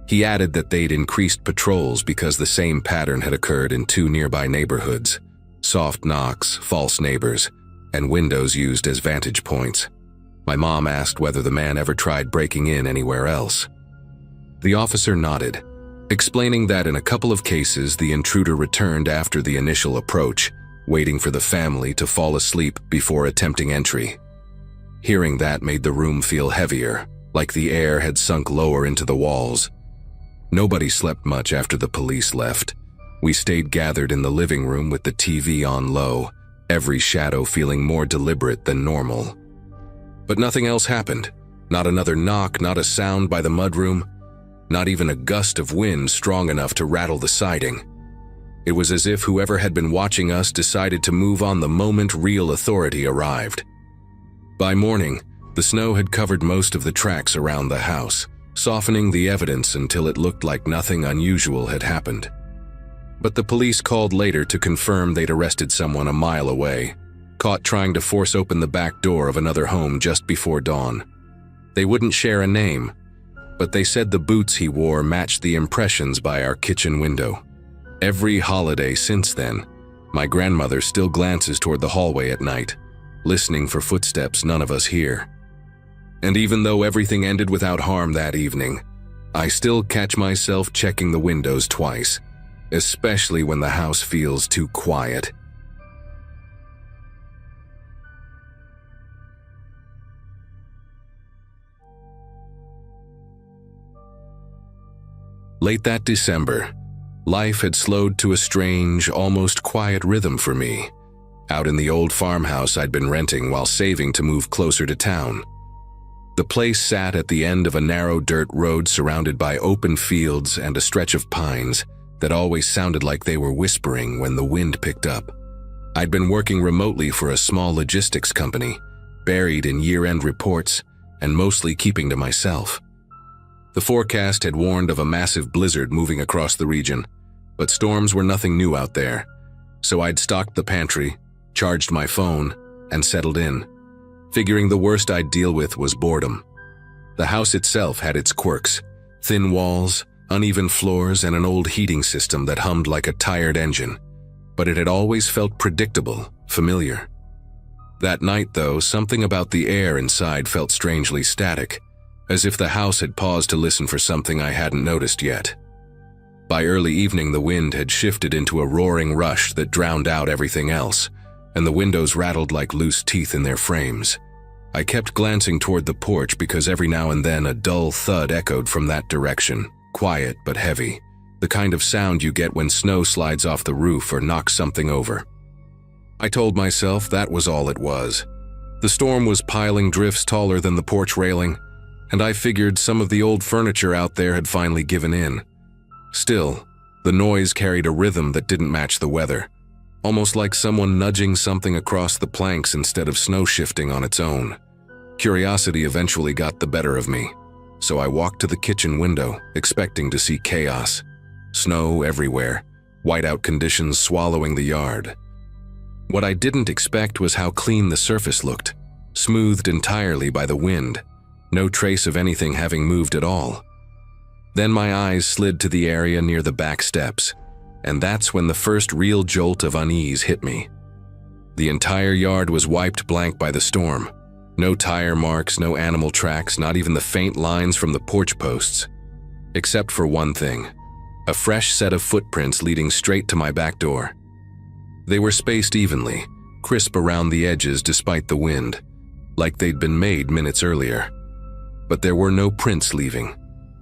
S1: He added that they'd increased patrols because the same pattern had occurred in 2 nearby neighborhoods: soft knocks, false neighbors, and windows used as vantage points. My mom asked whether the man ever tried breaking in anywhere else. The officer nodded, explaining that in a couple of cases the intruder returned after the initial approach, waiting for the family to fall asleep before attempting entry. Hearing that made the room feel heavier, like the air had sunk lower into the walls. Nobody slept much after the police left. We stayed gathered in the living room with the TV on low, every shadow feeling more deliberate than normal. But nothing else happened. Not another knock, not a sound by the mudroom, not even a gust of wind strong enough to rattle the siding. It was as if whoever had been watching us decided to move on the moment real authority arrived. By morning, the snow had covered most of the tracks around the house, softening the evidence until it looked like nothing unusual had happened. But the police called later to confirm they'd arrested someone a mile away, caught trying to force open the back door of another home just before dawn. They wouldn't share a name, but they said the boots he wore matched the impressions by our kitchen window. Every holiday since then, my grandmother still glances toward the hallway at night, listening for footsteps none of us hear. And even though everything ended without harm that evening, I still catch myself checking the windows twice, especially when the house feels too quiet. Late that December, life had slowed to a strange, almost quiet rhythm for me, out in the old farmhouse I'd been renting while saving to move closer to town. The place sat at the end of a narrow dirt road surrounded by open fields and a stretch of pines that always sounded like they were whispering when the wind picked up. I'd been working remotely for a small logistics company, buried in year-end reports and mostly keeping to myself. The forecast had warned of a massive blizzard moving across the region, but storms were nothing new out there, so I'd stocked the pantry, charged my phone, and settled in, figuring the worst I'd deal with was boredom. The house itself had its quirks: thin walls, uneven floors, and an old heating system that hummed like a tired engine. But it had always felt predictable, familiar. That night, though, something about the air inside felt strangely static, as if the house had paused to listen for something I hadn't noticed yet. By early evening, the wind had shifted into a roaring rush that drowned out everything else, and the windows rattled like loose teeth in their frames. I kept glancing toward the porch because every now and then a dull thud echoed from that direction, quiet but heavy, the kind of sound you get when snow slides off the roof or knocks something over. I told myself that was all it was. The storm was piling drifts taller than the porch railing, and I figured some of the old furniture out there had finally given in. Still, the noise carried a rhythm that didn't match the weather, almost like someone nudging something across the planks instead of snow shifting on its own. Curiosity eventually got the better of me, so I walked to the kitchen window, expecting to see chaos. Snow everywhere, whiteout conditions swallowing the yard. What I didn't expect was how clean the surface looked, smoothed entirely by the wind, no trace of anything having moved at all. Then my eyes slid to the area near the back steps, and that's when the first real jolt of unease hit me. The entire yard was wiped blank by the storm. No tire marks, no animal tracks, not even the faint lines from the porch posts. Except for one thing, a fresh set of footprints leading straight to my back door. They were spaced evenly, crisp around the edges despite the wind, like they'd been made minutes earlier. But there were no prints leaving,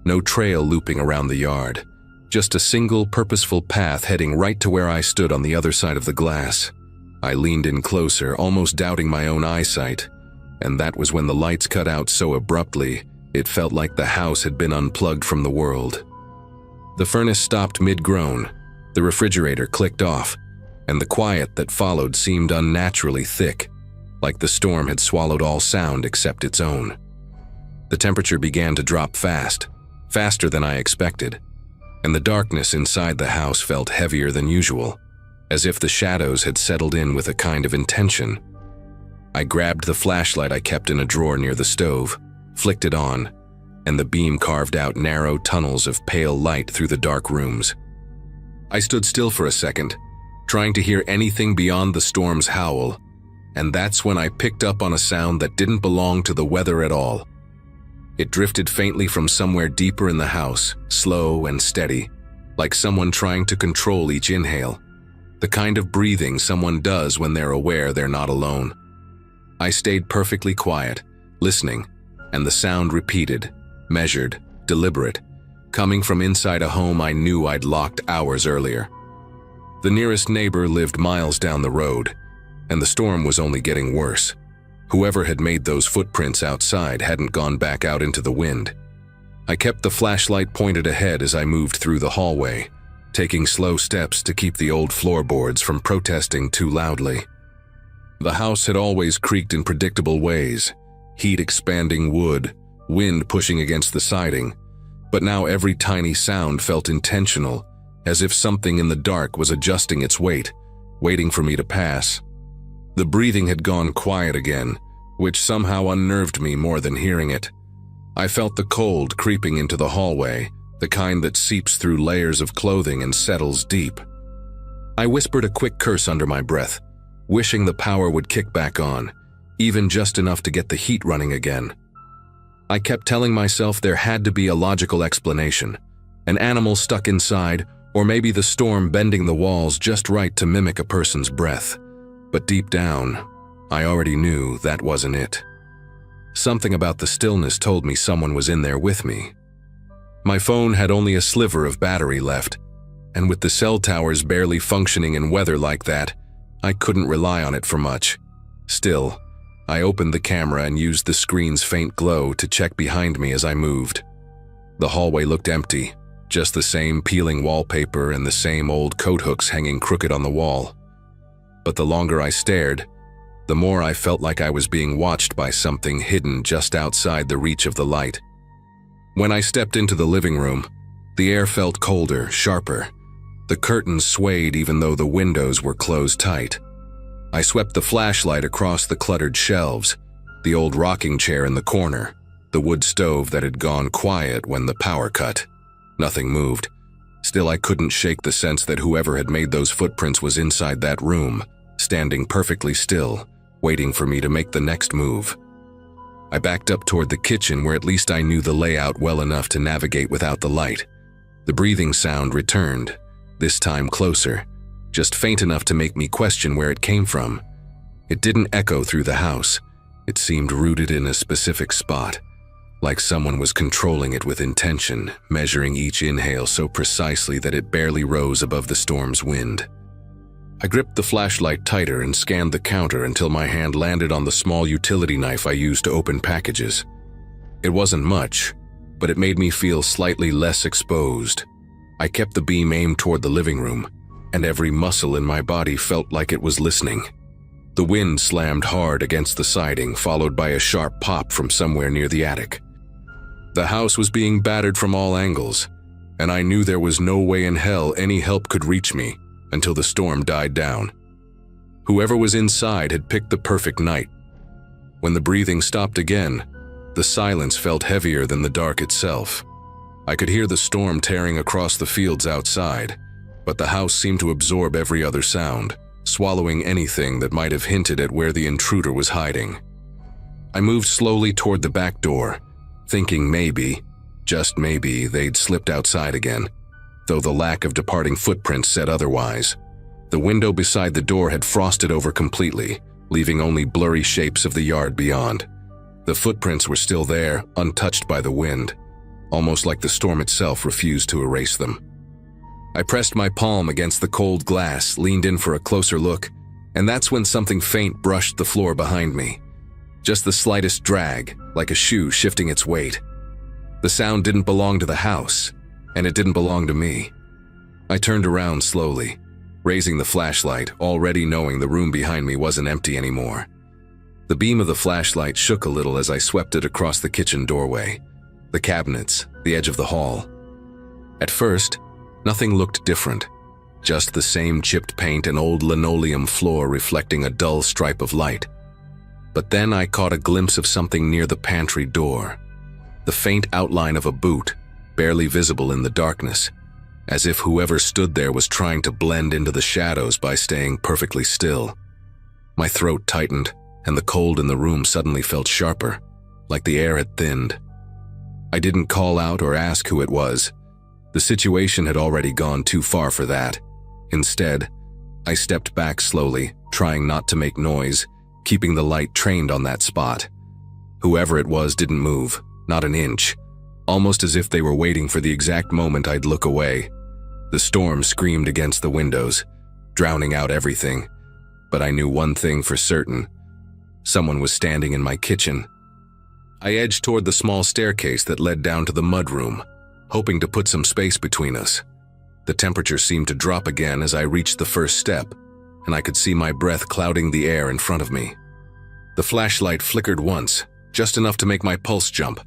S1: no trail looping around the yard, just a single purposeful path heading right to where I stood on the other side of the glass. I leaned in closer, almost doubting my own eyesight, and that was when the lights cut out so abruptly, it felt like the house had been unplugged from the world. The furnace stopped mid-groan, the refrigerator clicked off, and the quiet that followed seemed unnaturally thick, like the storm had swallowed all sound except its own. The temperature began to drop fast, faster than I expected, and the darkness inside the house felt heavier than usual, as if the shadows had settled in with a kind of intention. I grabbed the flashlight I kept in a drawer near the stove, flicked it on, and the beam carved out narrow tunnels of pale light through the dark rooms. I stood still for a second, trying to hear anything beyond the storm's howl, and that's when I picked up on a sound that didn't belong to the weather at all. It drifted faintly from somewhere deeper in the house, slow and steady, like someone trying to control each inhale, the kind of breathing someone does when they're aware they're not alone. I stayed perfectly quiet, listening, and the sound repeated, measured, deliberate, coming from inside a home I knew I'd locked hours earlier. The nearest neighbor lived miles down the road, and the storm was only getting worse. Whoever had made those footprints outside hadn't gone back out into the wind. I kept the flashlight pointed ahead as I moved through the hallway, taking slow steps to keep the old floorboards from protesting too loudly. The house had always creaked in predictable ways, heat expanding wood, wind pushing against the siding, but now every tiny sound felt intentional, as if something in the dark was adjusting its weight, waiting for me to pass. The breathing had gone quiet again, which somehow unnerved me more than hearing it. I felt the cold creeping into the hallway, the kind that seeps through layers of clothing and settles deep. I whispered a quick curse under my breath, wishing the power would kick back on, even just enough to get the heat running again. I kept telling myself there had to be a logical explanation, an animal stuck inside, or maybe the storm bending the walls just right to mimic a person's breath. But deep down, I already knew that wasn't it. Something about the stillness told me someone was in there with me. My phone had only a sliver of battery left, and with the cell towers barely functioning in weather like that, I couldn't rely on it for much. Still, I opened the camera and used the screen's faint glow to check behind me as I moved. The hallway looked empty, just the same peeling wallpaper and the same old coat hooks hanging crooked on the wall. But the longer I stared, the more I felt like I was being watched by something hidden just outside the reach of the light. When I stepped into the living room, the air felt colder, sharper. The curtains swayed even though the windows were closed tight. I swept the flashlight across the cluttered shelves, the old rocking chair in the corner, the wood stove that had gone quiet when the power cut. Nothing moved. Still, I couldn't shake the sense that whoever had made those footprints was inside that room, standing perfectly still, waiting for me to make the next move. I backed up toward the kitchen where at least I knew the layout well enough to navigate without the light. The breathing sound returned, this time closer, just faint enough to make me question where it came from. It didn't echo through the house. It seemed rooted in a specific spot, like someone was controlling it with intention, measuring each inhale so precisely that it barely rose above the storm's wind. I gripped the flashlight tighter and scanned the counter until my hand landed on the small utility knife I used to open packages. It wasn't much, but it made me feel slightly less exposed. I kept the beam aimed toward the living room, and every muscle in my body felt like it was listening. The wind slammed hard against the siding, followed by a sharp pop from somewhere near the attic. The house was being battered from all angles, and I knew there was no way in hell any help could reach me until the storm died down. Whoever was inside had picked the perfect night. When the breathing stopped again, the silence felt heavier than the dark itself. I could hear the storm tearing across the fields outside, but the house seemed to absorb every other sound, swallowing anything that might have hinted at where the intruder was hiding. I moved slowly toward the back door, thinking maybe, just maybe, they'd slipped outside again, though the lack of departing footprints said otherwise. The window beside the door had frosted over completely, leaving only blurry shapes of the yard beyond. The footprints were still there, untouched by the wind, almost like the storm itself refused to erase them. I pressed my palm against the cold glass, leaned in for a closer look, and that's when something faint brushed the floor behind me. Just the slightest drag, like a shoe shifting its weight. The sound didn't belong to the house, and it didn't belong to me. I turned around slowly, raising the flashlight, already knowing the room behind me wasn't empty anymore. The beam of the flashlight shook a little as I swept it across the kitchen doorway, the cabinets, the edge of the hall. At first, nothing looked different, just the same chipped paint and old linoleum floor reflecting a dull stripe of light. But then I caught a glimpse of something near the pantry door, the faint outline of a boot, barely visible in the darkness, as if whoever stood there was trying to blend into the shadows by staying perfectly still. My throat tightened, and the cold in the room suddenly felt sharper, like the air had thinned. I didn't call out or ask who it was. The situation had already gone too far for that. Instead, I stepped back slowly, trying not to make noise, keeping the light trained on that spot. Whoever it was didn't move, not an inch, almost as if they were waiting for the exact moment I'd look away. The storm screamed against the windows, drowning out everything, but I knew one thing for certain. Someone was standing in my kitchen. I edged toward the small staircase that led down to the mudroom, hoping to put some space between us. The temperature seemed to drop again as I reached the first step, and I could see my breath clouding the air in front of me. The flashlight flickered once, just enough to make my pulse jump,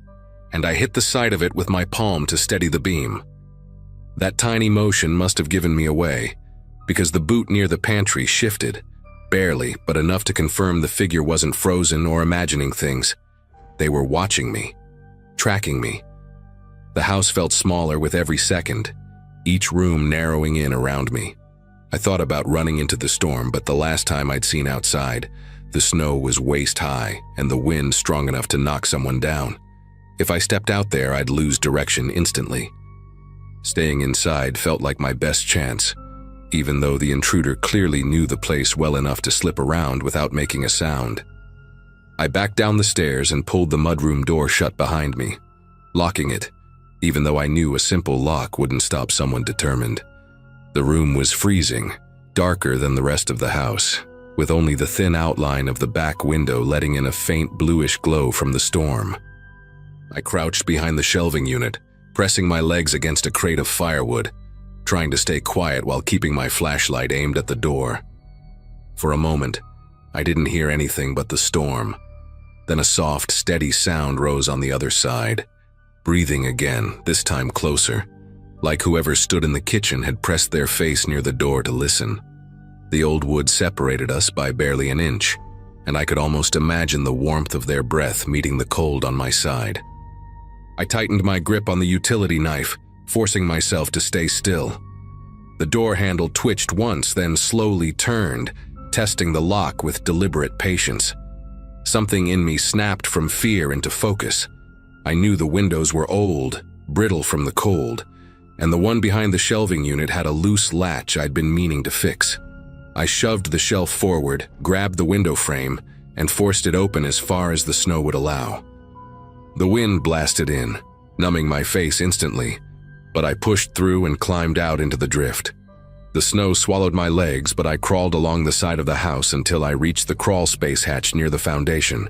S1: and I hit the side of it with my palm to steady the beam. That tiny motion must have given me away, because the boot near the pantry shifted, barely, but enough to confirm the figure wasn't frozen or imagining things. They were watching me, tracking me. The house felt smaller with every second, each room narrowing in around me. I thought about running into the storm, but the last time I'd seen outside, the snow was waist-high and the wind strong enough to knock someone down. If I stepped out there, I'd lose direction instantly. Staying inside felt like my best chance, even though the intruder clearly knew the place well enough to slip around without making a sound. I backed down the stairs and pulled the mudroom door shut behind me, locking it, even though I knew a simple lock wouldn't stop someone determined. The room was freezing, darker than the rest of the house, with only the thin outline of the back window letting in a faint bluish glow from the storm. I crouched behind the shelving unit, pressing my legs against a crate of firewood, trying to stay quiet while keeping my flashlight aimed at the door. For a moment, I didn't hear anything but the storm. Then a soft, steady sound rose on the other side. Breathing again, this time closer, like whoever stood in the kitchen had pressed their face near the door to listen. The old wood separated us by barely an inch, and I could almost imagine the warmth of their breath meeting the cold on my side. I tightened my grip on the utility knife, forcing myself to stay still. The door handle twitched once, then slowly turned, testing the lock with deliberate patience. Something in me snapped from fear into focus. I knew the windows were old, brittle from the cold, and the one behind the shelving unit had a loose latch I'd been meaning to fix. I shoved the shelf forward, grabbed the window frame, and forced it open as far as the snow would allow. The wind blasted in, numbing my face instantly, but I pushed through and climbed out into the drift. The snow swallowed my legs, but I crawled along the side of the house until I reached the crawl space hatch near the foundation.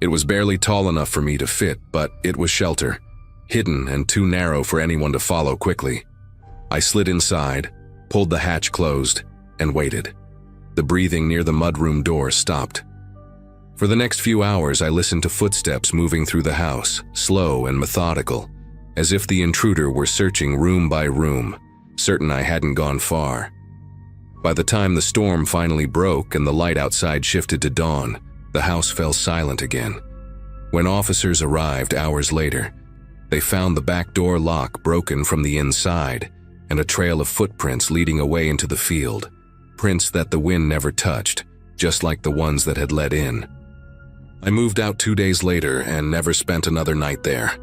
S1: It was barely tall enough for me to fit, but it was shelter, hidden and too narrow for anyone to follow quickly. I slid inside, pulled the hatch closed, and waited. The breathing near the mudroom door stopped. For the next few hours, I listened to footsteps moving through the house, slow and methodical, as if the intruder were searching room by room, certain I hadn't gone far. By the time the storm finally broke and the light outside shifted to dawn, the house fell silent again. When officers arrived hours later, they found the back door lock broken from the inside and a trail of footprints leading away into the field, prints that the wind never touched, just like the ones that had led in. I moved out 2 days later and never spent another night there.